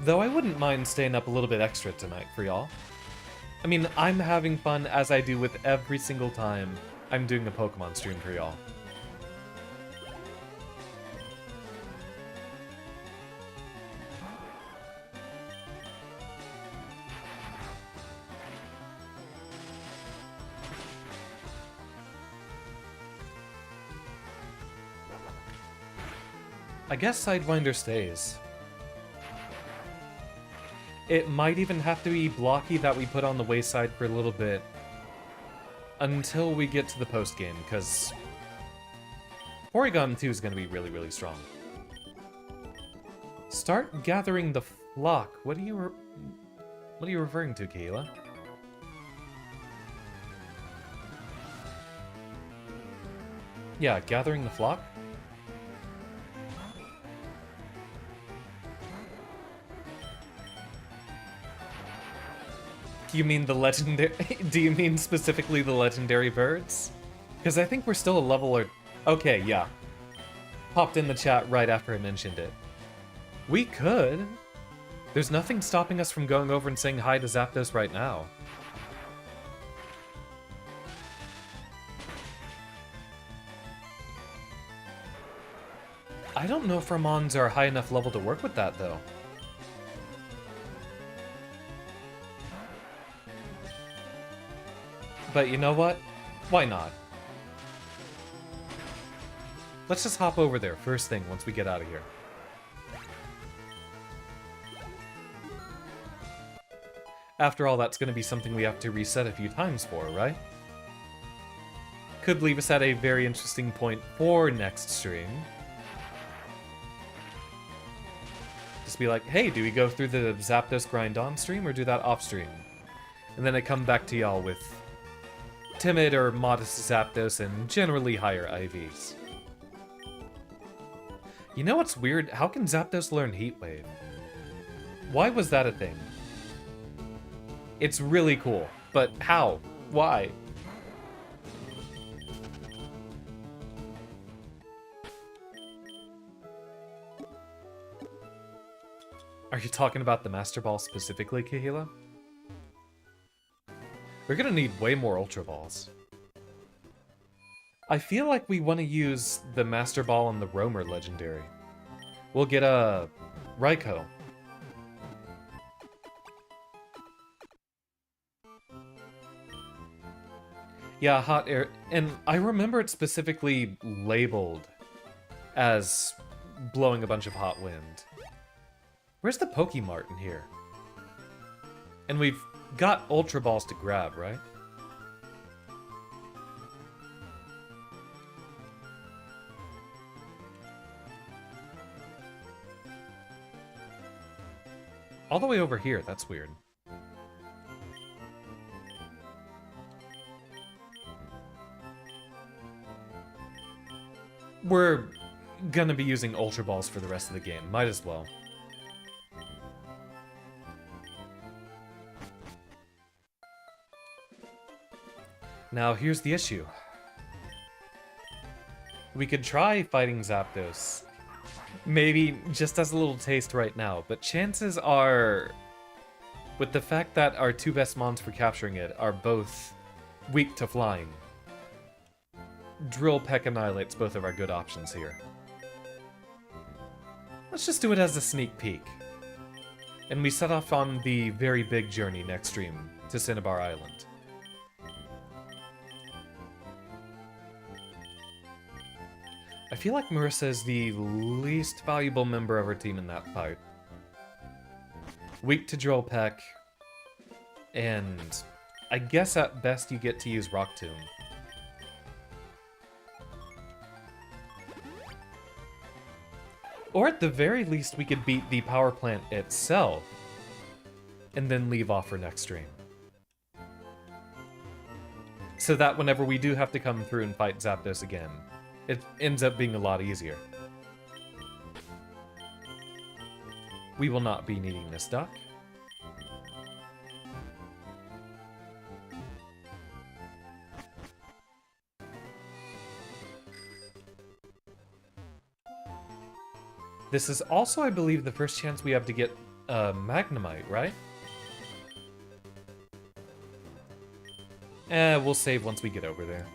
Though I wouldn't mind staying up a little bit extra tonight for y'all. I mean, I'm having fun as I do with every single time I'm doing a Pokemon stream for y'all. I guess Sidewinder stays. It might even have to be Blocky that we put on the wayside for a little bit until we get to the post-game, because Porygon 2 is going to be really, really strong. Start gathering the flock. What are you referring to, Kayla? Yeah, gathering the flock? You mean the legendary... Do you mean specifically the legendary birds? Because I think we're still a level or... Okay, yeah. Popped in the chat right after I mentioned it. We could. There's nothing stopping us from going over and saying hi to Zapdos right now. I don't know if our Mons are high enough level to work with that, though. But you know what? Why not? Let's just hop over there first thing once we get out of here. After all, that's going to be something we have to reset a few times for, right? Could leave us at a very interesting point for next stream. Just be like, hey, do we go through the Zapdos grind on stream or do that off stream? And then I come back to y'all with timid or modest Zapdos and generally higher IVs. You know what's weird? How can Zapdos learn Heat Wave? Why was that a thing? It's really cool, but how? Why? Are you talking about the Master Ball specifically, Kahila? We're gonna need way more Ultra Balls. I feel like we want to use the Master Ball on the Roamer Legendary. We'll get a Raikou. Yeah, hot air. And I remember it specifically labeled as blowing a bunch of hot wind. Where's the Pokemart in here? And we've got Ultra Balls to grab, right? All the way over here, that's weird. we're gonna be using Ultra Balls for the rest of the game. Might as well. Now, here's the issue. We could try fighting Zapdos. Maybe just as a little taste right now, but chances are, with the fact that our two best mons for capturing it are both weak to flying, Drill Peck annihilates both of our good options here. Let's just do it as a sneak peek. And we set off on the very big journey next stream to Cinnabar Island. I feel like Marissa is the least valuable member of our team in that fight. Weak to Drill Peck, and I guess at best you get to use Rock Tomb. Or at the very least we could beat the power plant itself, and then leave off for next stream. So that whenever we do have to come through and fight Zapdos again, it ends up being a lot easier. We will not be needing this duck. This is also, I believe, the first chance we have to get Magnemite, right? We'll save once we get over there.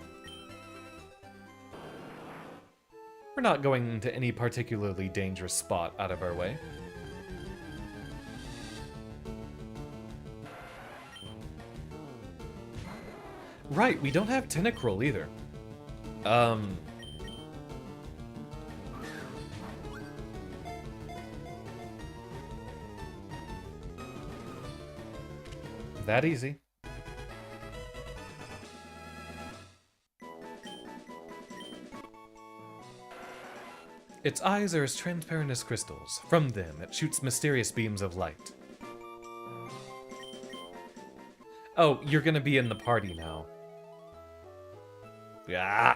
We're not going into any particularly dangerous spot out of our way. Right, we don't have Tentacruel either. That easy. Its eyes are as transparent as crystals. From them, it shoots mysterious beams of light. Oh, you're gonna be in the party now. Yeah.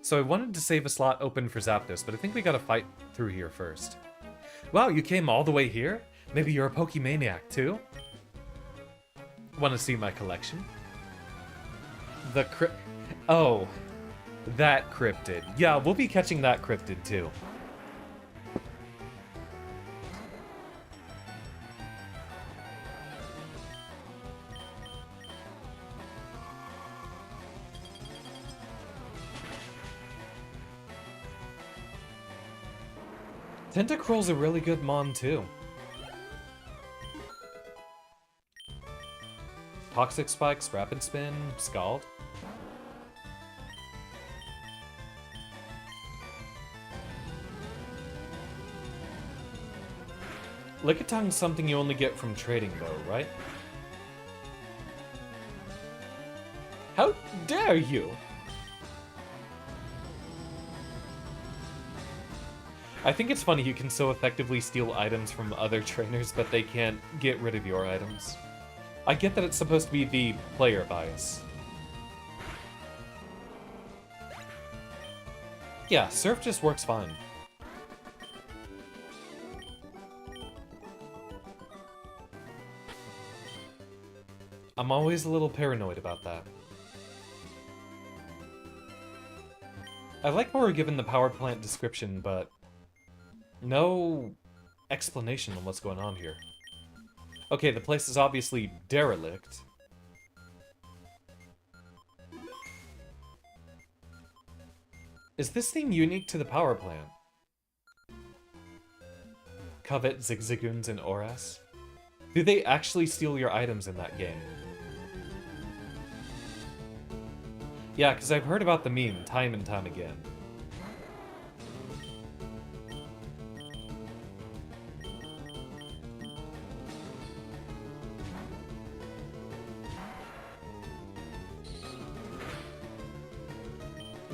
So I wanted to save a slot open for Zapdos, but I think we gotta fight through here first. Wow, you came all the way here? Maybe you're a Pokemaniac too? Want to see my collection? Oh, that cryptid. Yeah, we'll be catching that cryptid too. Tentacruel's a really good mon too. Toxic Spike, Rapid Spin, Scald. Lickitung's something you only get from trading though, right? How dare you! I think it's funny you can so effectively steal items from other trainers, but they can't get rid of your items. I get that it's supposed to be the player bias. Yeah, Surf just works fine. I'm always a little paranoid about that. I like how we're given the power plant description, but no explanation on what's going on here. Okay, the place is obviously derelict. Is this thing unique to the power plant? Covet, Zigzagoons, and Oras? Do they actually steal your items in that game? Yeah, because I've heard about the meme time and time again.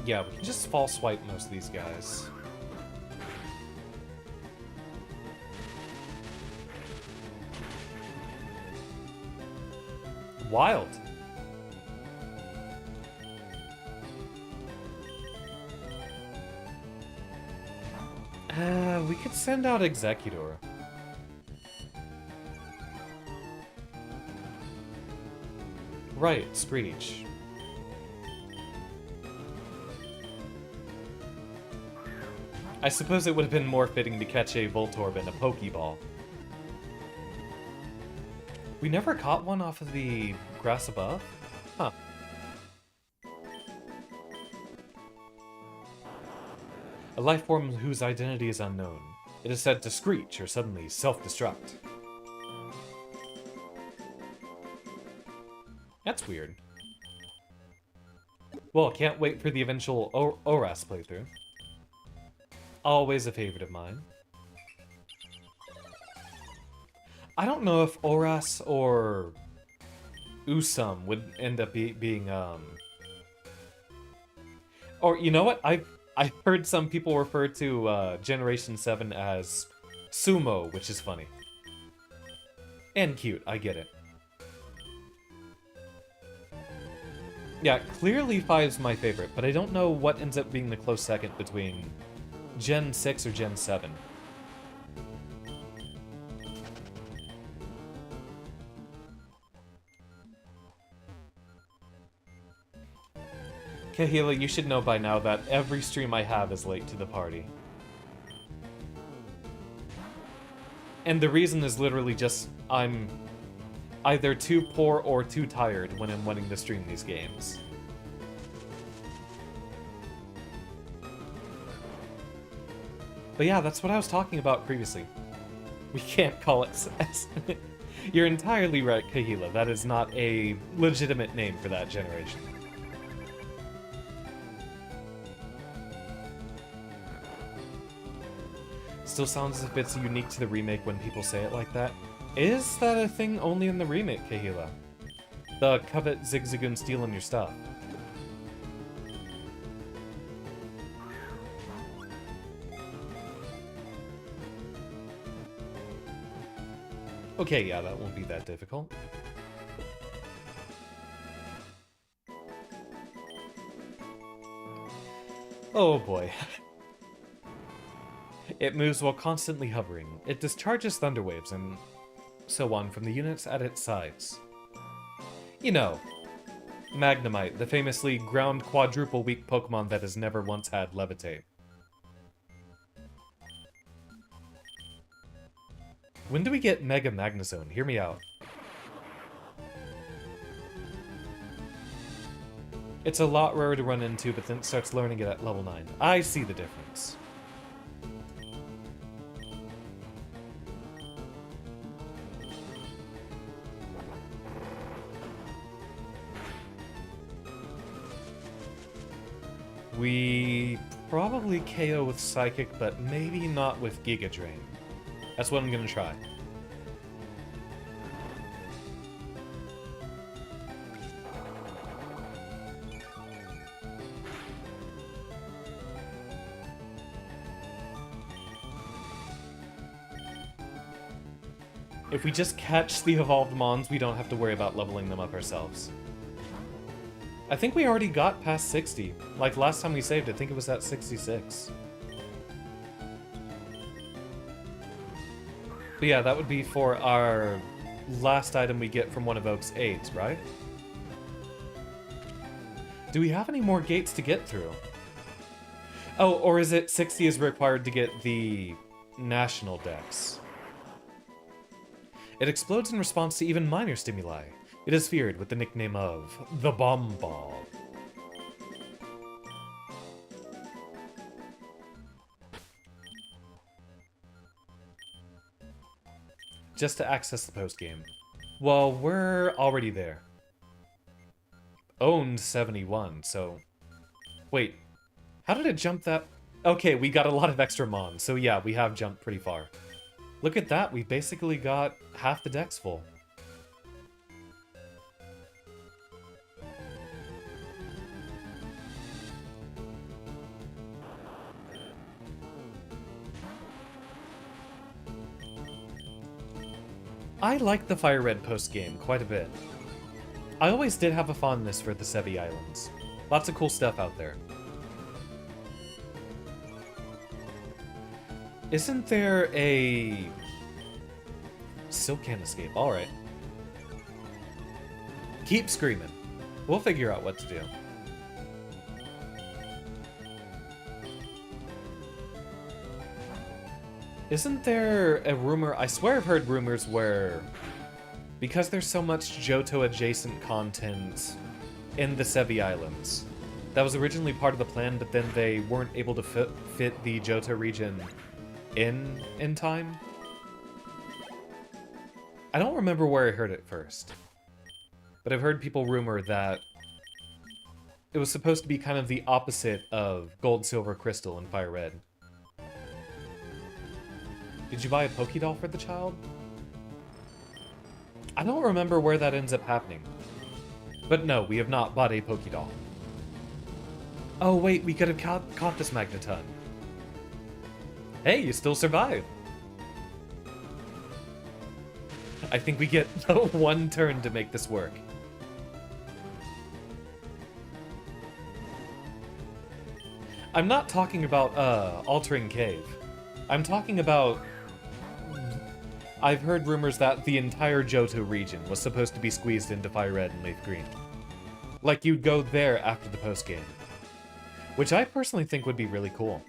Yeah, we can just false swipe most of these guys. Wild. We could send out Executor. Right, Screech. I suppose it would have been more fitting to catch a Voltorb and a Pokeball. We never caught one off of the grass above? Huh. A life form whose identity is unknown. It is said to screech or suddenly self-destruct. That's weird. Well, can't wait for the eventual Oras playthrough. Always a favorite of mine. I don't know if Oras or Usum would end up being, Or, you know what? I've heard some people refer to Generation 7 as Sumo, which is funny. And cute, I get it. Yeah, clearly 5's my favorite, but I don't know what ends up being the close second between Gen 6 or Gen 7. Kahila, you should know by now that every stream I have is late to the party. And the reason is literally just I'm either too poor or too tired when I'm wanting to stream these games. But yeah, that's what I was talking about previously. We can't call it... You're entirely right, Kahila. That is not a legitimate name for that generation. Still sounds as if it's unique to the remake when people say it like that. Is that a thing only in the remake, Kahila? The covet, zigzagoon, stealing your stuff. Okay, yeah, that won't be that difficult. Oh boy. It moves while constantly hovering. It discharges thunder waves and so on from the units at its sides. You know, Magnemite, the famously ground quadruple weak Pokemon that has never once had Levitate. When do we get Mega Magnezone? Hear me out. It's a lot rarer to run into, but then it starts learning it at level 9. I see the difference. We probably KO with Psychic, but maybe not with Giga Drain. That's what I'm gonna try. If we just catch the evolved Mons, we don't have to worry about leveling them up ourselves. I think we already got past 60. Like last time we saved, I think it was at 66. But yeah, that would be for our last item we get from one of Oak's aids, right? Do we have any more gates to get through? Oh, or is it 60 is required to get the national dex? It explodes in response to even minor stimuli. It is feared with the nickname of the Bomb Ball. Just to access the post-game. Well, we're already there. Owned 71, so... Wait, how did it jump that... Okay, we got a lot of extra Mons, so yeah, we have jumped pretty far. Look at that, we basically got half the dex full. I like the FireRed post-game quite a bit. I always did have a fondness for the Sevi Islands. Lots of cool stuff out there. Isn't there a... Still can't escape. Alright. Keep screaming. We'll figure out what to do. Isn't there a rumor... I swear I've heard rumors where... Because there's so much Johto-adjacent content in the Sevi Islands, that was originally part of the plan, but then they weren't able to fit the Johto region in time? I don't remember where I heard it first, but I've heard people rumor that it was supposed to be kind of the opposite of Gold, Silver, Crystal in FireRed. Did you buy a Pokédoll for the child? I don't remember where that ends up happening. But no, we have not bought a Pokédoll. Oh wait, we could have caught this Magneton. Hey, you still survive! I think we get one turn to make this work. I'm not talking about, altering cave. I'm talking about... I've heard rumors that the entire Johto region was supposed to be squeezed into FireRed and Leaf Green. Like, you'd go there after the post-game. Which I personally think would be really cool.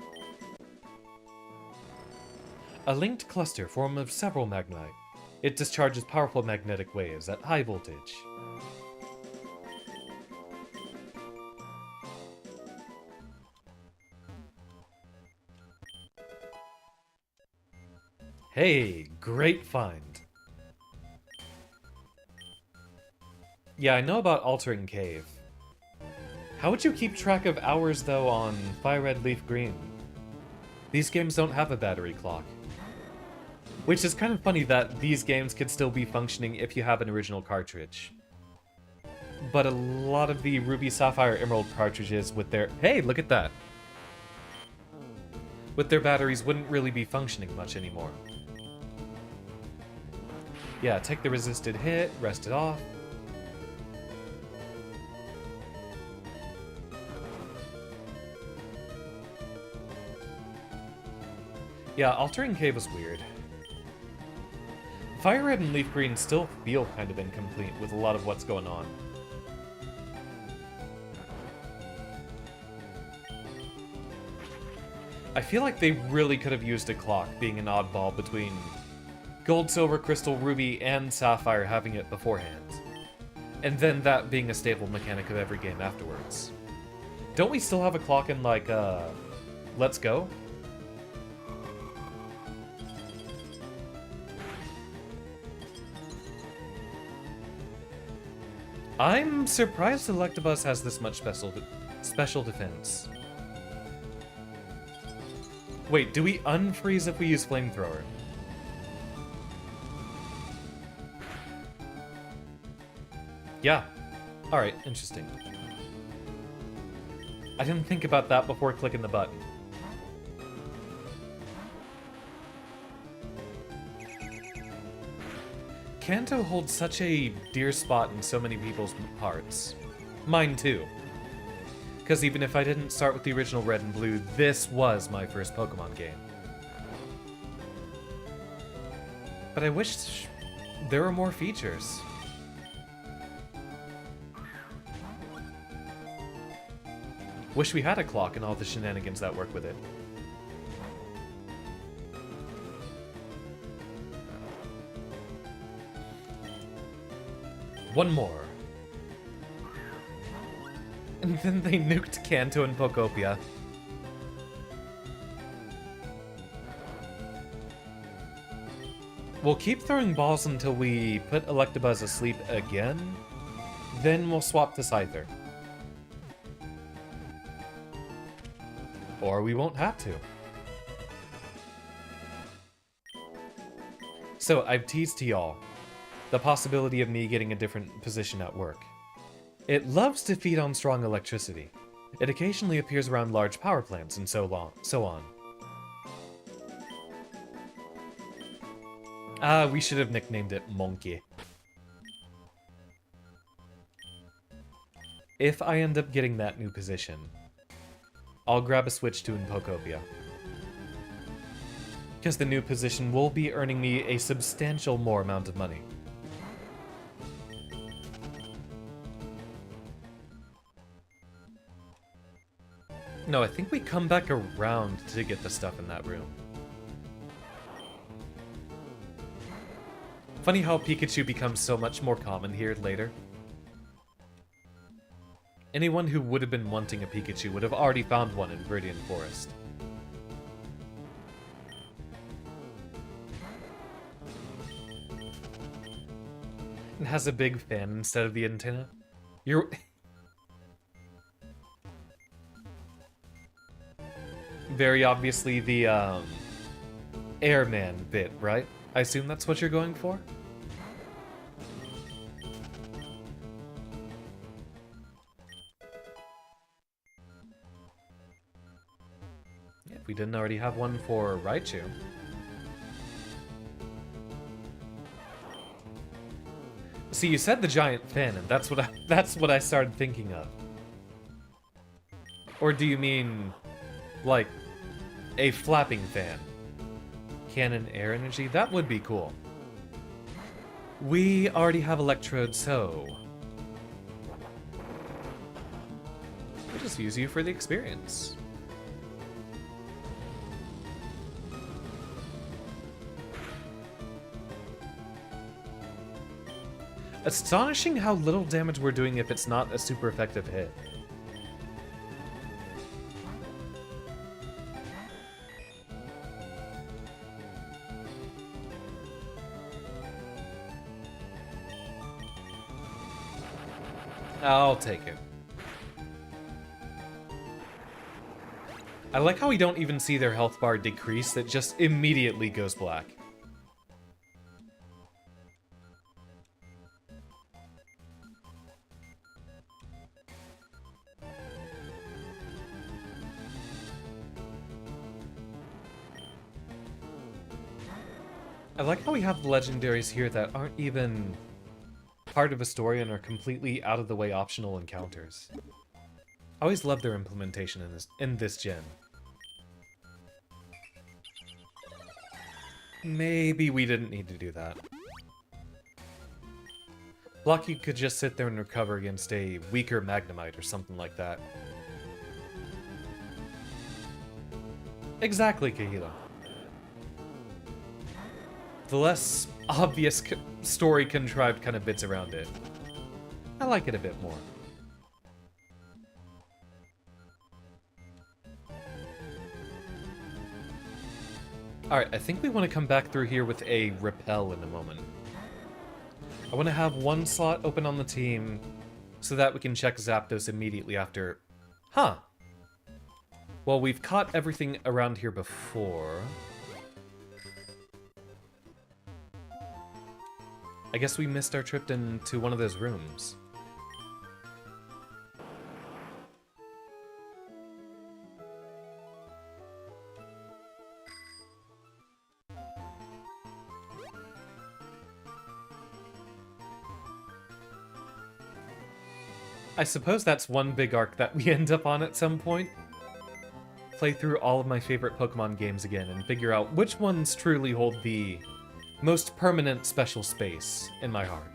A linked cluster formed of several magnite. It discharges powerful magnetic waves at high voltage. Hey, great find. Yeah, I know about altering cave. How would you keep track of hours, though, on FireRed Leaf Green? These games don't have a battery clock. Which is kind of funny that these games could still be functioning if you have an original cartridge. But a lot of the Ruby, Sapphire, Emerald cartridges with their... Hey, look at that! With their batteries wouldn't really be functioning much anymore. Yeah, take the resisted hit, rest it off. Yeah, altering cave was weird. FireRed and Leaf Green still feel kind of incomplete with a lot of what's going on. I feel like they really could have used a clock, being an oddball between Gold, Silver, Crystal, Ruby, and Sapphire having it beforehand. And then that being a staple mechanic of every game afterwards. Don't we still have a clock in, like, Let's Go? I'm surprised Electabuzz has this much special defense. Wait, do we unfreeze if we use Flamethrower? Yeah. Alright, interesting. I didn't think about that before clicking the button. Kanto holds such a dear spot in so many people's hearts. Mine too. Because even if I didn't start with the original Red and Blue, this was my first Pokemon game. But I wish there were more features. Wish we had a clock and all the shenanigans that work with it. One more. And then they nuked Kanto and Pokopia. We'll keep throwing balls until we put Electabuzz asleep again. Then we'll swap to Scyther. Or we won't have to. So, I've teased to y'all the possibility of me getting a different position at work. It loves to feed on strong electricity. It occasionally appears around large power plants and so on. Ah, we should have nicknamed it Monkey. If I end up getting that new position, I'll grab a Switch to in Pokopia. Because the new position will be earning me a substantial more amount of money. No, I think we come back around to get the stuff in that room. Funny how Pikachu becomes so much more common here later. Anyone who would have been wanting a Pikachu would have already found one in Viridian Forest. It has a big fan instead of the antenna. You're... Very obviously the, Airman bit, right? I assume that's what you're going for? Yeah, if we didn't already have one for Raichu. See, you said the giant fin, and that's what I started thinking of. Or do you mean, like, a flapping fan? Cannon air energy? That would be cool. We already have Electrode, so... we'll just use you for the experience. Astonishing how little damage we're doing if it's not a super effective hit. I'll take it. I like how we don't even see their health bar decrease, it just immediately goes black. I like how we have the legendaries here that aren't even part of a story and are completely out-of-the-way optional encounters. I always love their implementation in this gen. Maybe we didn't need to do that. Blocky could just sit there and recover against a weaker Magnemite or something like that. Exactly, Kahila. The less obvious story contrived kind of bits around it. I like it a bit more. Alright, I think we want to come back through here with a repel in a moment. I want to have one slot open on the team so that we can check Zapdos immediately after... Huh. Well, we've caught everything around here before. I guess we missed our trip into one of those rooms. I suppose that's one big arc that we end up on at some point. Play through all of my favorite Pokemon games again and figure out which ones truly hold the most permanent special space in my heart.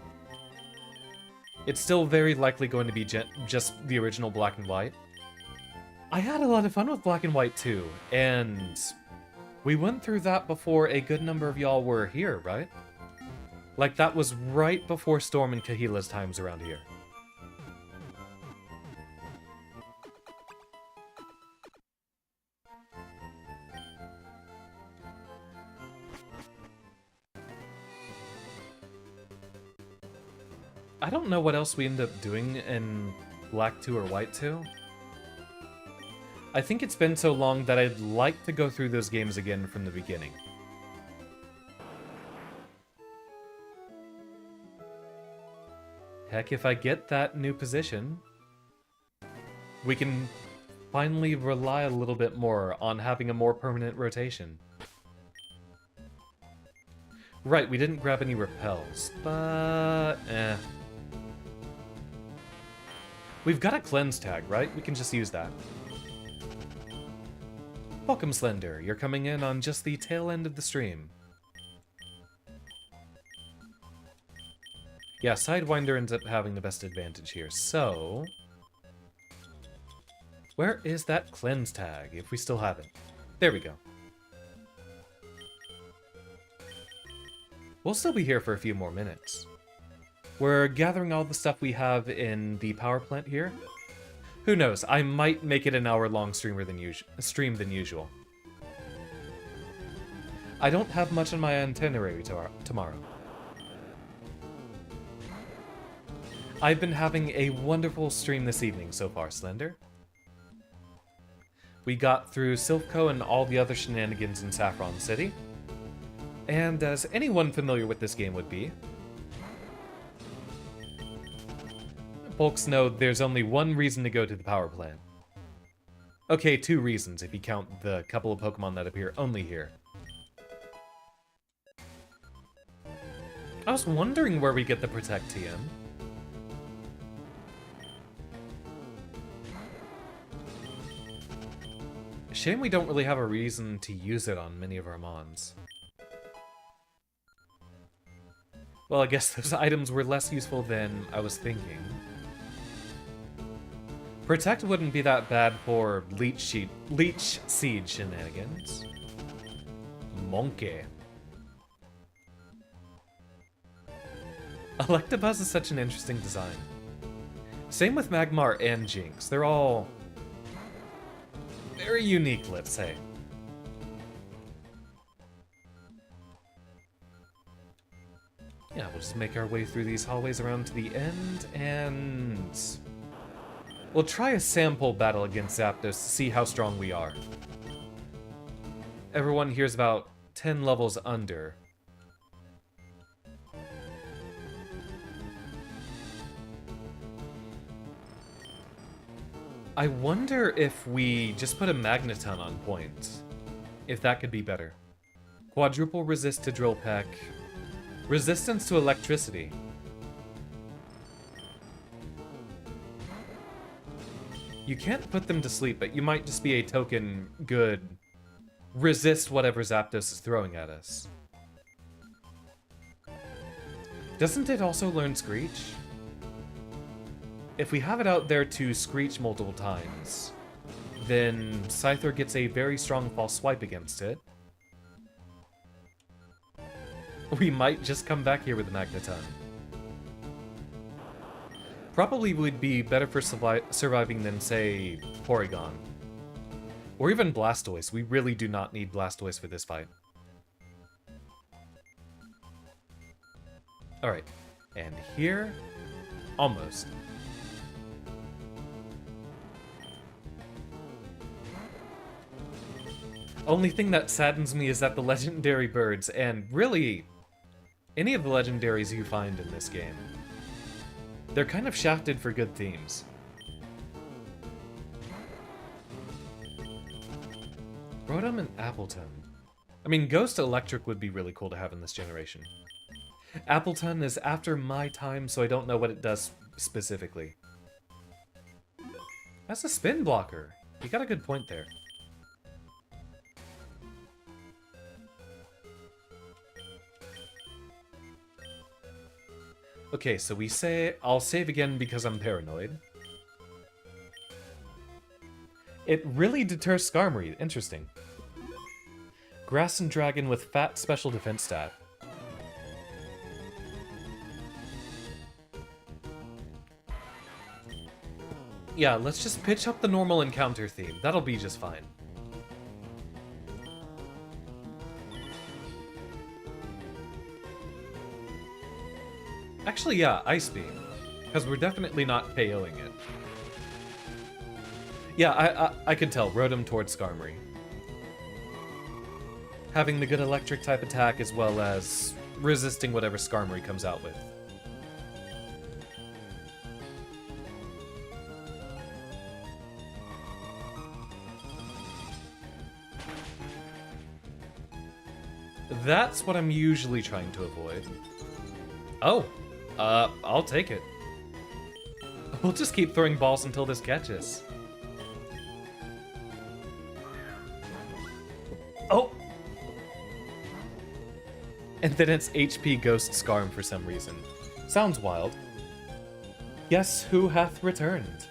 It's still very likely going to be just the original Black and White. I had a lot of fun with Black and White too, and we went through that before a good number of y'all were here, right? Like, that was right before Storm and Kahila's times around here. I don't know what else we end up doing in Black 2 or White 2. I think it's been so long that I'd like to go through those games again from the beginning. Heck, if I get that new position, we can finally rely a little bit more on having a more permanent rotation. Right, we didn't grab any repels, but We've got a cleanse tag, right? We can just use that. Welcome, Slender. You're coming in on just the tail end of the stream. Yeah, Sidewinder ends up having the best advantage here, so... Where is that cleanse tag, if we still have it? There we go. We'll still be here for a few more minutes. We're gathering all the stuff we have in the power plant here. Who knows, I might make it an hour-long stream than usual. I don't have much on my itinerary tomorrow. I've been having a wonderful stream this evening so far, Slender. We got through Silphco and all the other shenanigans in Saffron City. And as anyone familiar with this game would be, folks know there's only one reason to go to the power plant. Okay, 2 reasons if you count the couple of Pokemon that appear only here. I was wondering where we get the Protect TM. Shame we don't really have a reason to use it on many of our Mons. Well, I guess those items were less useful than I was thinking. Protect wouldn't be that bad for Leech Seed shenanigans. Monkey. Electabuzz is such an interesting design. Same with Magmar and Jinx. They're all very unique, let's say. Yeah, we'll just make our way through these hallways around to the end, and we'll try a sample battle against Zapdos to see how strong we are. Everyone here's about 10 levels under. I wonder if we just put a Magneton on point. If that could be better. Quadruple resist to Drill Peck. Resistance to electricity. You can't put them to sleep, but you might just be a token good. Resist whatever Zapdos is throwing at us. Doesn't it also learn Screech? If we have it out there to Screech multiple times, then Scyther gets a very strong false swipe against it. We might just come back here with the Magneton. Probably would be better for surviving than, say, Porygon. Or even Blastoise. We really do not need Blastoise for this fight. Alright, and here, almost. Only thing that saddens me is that the legendary birds, and really, any of the legendaries you find in this game, they're kind of shafted for good themes. Rotom and Appleton. I mean, Ghost Electric would be really cool to have in this generation. Appleton is after my time, so I don't know what it does specifically. That's a spin blocker. You got a good point there. Okay, so we say, I'll save again because I'm paranoid. It really deters Skarmory. Interesting. Grass and Dragon with fat special defense stat. Yeah, let's just pitch up the normal encounter theme. That'll be just fine. Actually, yeah, Ice Beam. Because we're definitely not KOing it. Yeah, I could tell. Rotom towards Skarmory. Having the good electric type attack as well as resisting whatever Skarmory comes out with. That's what I'm usually trying to avoid. Oh, I'll take it. We'll just keep throwing balls until this catches. And then it's HP Ghost Scarm for some reason. Sounds wild. Guess who hath returned?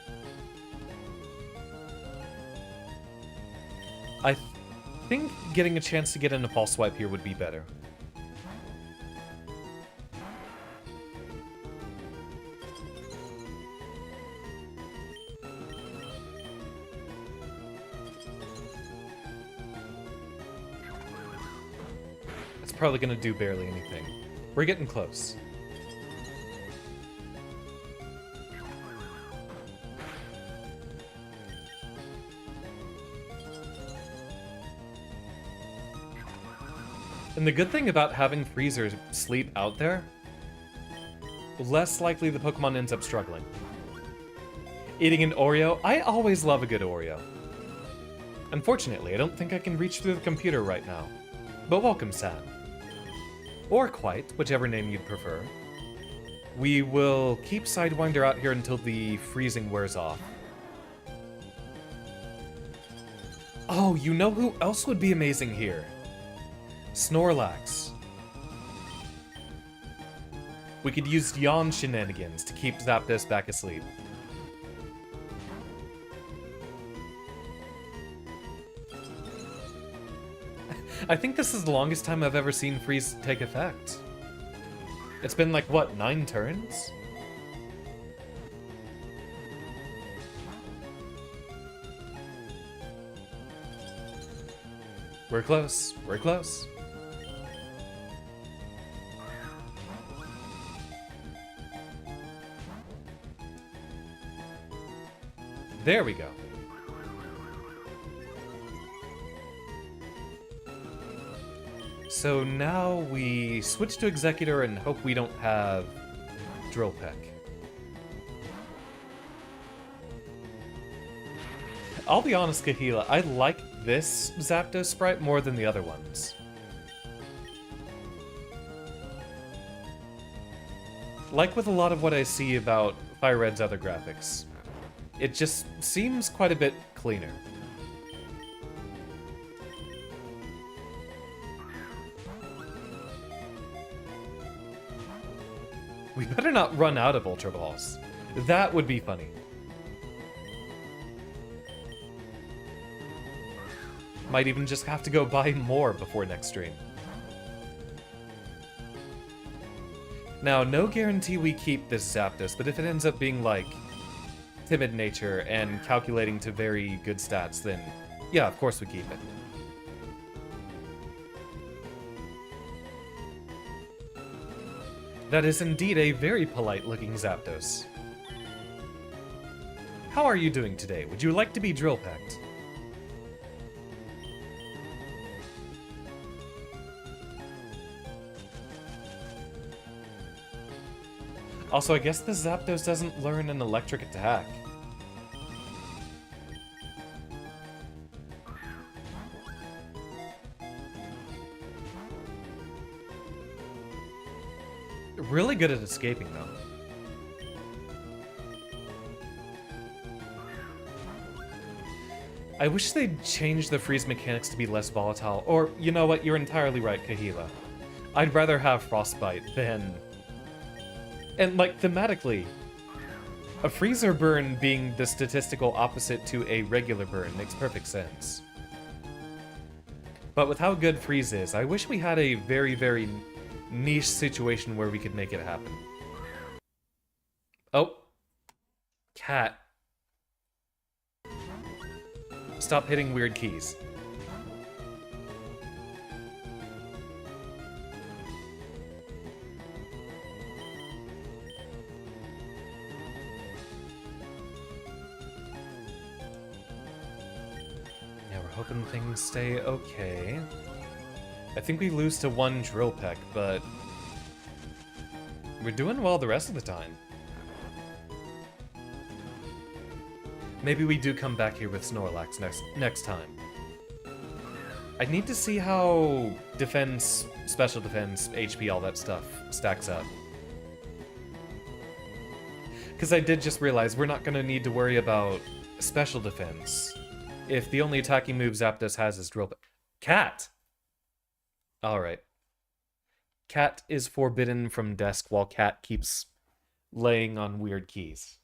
I think getting a chance to get in a Pulse Swipe here would be better. It's probably gonna do barely anything. We're getting close. And the good thing about having Freezer sleep out there, less likely the Pokemon ends up struggling. Eating an Oreo? I always love a good Oreo. Unfortunately, I don't think I can reach through the computer right now. But welcome, Sam. Or Quite, whichever name you'd prefer. We will keep Sidewinder out here until the freezing wears off. Oh, you know who else would be amazing here? Snorlax. We could use yawn shenanigans to keep Zapdos back asleep. I think this is the longest time I've ever seen Freeze take effect. It's been like, what, 9 turns? We're close. We're close. There we go. So now we switch to Executor and hope we don't have Drill Peck. I'll be honest, Kahila, I like this Zapdos sprite more than the other ones. Like with a lot of what I see about FireRed's other graphics, it just seems quite a bit cleaner. We better not run out of Ultra Balls. That would be funny. Might even just have to go buy more before next stream. Now, no guarantee we keep this Zapdos, but if it ends up being like timid nature and calculating to very good stats, then yeah, of course we keep it. That is indeed a very polite-looking Zapdos. How are you doing today? Would you like to be drill pecked? Also, I guess the Zapdos doesn't learn an electric attack. Really good at escaping, though. I wish they'd change the freeze mechanics to be less volatile. Or, you know what, you're entirely right, Kahila. I'd rather have Frostbite than... And, like, thematically, a freezer burn being the statistical opposite to a regular burn makes perfect sense. But with how good Freeze is, I wish we had a very, very niche situation where we could make it happen. Oh. Cat. Stop hitting weird keys. Yeah, we're hoping things stay okay. I think we lose to 1 Drill Peck, but we're doing well the rest of the time. Maybe we do come back here with Snorlax next time. I need to see how defense, special defense, HP, all that stuff stacks up. Because I did just realize we're not going to need to worry about special defense if the only attacking move Zapdos has is Drill Peck. Cat! Alright. Cat is forbidden from desk while cat keeps laying on weird keys.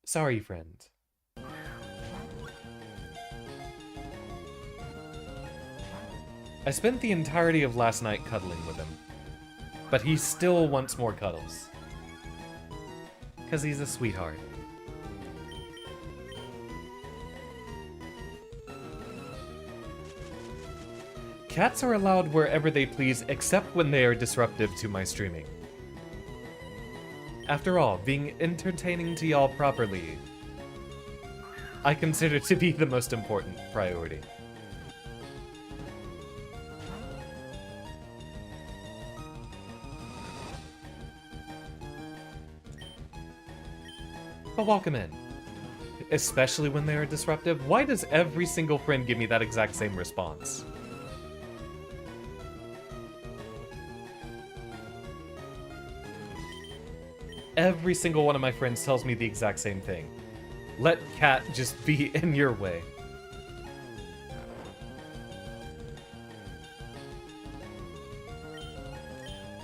Sorry, friend. I spent the entirety of last night cuddling with him, but he still wants more cuddles. 'Cause he's a sweetheart. Cats are allowed wherever they please except when they are disruptive to my streaming. After all, being entertaining to y'all properly, I consider to be the most important priority. But welcome in. Especially when they are disruptive. Why does every single friend give me that exact same response? Every single one of my friends tells me the exact same thing. Let cat just be in your way.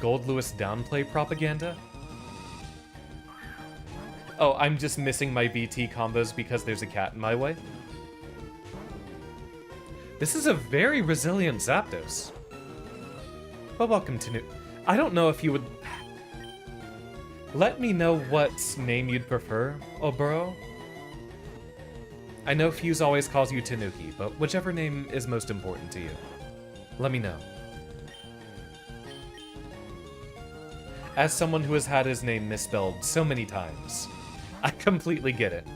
Gold Lewis downplay propaganda? Oh, I'm just missing my BT combos because there's a cat in my way? This is a very resilient Zapdos. But welcome to New... I don't know if you would... Let me know what name you'd prefer, Oboro. I know Fuse always calls you Tanuki, but whichever name is most important to you. Let me know. As someone who has had his name misspelled so many times, I completely get it.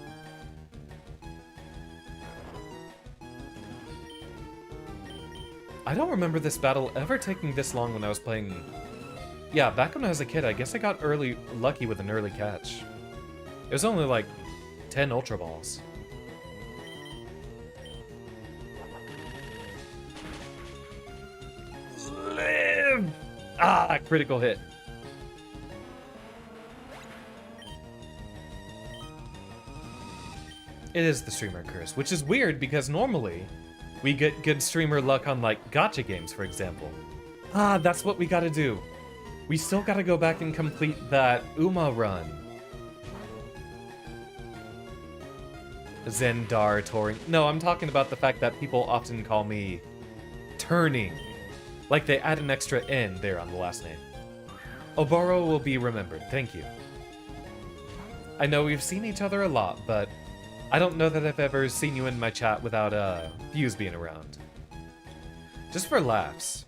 I don't remember this battle ever taking this long when I was playing... Yeah, back when I was a kid, I guess I got lucky with an early catch. It was only like 10 Ultra Balls. Live! Ah, critical hit. It is the streamer curse, which is weird because normally we get good streamer luck on like gacha games, for example. Ah, that's what we gotta do. We still gotta go back and complete that Uma run. Zendar touring. No, I'm talking about the fact that people often call me turning. Like they add an extra N there on the last name. Oboro will be remembered, thank you. I know we've seen each other a lot, but I don't know that I've ever seen you in my chat without Fuse being around. Just for laughs.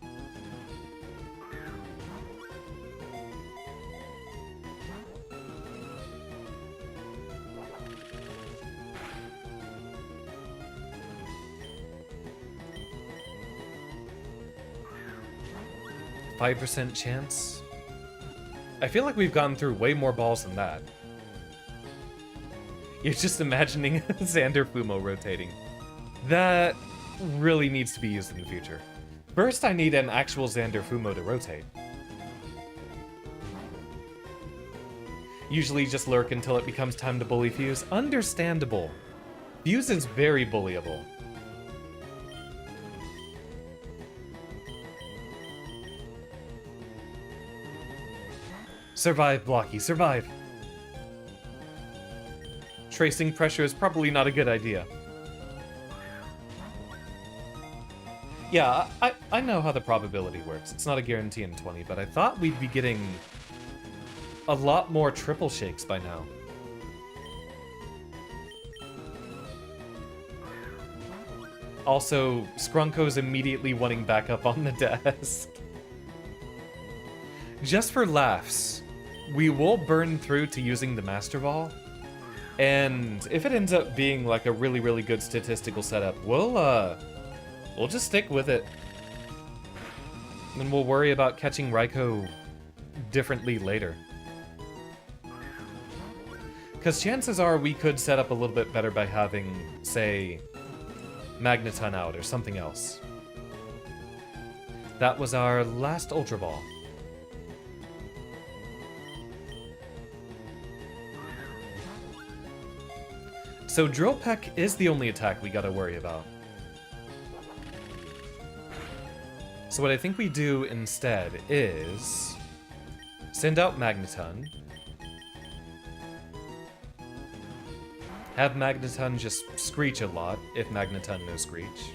5% chance? I feel like we've gone through way more balls than that. You're just imagining Xander Fumo rotating. That really needs to be used in the future. First, I need an actual Xander Fumo to rotate. Usually just lurk until it becomes time to bully Fuse. Understandable. Fuse is very bullyable. Survive, Blocky, survive! Tracing pressure is probably not a good idea. Yeah, I know how the probability works. It's not a guarantee in 20, but I thought we'd be getting a lot more triple shakes by now. Also, Skrunko's immediately wanting back up on the desk. Just for laughs, we will burn through to using the Master Ball, and if it ends up being like a really, really good statistical setup, we'll just stick with it. And we'll worry about catching Raikou differently later. Because chances are we could set up a little bit better by having, say, Magneton out or something else. That was our last Ultra Ball. So Drill Peck is the only attack we gotta worry about. So what I think we do instead is send out Magneton. Have Magneton just screech a lot, if Magneton knows screech.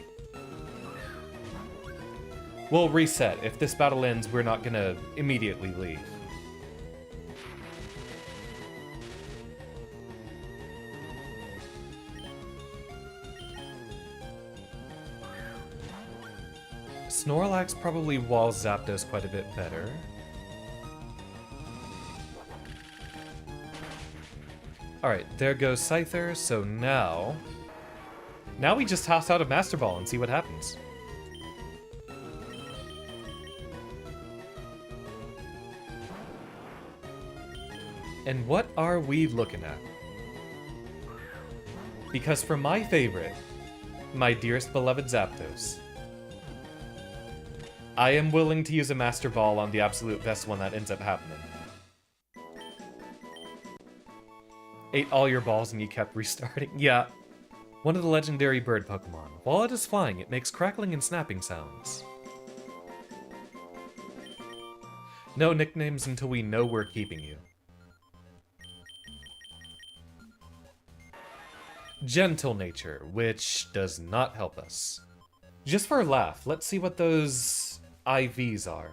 We'll reset. If this battle ends, we're not gonna immediately leave. Snorlax probably walls Zapdos quite a bit better. Alright, there goes Scyther, so now... Now we just toss out a Master Ball and see what happens. And what are we looking at? Because for my favorite, my dearest beloved Zapdos, I am willing to use a Master Ball on the absolute best one that ends up happening. Ate all your balls and you kept restarting. Yeah. One of the legendary bird Pokemon. While it is flying, it makes crackling and snapping sounds. No nicknames until we know we're keeping you. Gentle nature, which does not help us. Just for a laugh, let's see what those IVs are.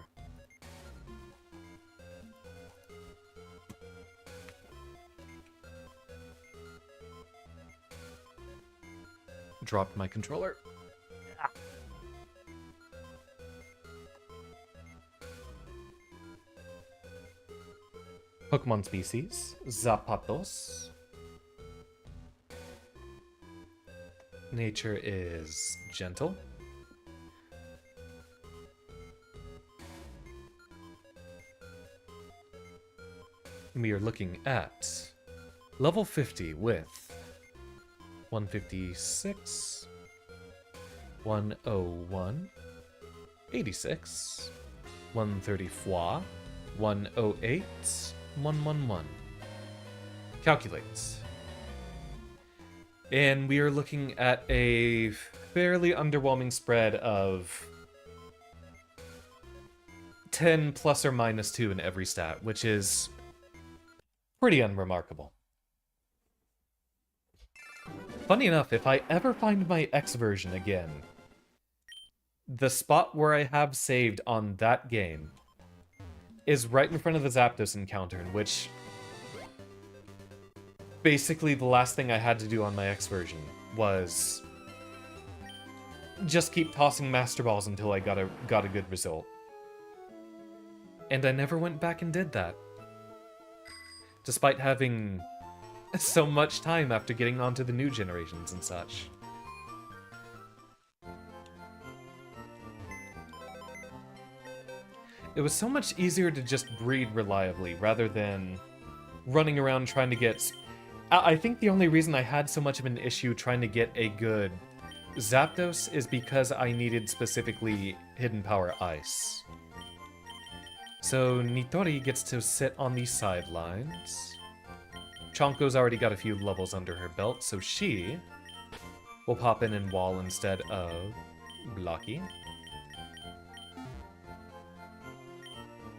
Dropped my controller. Pokemon species, Zapatos. Nature is gentle. We are looking at level 50 with 156, 101, 86, 134, 108, 111. Calculates. And we are looking at a fairly underwhelming spread of 10 plus or minus 2 in every stat, which is pretty unremarkable. Funny enough, if I ever find my X version again, the spot where I have saved on that game is right in front of the Zapdos encounter, in which basically the last thing I had to do on my X version was just keep tossing Master Balls until I got a good result. And I never went back and did that, despite having so much time after getting onto the new generations and such. It was so much easier to just breed reliably rather than running around trying to get... I think the only reason I had so much of an issue trying to get a good Zapdos is because I needed specifically Hidden Power Ice. So Nitori gets to sit on the sidelines. Chonko's already got a few levels under her belt, so she will pop in and wall instead of Blocky.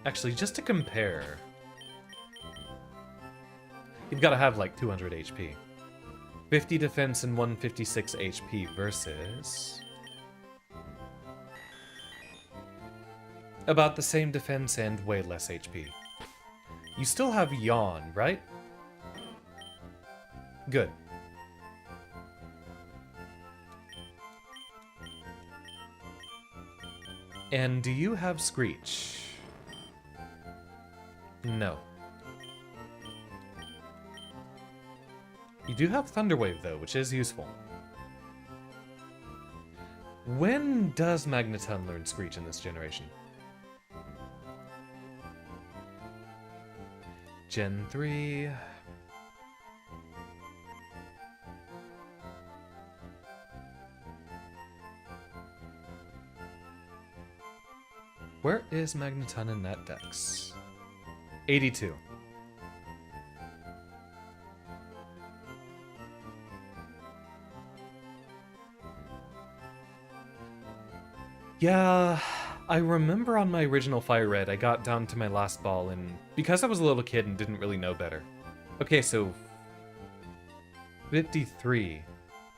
Actually, just to compare, you've got to have like 200 HP. 50 defense and 156 HP versus about the same defense and way less HP. You still have Yawn, right? Good. And do you have Screech? No. You do have Thunder Wave, though, which is useful. When does Magneton learn Screech in this generation? Gen 3... Where is Magneton in that dex? 82. Yeah, I remember on my original FireRed, I got down to my last ball, and because I was a little kid and didn't really know better. Okay, so 53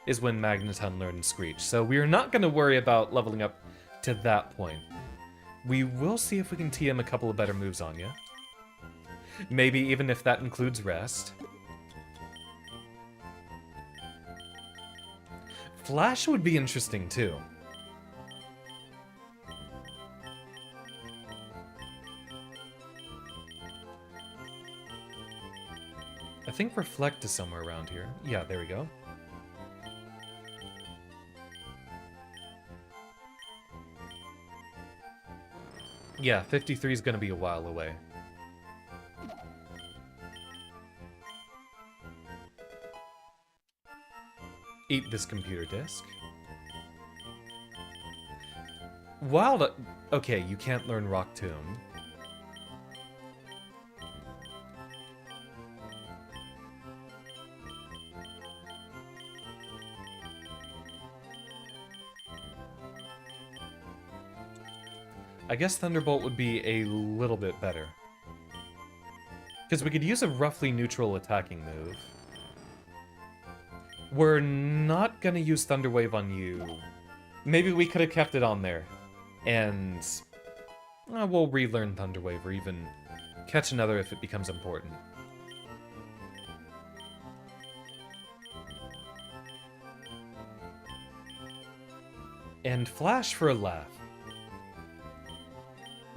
is when Magneton learned Screech, so we're not going to worry about leveling up to that point. We will see if we can TM a couple of better moves on you. Maybe even if that includes Rest. Flash would be interesting too. I think Reflect is somewhere around here. Yeah, there we go. Yeah, 53 is going to be a while away. Eat this computer disk. Wild... Okay, you can't learn Rock Tomb. I guess Thunderbolt would be a little bit better. Because we could use a roughly neutral attacking move. We're not gonna use Thunder Wave on you. Maybe we could have kept it on there. And... we'll relearn Thunder Wave, or even catch another if it becomes important. And Flash for a laugh.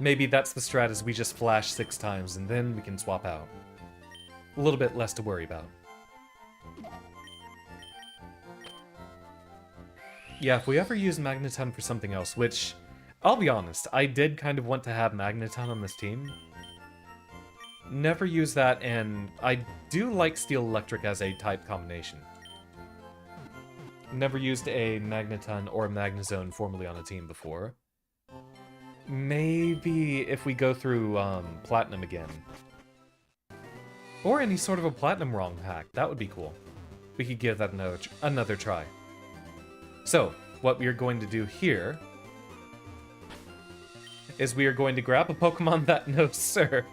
Maybe that's the strat, is we just flash 6 times, and then we can swap out. A little bit less to worry about. Yeah, if we ever use Magneton for something else, which, I'll be honest, I did kind of want to have Magneton on this team. Never use that, and I do like Steel Electric as a type combination. Never used a Magneton or a Magnezone formally on a team before. Maybe if we go through Platinum again. Or any sort of a Platinum ROM hack, that would be cool. We could give that another try. So, what we are going to do here is we are going to grab a Pokemon that knows Sir.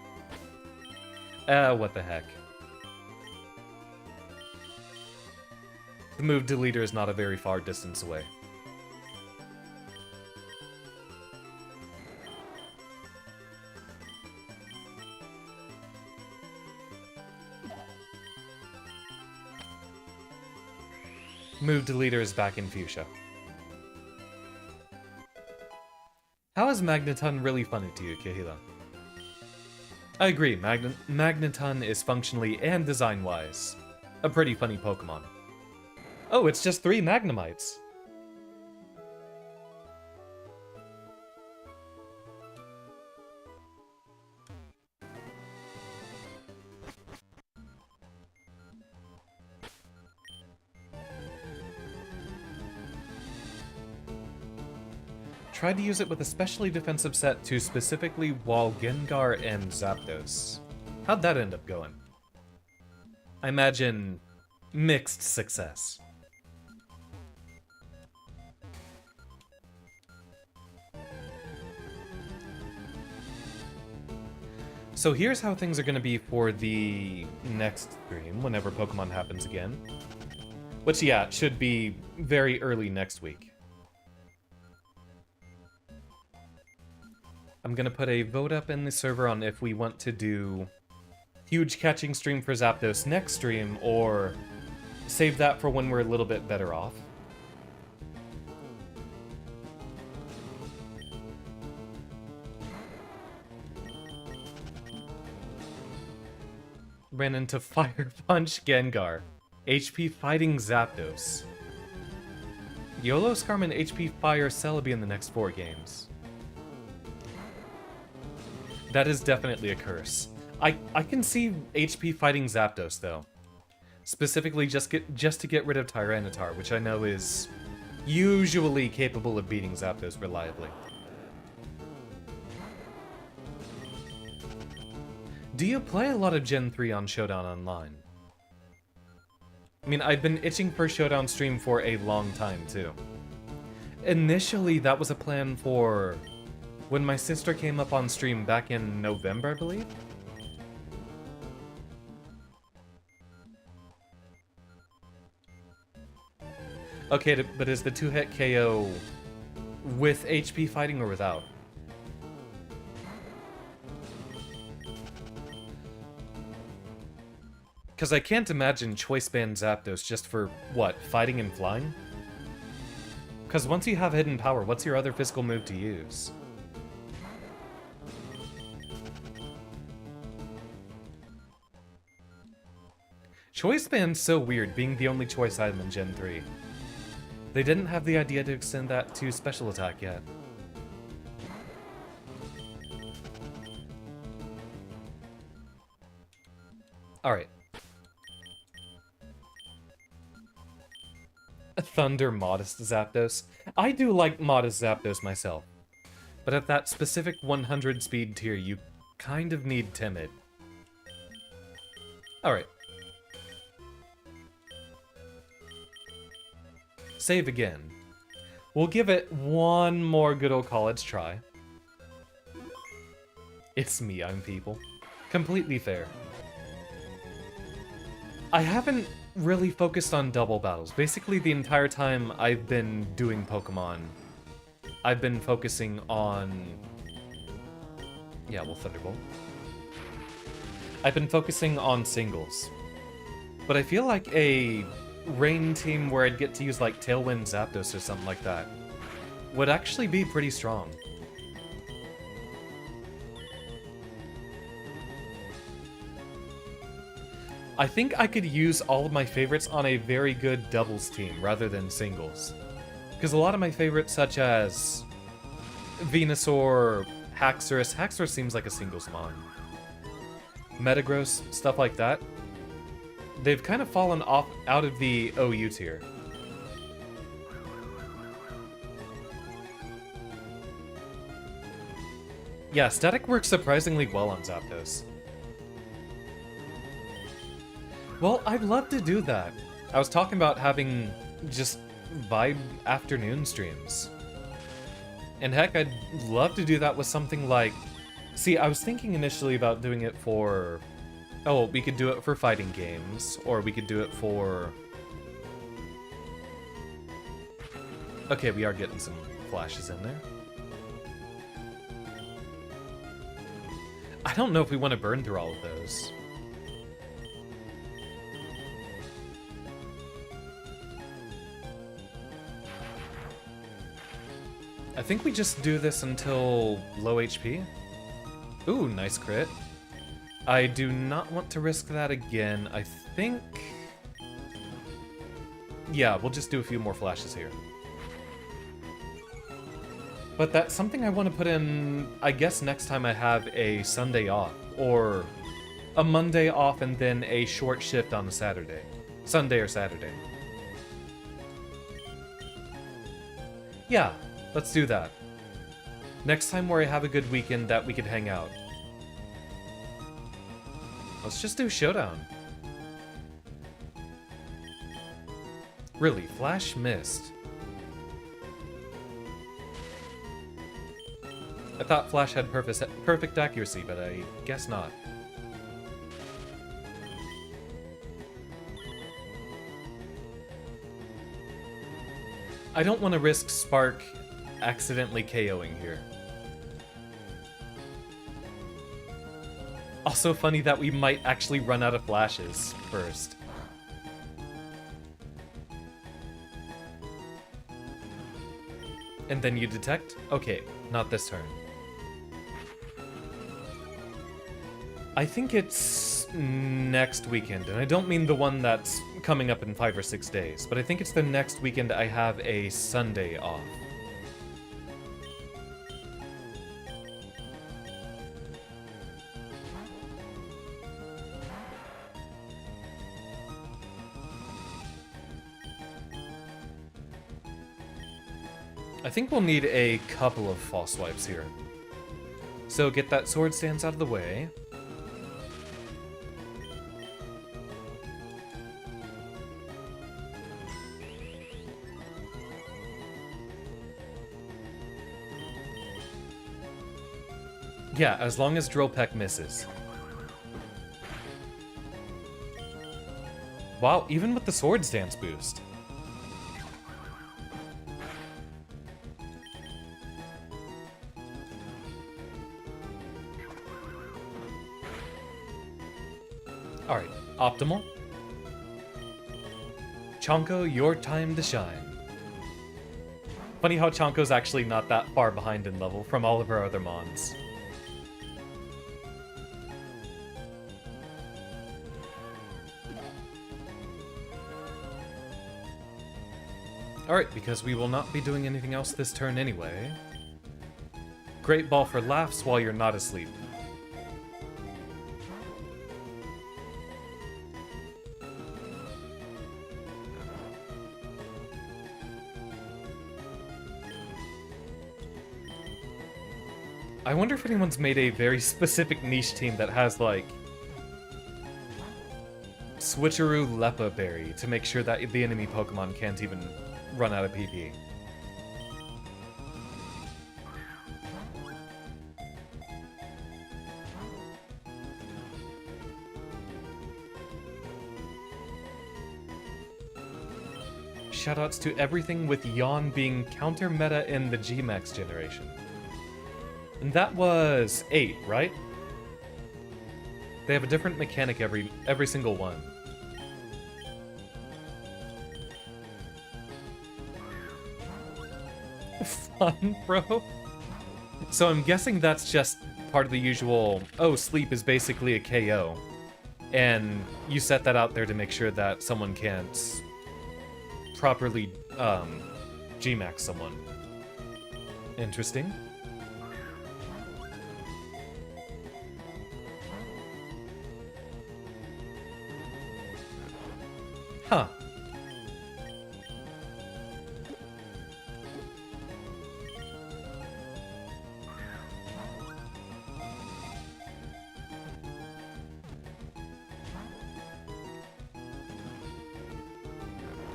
What the heck. The move Deleter is not a very far distance away. Move Deleter is back in Fuchsia. How is Magneton really funny to you, Kahila? I agree, Magneton is functionally and design-wise a pretty funny Pokemon. Oh, it's just 3 Magnemites. Tried to use it with a specially defensive set to specifically wall Gengar and Zapdos. How'd that end up going? I imagine mixed success. So here's how things are going to be for the next stream, whenever Pokemon happens again. Which, yeah, should be very early next week. I'm gonna put a vote up in the server on if we want to do huge catching stream for Zapdos next stream, or save that for when we're a little bit better off. Ran into Fire Punch Gengar. HP fighting Zapdos. YOLO Scarman HP Fire Celebi in the next 4 games. That is definitely a curse. I can see HP fighting Zapdos, though. Specifically just to get rid of Tyranitar, which I know is usually capable of beating Zapdos reliably. Do you play a lot of Gen 3 on Showdown Online? I mean, I've been itching for a Showdown stream for a long time, too. Initially, that was a plan for when my sister came up on stream back in November, I believe. Okay, but is the 2-hit KO with HP fighting or without? Because I can't imagine Choice Band Zapdos just for, what, fighting and flying? Because once you have Hidden Power, what's your other physical move to use? Choice Band's so weird, being the only choice item in Gen 3. They didn't have the idea to extend that to special attack yet. Alright. A Thunder Modest Zapdos. I do like Modest Zapdos myself. But at that specific 100 speed tier, you kind of need Timid. Alright. Save again. We'll give it one more good old college try. It's me, I'm people. Completely fair. I haven't really focused on double battles. Basically, the entire time I've been doing Pokemon, I've been focusing on... Yeah, well, Thunderbolt. I've been focusing on singles. But I feel like a Rain team where I'd get to use, like, Tailwind Zapdos or something like that would actually be pretty strong. I think I could use all of my favorites on a very good doubles team rather than singles. Because a lot of my favorites, such as Venusaur, Haxorus. Haxorus seems like a singles mon. Metagross, stuff like that. They've kind of fallen off out of the OU tier. Yeah, static works surprisingly well on Zapdos. Well, I'd love to do that. I was talking about having just vibe afternoon streams. And heck, I'd love to do that with something like... See, I was thinking initially about doing it for... Oh, we could do it for fighting games, or we could do it for... Okay, we are getting some flashes in there. I don't know if we want to burn through all of those. I think we just do this until low HP. Ooh, nice crit. I do not want to risk that again. I think... Yeah, we'll just do a few more flashes here. But that's something I want to put in, I guess, next time I have a Sunday off. Or a Monday off and then a short shift on a Saturday. Sunday or Saturday. Yeah, let's do that. Next time where I have a good weekend that we could hang out. Let's just do Showdown. Really, Flash missed. I thought Flash had perfect accuracy, but I guess not. I don't want to risk Spark accidentally KOing here. Also funny that we might actually run out of flashes first. And then you detect? Okay, not this turn. I think it's next weekend, and I don't mean the one that's coming up in 5 or 6 days, but I think it's the next weekend I have a Sunday off. I think we'll need a couple of false swipes here. So get that sword stance out of the way. Yeah, as long as Drill Peck misses. Wow, even with the Swords Dance boost. Alright, optimal. Chonko, your time to shine. Funny how Chonko's actually not that far behind in level from all of our other mons. Alright, because we will not be doing anything else this turn anyway. Great ball for laughs while you're not asleep. I wonder if anyone's made a very specific niche team that has, like, Switcheroo Leppa Berry to make sure that the enemy Pokemon can't even run out of PP. Shoutouts to everything with Yawn being counter meta in the G-Max generation. And that was 8, right? They have a different mechanic every single one. Fun, bro. So I'm guessing that's just part of the usual, oh, sleep is basically a KO. And you set that out there to make sure that someone can't properly G-Max someone. Interesting. Huh.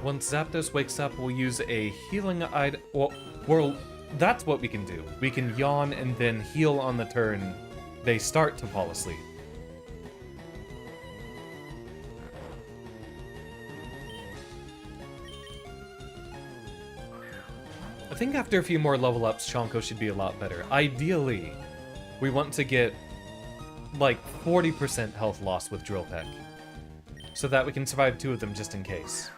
Once Zapdos wakes up, we'll use a healing item. Well, that's what we can do. We can yawn and then heal on the turn they start to fall asleep. I think after a few more level ups, Chonko should be a lot better. Ideally, we want to get like 40% health loss with Drill Peck, so that we can survive 2 of them just in case.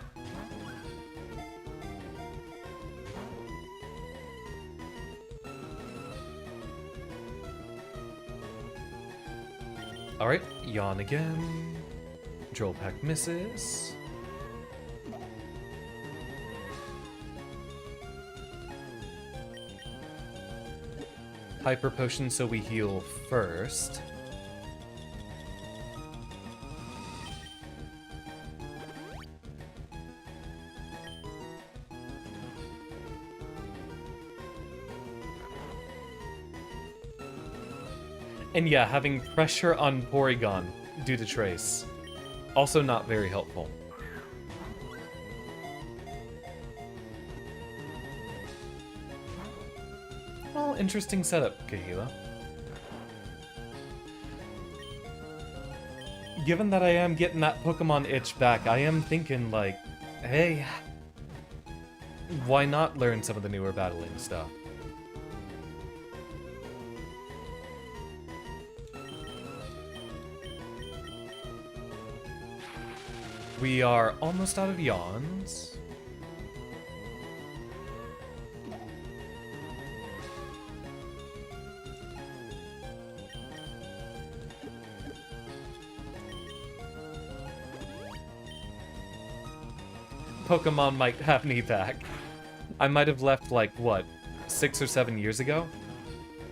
Alright, yawn again. Drill Peck misses. Hyper Potion so we heal first. And yeah, having pressure on Porygon due to Trace. Also not very helpful. Well, interesting setup, Kahila. Given that I am getting that Pokemon itch back, I am thinking, like, hey, why not learn some of the newer battling stuff? We are almost out of yawns. Pokemon might have me back. I might have left, like, what, 6 or 7 years ago?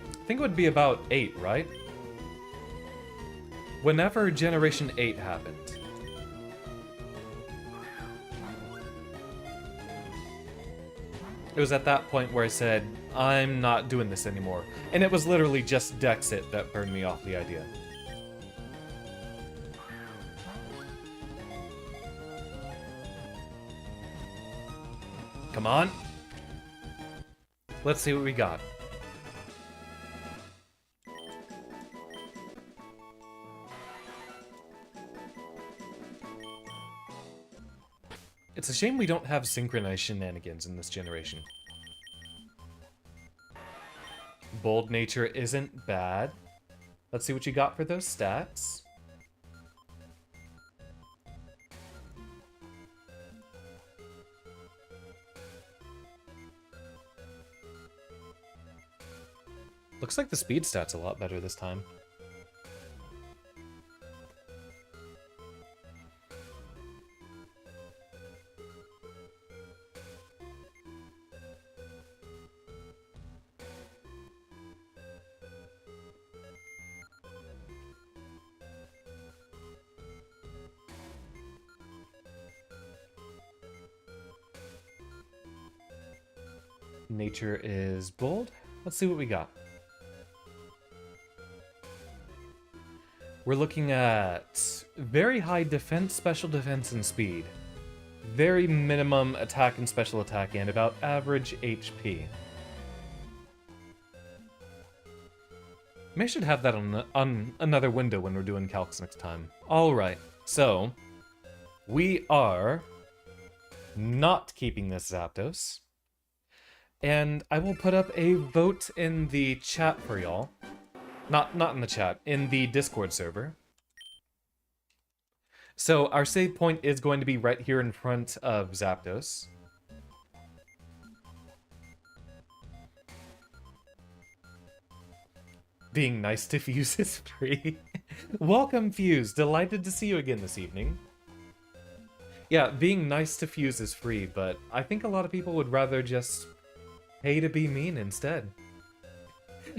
I think it would be about 8, right? Whenever Generation 8 happened. It was at that point where I said, I'm not doing this anymore. And it was literally just Dexit that burned me off the idea. Come on. Let's see what we got. It's a shame we don't have synchronized shenanigans in this generation. Bold nature isn't bad. Let's see what you got for those stats. Looks like the speed stat's a lot better this time. Nature is bold. Let's see what we got. We're looking at very high defense, special defense, and speed. Very minimum attack and special attack, and about average HP. Maybe I should have that on another window when we're doing calcs next time. Alright, so we are not keeping this Zapdos. And I will put up a vote in the chat for y'all. Not in the chat, in the Discord server. So our save point is going to be right here in front of Zapdos. Being nice to Fuse is free. Welcome, Fuse. Delighted to see you again this evening. Yeah, being nice to Fuse is free, but I think a lot of people would rather just pay to be mean instead.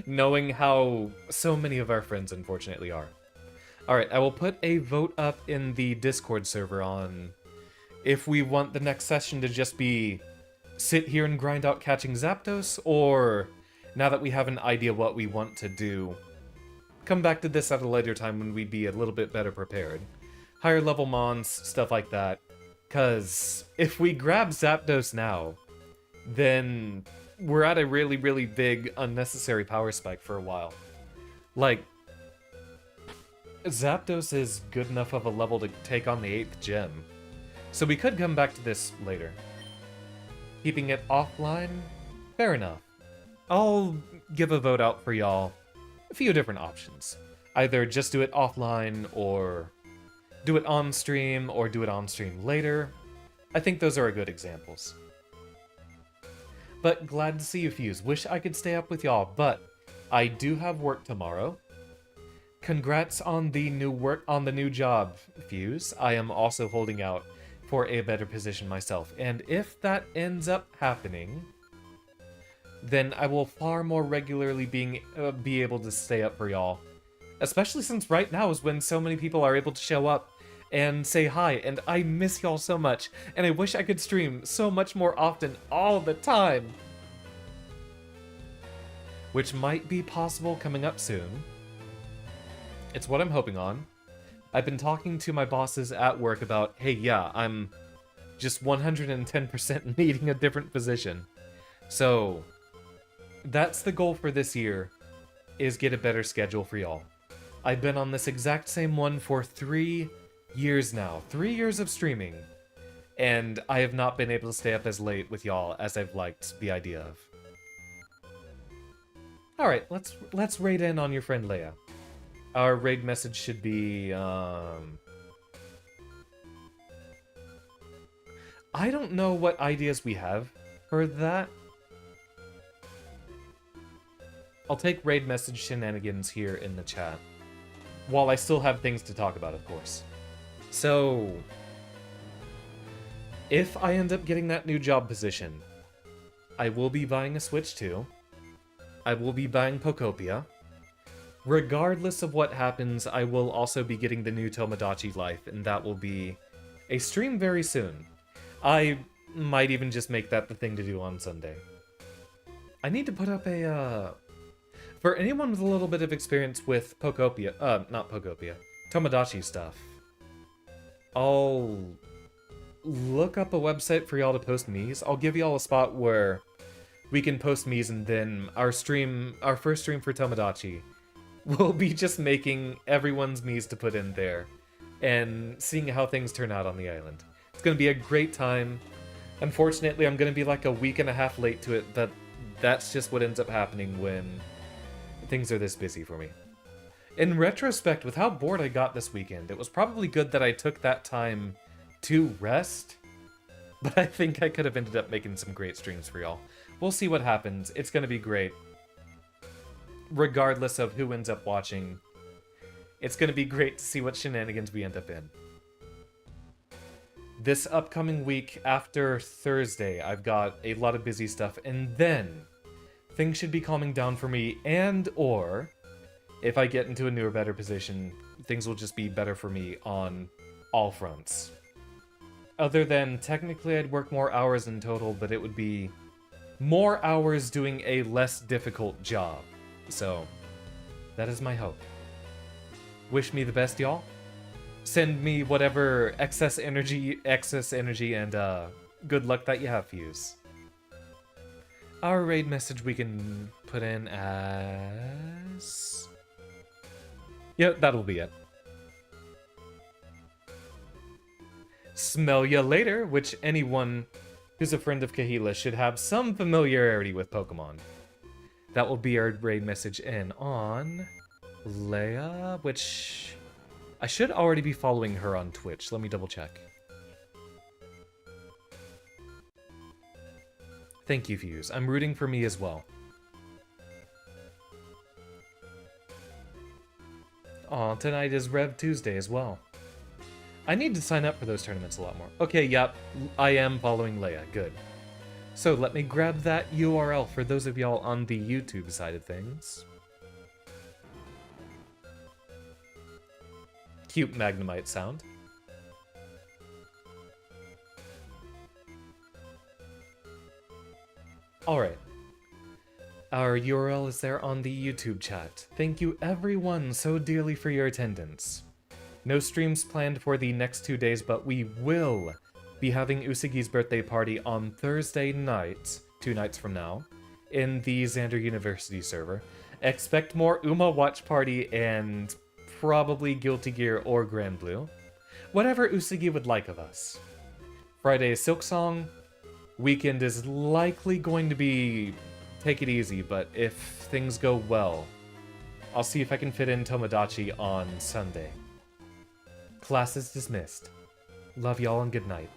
Knowing how so many of our friends unfortunately are. Alright, I will put a vote up in the Discord server on if we want the next session to just be sit here and grind out catching Zapdos, or now that we have an idea what we want to do, come back to this at a later time when we'd be a little bit better prepared. Higher level mons, stuff like that. Because if we grab Zapdos now, then we're at a really, really big, unnecessary power spike for a while. Like, Zapdos is good enough of a level to take on the 8th gem. So we could come back to this later. Keeping it offline? Fair enough. I'll give a vote out for y'all. A few different options. Either just do it offline, or do it on stream, or do it on stream later. I think those are good examples. But glad to see you, Fuse. Wish I could stay up with y'all, but I do have work tomorrow. Congrats on the new job, Fuse. I am also holding out for a better position myself, and if that ends up happening, then I will far more regularly be able to stay up for y'all. Especially since right now is when so many people are able to show up and say hi, and I miss y'all so much, and I wish I could stream so much more often all the time. Which might be possible coming up soon. It's what I'm hoping on. I've been talking to my bosses at work about, hey, yeah, I'm just 110% needing a different position. So, that's the goal for this year, is get a better schedule for y'all. I've been on this exact same one for 3 years now. 3 years of streaming. And I have not been able to stay up as late with y'all as I've liked the idea of. Alright, let's raid in on your friend Leia. Our raid message should be, I don't know what ideas we have for that. I'll take raid message shenanigans here in the chat. While I still have things to talk about, of course. So, if I end up getting that new job position, I will be buying a Switch 2. I will be buying Pokopia. Regardless of what happens, I will also be getting the new Tomodachi Life, and that will be a stream very soon. I might even just make that the thing to do on Sunday. I need to put up a, for anyone with a little bit of experience with Pokopia, not Pokopia, Tomodachi stuff, I'll look up a website for y'all to post Miis. I'll give y'all a spot where we can post Miis, and then our first stream for Tomodachi will be just making everyone's Miis to put in there and seeing how things turn out on the island. It's going to be a great time. Unfortunately, I'm going to be like a week and a half late to it. That's just what ends up happening when things are this busy for me. In retrospect, with how bored I got this weekend, it was probably good that I took that time to rest. But I think I could have ended up making some great streams for y'all. We'll see what happens. It's going to be great. Regardless of who ends up watching, it's going to be great to see what shenanigans we end up in. This upcoming week, after Thursday, I've got a lot of busy stuff, and then things should be calming down for me, or if I get into a newer, better position, things will just be better for me on all fronts. Other than, technically I'd work more hours in total, but it would be more hours doing a less difficult job. So, that is my hope. Wish me the best, y'all. Send me whatever excess energy, and good luck that you have, Fuse. Our raid message we can put in as... yeah, that'll be it. Smell ya later, which anyone who's a friend of Kahila should have some familiarity with Pokemon. That will be our raid message in on Leia, which I should already be following her on Twitch. Let me double check. Thank you, Fuse. I'm rooting for me as well. Aw, tonight is Rev Tuesday as well. I need to sign up for those tournaments a lot more. Okay, yep, I am following Leia. Good. So let me grab that URL for those of y'all on the YouTube side of things. Cute Magnemite sound. Alright. Our URL is there on the YouTube chat. Thank you everyone so dearly for your attendance. No streams planned for the next 2 days, but we will be having Usagi's birthday party on Thursday night, 2 nights from now, in the Xander University server. Expect more Uma watch party and probably Guilty Gear or Grand Blue. Whatever Usagi would like of us. Friday is Silk Song. Weekend is likely going to be take it easy, but if things go well, I'll see if I can fit in Tomodachi on Sunday. Class is dismissed. Love y'all and good night.